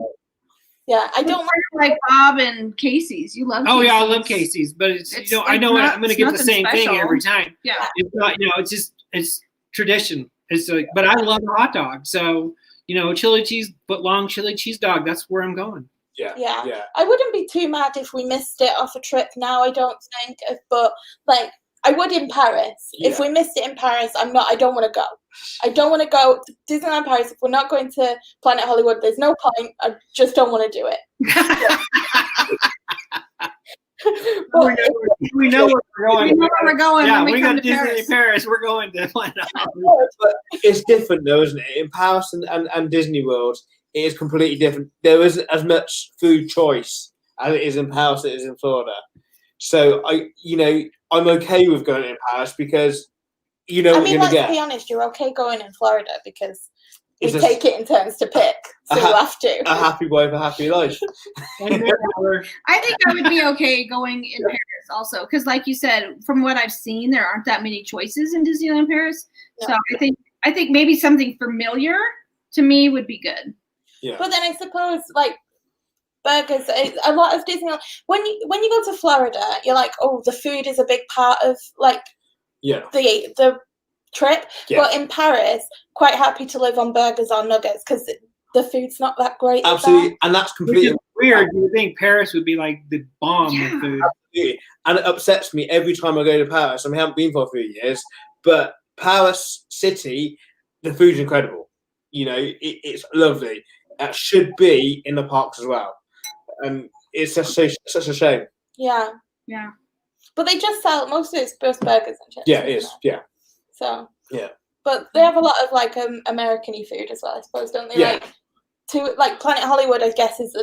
Yeah, I don't like Bob and Casey's. You love. Oh Casey's. yeah, I love Casey's, but it's I know I'm going to get the same thing every time. Yeah, it's not. It's tradition. It's like, but I love a hot dog, so chili cheese, but long chili cheese dog. That's where I'm going. Yeah. I wouldn't be too mad if we missed it off a trip now, I don't think. But like I would in Paris. If we missed it in Paris, I don't want to go. I don't want to go to Disneyland Paris. If we're not going to Planet Hollywood, there's no point. I just don't want to do it. we know where we're going. We know where we're going. Yeah, when we go come to Disney Paris. We're going to Planet Hollywood. But it's different though, isn't it? In Paris and Disney World, it is completely different. There isn't as much food choice as it is in Paris as it is in Florida. So I'm okay with going in Paris because what you're going to get. Let's be honest, you're okay going in Florida because we take it in turns to pick, so you have to. A happy wife, a happy life. I think I would be okay going in Paris also because, like you said, from what I've seen, there aren't that many choices in Disneyland Paris. No. So I think maybe something familiar to me would be good. Yeah. But then I suppose burgers, a lot of Disneyland. When you go to Florida, you're like, oh, the food is a big part of the trip. Yeah. But in Paris, quite happy to live on burgers or nuggets because the food's not that great. Absolutely, and that's completely weird. You think Paris would be like the bomb of food? Absolutely, and it upsets me every time I go to Paris. We haven't been for a few years, but Paris city, the food's incredible. It's lovely. It should be in the parks as well. And it's just such a shame. Yeah. But they just sell most of it's just burgers and chips. Yeah, it is. Yeah. So. Yeah. But they have a lot of American-y food as well, I suppose, don't they? Yeah. Like Planet Hollywood, I guess is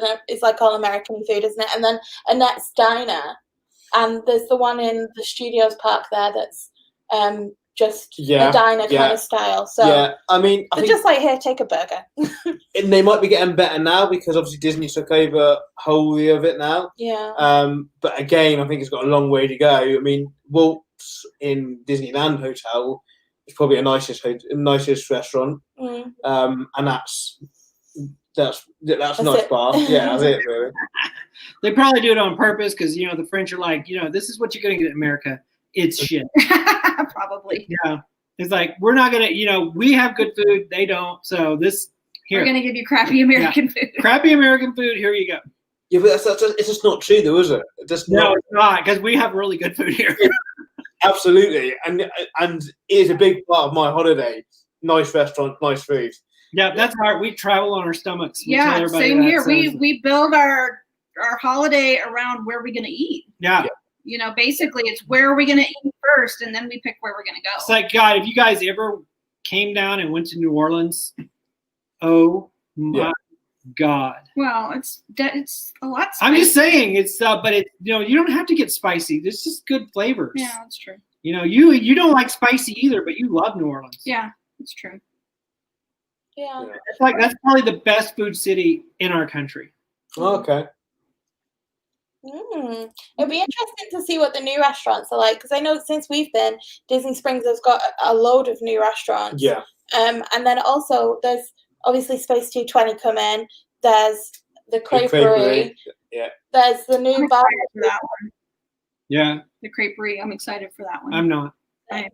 like all American food, isn't it? And then Annette's Diner, and there's the one in the Studios Park there that's just a diner kind of style. So I think just like, here, take a burger. And they might be getting better now because obviously Disney took over wholly of it now. Yeah. But again, I think it's got a long way to go. I mean, Walt's in Disneyland Hotel is probably a nicest restaurant. Mm. And that's a nice bar. Yeah, that's it really. They probably do it on purpose because the French are like, this is what you're gonna get in America. It's shit. Probably. Yeah. It's like, we're not going to, we have good food. They don't. So we're going to give you crappy American food. Crappy American food. Here you go. Yeah, but it's just not true though, is it? No, it's not because we have really good food here. Absolutely. And it is a big part of my holiday. Nice restaurant, nice food. Yeah, that's hard. We travel on our stomachs. Yeah, same here. We build our holiday around where we're going to eat. Yeah. Basically, it's where are we going to eat first, and then we pick where we're going to go. It's like, God, if you guys ever came down and went to New Orleans, oh my God. Well, it's a lot spicy. I'm just saying, but you don't have to get spicy. There's just good flavors. Yeah, that's true. You don't like spicy either, but you love New Orleans. Yeah, that's true. Yeah. That's probably the best food city in our country. Okay. It'd be interesting to see what the new restaurants are like because I know since we've been, Disney Springs has got a load of new restaurants. Yeah. And then also there's obviously Space 220 come in. There's the Creperie. Yeah. There's the new bar. For that one. Yeah. The Creperie. I'm excited for that one. I'm not. I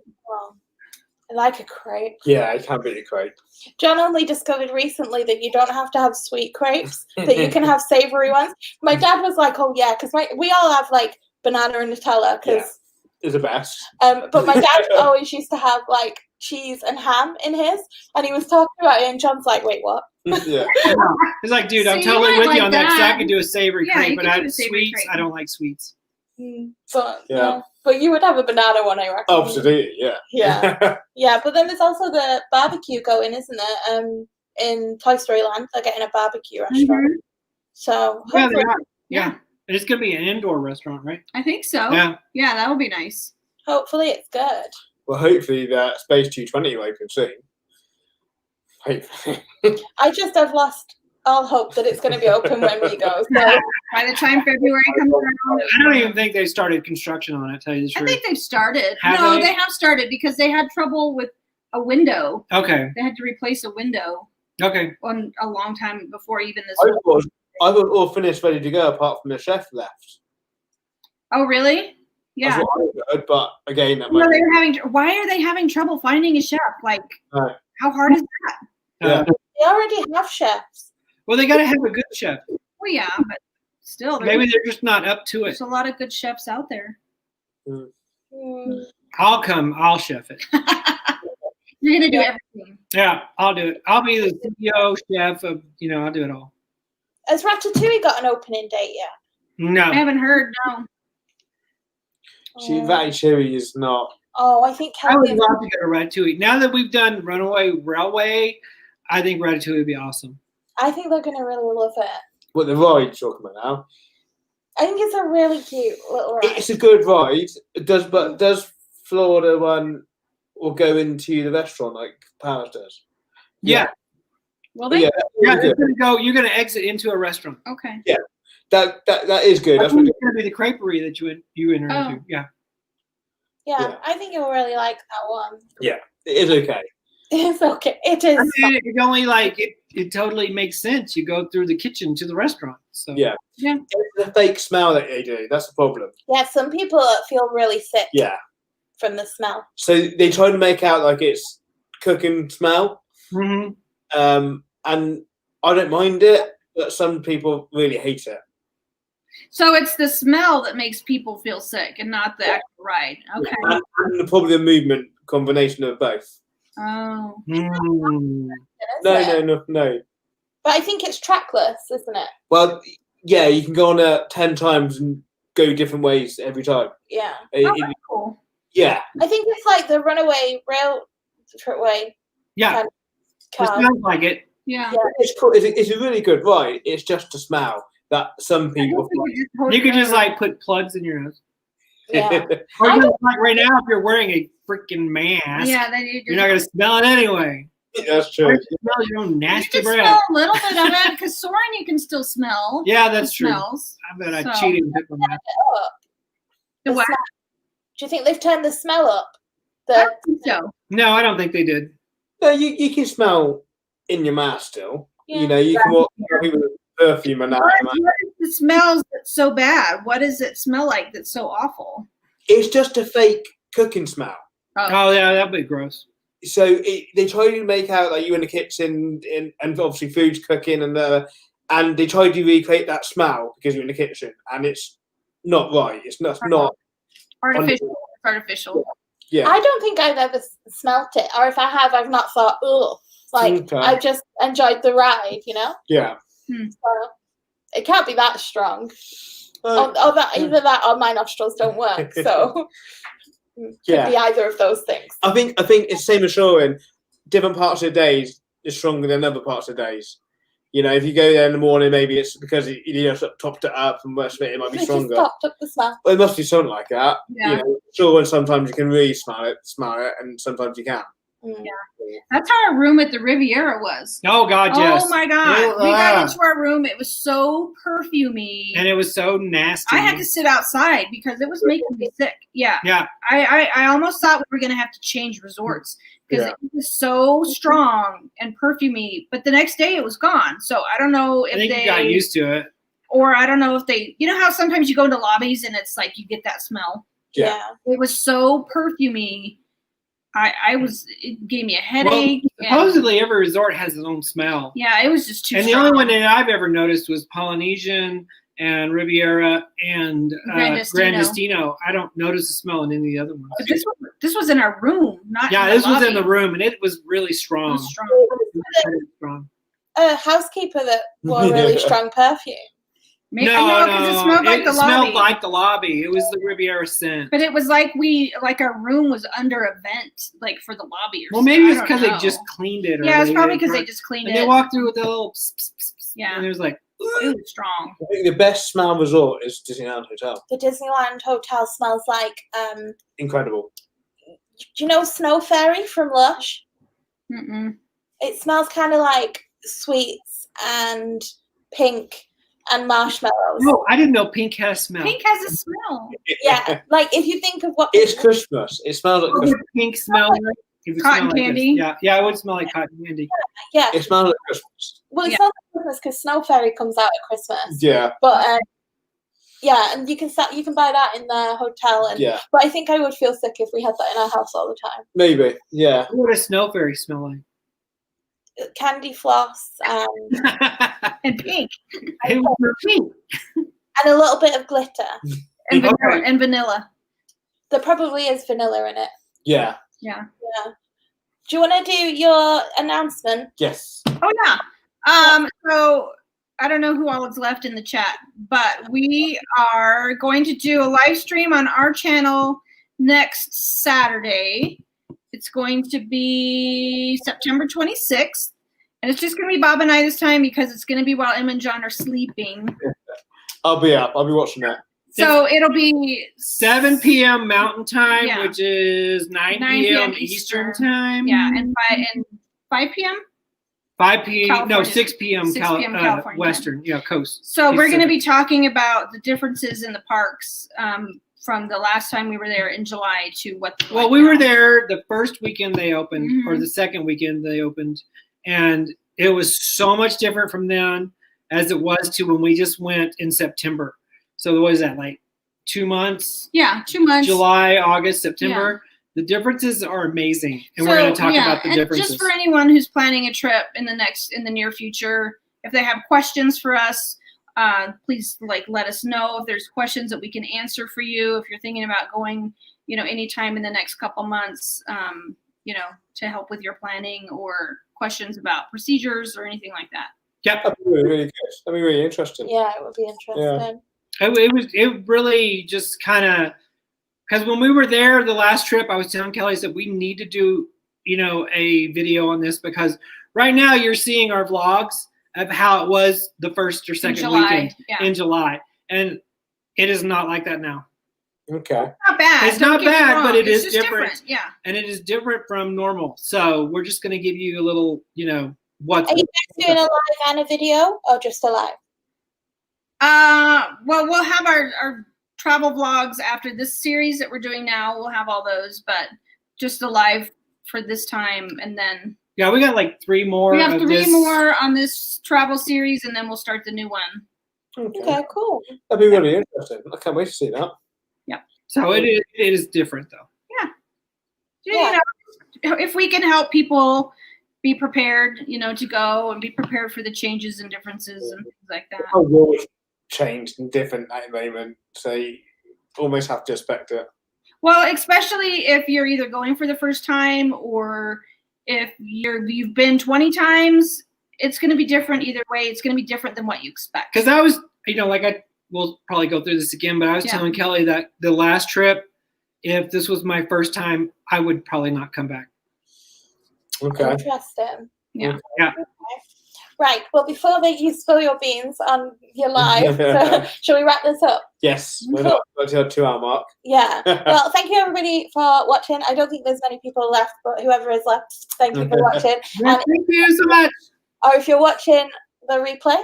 like a crepe. Yeah, I can be a crepe. John only discovered recently that you don't have to have sweet crepes, that you can have savory ones. My dad was like, oh, yeah, because we all have, like, banana and Nutella. Cause, it's the best. But my dad always used to have, like, cheese and ham in his, and he was talking about it, and John's like, wait, what? Yeah. It's like, dude, I'm totally with you on that because I can do a savory crepe, but I don't like sweets. But you would have a banana one, I reckon. Absolutely, yeah. Yeah, but then there's also the barbecue going, isn't there? In Toy Story Land, they're getting a barbecue restaurant. Mm-hmm. So yeah. And it's going to be an indoor restaurant, right? I think so. Yeah, that would be nice. Hopefully it's good. Well, hopefully that Space 220 will open soon. Hopefully. I just have lost all hope that it's going to be open when we go. So by the time February comes around, I don't even think they started construction on it. Tell you the truth. I think they've started. They have started because they had trouble with a window. Okay. They had to replace a window. Okay. On a long time before even this. I was all finished, ready to go, apart from the chef left. Oh really? Yeah. That's what I heard, but again, why are they having trouble finding a chef? Like, how hard is that? Yeah. They already have chefs. Well, they got to have a good chef. Well, yeah, but still, Maybe they're just not up to it. there's a lot of good chefs out there. I'll come. I'll chef it. You're gonna do everything. Yeah, I'll do it. I'll be the CEO, chef of. I'll do it all. Has Ratatouille got an opening date yet? No. I haven't heard. No. See, Ratatouille is not. Oh, I think I would Kelly. love to go to Ratatouille. Now that we've done Runaway Railway, I think Ratatouille would be awesome. I think they're gonna really love it. What the ride you're talking about now? I think it's a really cute little ride. It's a good ride. Does Florida one will go into the restaurant like Paris does? Yeah. Well, Yeah, You're gonna exit into a restaurant. Okay. Yeah. That is good. I That's think what it's gonna be the creperie that you enter into. Yeah. Yeah, I think you'll really like that one. it is okay. It's okay. It is. I mean, it only it totally makes sense. You go through the kitchen to the restaurant. So Yeah. It's the fake smell that they do. That's the problem. Yeah, some people feel really sick Yeah. from the smell. So they try to make out like it's cooking smell. Mm-hmm. And I don't mind it, but some people really hate it. So it's the smell that makes people feel sick, and not the actual ride. Okay. And probably the movement combination of both. Oh. Mm. No. But I think it's trackless, isn't it? Well, yeah, you can go on it 10 times and go different ways every time. Yeah. That's cool. Yeah. I think it's like the Runaway Railway. Yeah. Kind It of car. sounds like it. Yeah. It's cool. It's a really good ride. It's just a smell that some people You could just put plugs in your nose. Yeah. Or just, like right now, if you're wearing a freaking mask, Yeah. Then you're not gonna smell it anyway. That's Or true. you smell your own You nasty can breath. smell a little bit of it because Soren you can still smell. Yeah, that's the true. Smells. I bet I So- cheated with that. The what? smell. Do you think they've turned the smell up? I don't think so. No, I don't think they did. No, you can smell in your mask still. Yeah. You know, you can walk with perfume and that. What is the smells that's so bad? What does it smell like that's so awful? It's just a fake cooking smell. Oh yeah, that'd be gross. So they try to make out like you in the kitchen, and obviously food's cooking, and they try to recreate that smell because you're in the kitchen, and it's not right. It's not. Artificial. It's artificial. Yeah. I don't think I've ever smelt it, or if I have, I've not thought, ugh. Like, Okay. I've just enjoyed the ride, Yeah. So it can't be that strong. Either that or my nostrils don't work. So it could be either of those things. I think it's same as Shoring. Different parts of the days is stronger than other parts of the days. If you go there in the morning, maybe it's because you topped it up, and rest of it might be They stronger. just topped up the smell. Well, it must be something like that. Yeah. Shoring sometimes you can really smell it, and sometimes you can't. That's how our room at the Riviera was. Oh God, yes. Oh my God. We got into our room. It was so perfumey. And it was so nasty. I had to sit outside because it was making me sick. Yeah. Yeah. I almost thought we were going to have to change resorts because it was so strong and perfumey. But the next day it was gone. So I don't know if I think you got used to it. Or I don't know if they, how sometimes you go into lobbies and it's like you get that smell. Yeah. It was so perfumey. It gave me a headache. Well, supposedly every resort has its own smell. Yeah, it was just too And strong. the only one that I've ever noticed was Polynesian and Riviera and Grand Destino. I don't notice the smell in any of the other ones. But this was in our room, not yeah, in the this was in lobby. the room, and it was really strong. It was strong. strong. A housekeeper that wore really strong perfume. Maybe, no, because it smelled like the lobby. It smelled like the lobby. It was the Riviera scent. But it was like our room was under a vent, like for the lobby or well, something. maybe it's because they just cleaned it. Or yeah, it's probably because they just cleaned and it. they walked through with a little pss, pss, pss, yeah. And it was like, it was strong. I think the best smell resort is Disneyland Hotel. The Disneyland Hotel smells like incredible. Do you know Snow Fairy from Lush? Mm-mm. It smells kind of like sweets and pink and marshmallows. No, I didn't know pink has a smell. Pink has a smell. Yeah, like if you think of what it's Christmas. It smells like Christmas. Pink smell like cotton candy. Yeah, it would smell like cotton candy. Yeah, it smells like Christmas. Well, it smells like Christmas because Snow Fairy comes out at Christmas. Yeah, but yeah, and you can buy that in the hotel. And but I think I would feel sick if we had that in our house all the time. Maybe, yeah. What does Snow Fairy smell like? candy floss and And pink. It was pink. and a little bit of glitter. And vanilla. There probably is vanilla in it. Yeah. Yeah. Yeah. Do you want to do your announcement? Yes. Oh yeah. So I don't know who all is left in the chat, but we are going to do a live stream on our channel next Saturday. It's going to be September 26th, and it's just going to be Bob and I this time because it's going to be while Em and John are sleeping. I'll be up. I'll be watching that. So it'll be 7 p.m. Mountain Time, Yeah. which is 9 p.m. Eastern Time. Yeah, and 5 p.m. 5 p.m. No, California. 6 p.m. 6 p.m. California. Western, coast. So we're going to Pacific. be talking about the differences in the parks from the last time we were there in July to what's Well, like we now. were there the first weekend they opened, Mhm. or the second weekend they opened, and it was so much different from then as it was to when we just went in September. So what is that, like 2 months? Yeah, 2 months. July, August, September. The differences are amazing, and we're going to talk about the and differences. just for anyone who's planning a trip in the near future, if they have questions for us, please let us know if there's questions that we can answer for you. If you're thinking about going, anytime in the next couple months, to help with your planning or questions about procedures or anything like that. Yep. That'd be really, really good. That'd be really interesting. Yeah, it would be interesting. It really just kind of, because when we were there the last trip, I was telling Kelly, I said we need to do a video on this, because right now you're seeing our vlogs of how it was the first or second weekend in July, and it is not like that now. Okay. Not bad. It's not bad, but it It's is just different. Yeah. And it is different from normal. So we're just going to give you a little, what's. Are you guys doing a live and a video, or just a live? Well, we'll have our travel vlogs after this series that we're doing now. We'll have all those, but just a live for this time, and then Yeah, we got like 3 more. we have of 3 this. more on this travel series, and then we'll start the new one. Okay, cool. That'd be really interesting. I can't wait to see that. So it is different though. Yeah. If we can help people be prepared, to go and be prepared for the changes and differences and things like that. The world's changed and different at the moment, so you almost have to expect it. Well, especially if you're either going for the first time or if you've been 20 times, it's going to be different either way. It's going to be different than what you expect. Because I was, we'll probably go through this again, but I was telling Kelly that the last trip, if this was my first time, I would probably not come back. Okay. Interesting. Yeah. Yeah. Okay. Right. Well, before you spill your beans on your live, shall we wrap this up? Yes. We're not to the 2 hour mark. Yeah. Well, thank you everybody for watching. I don't think there's many people left, but whoever is left, thank you for watching. And Thank you so much. or if you're watching the replay,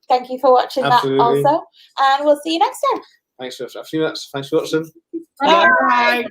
thank you for watching Absolutely. that also. And we'll see you next time. Thanks for watching. Thanks for watching. Bye.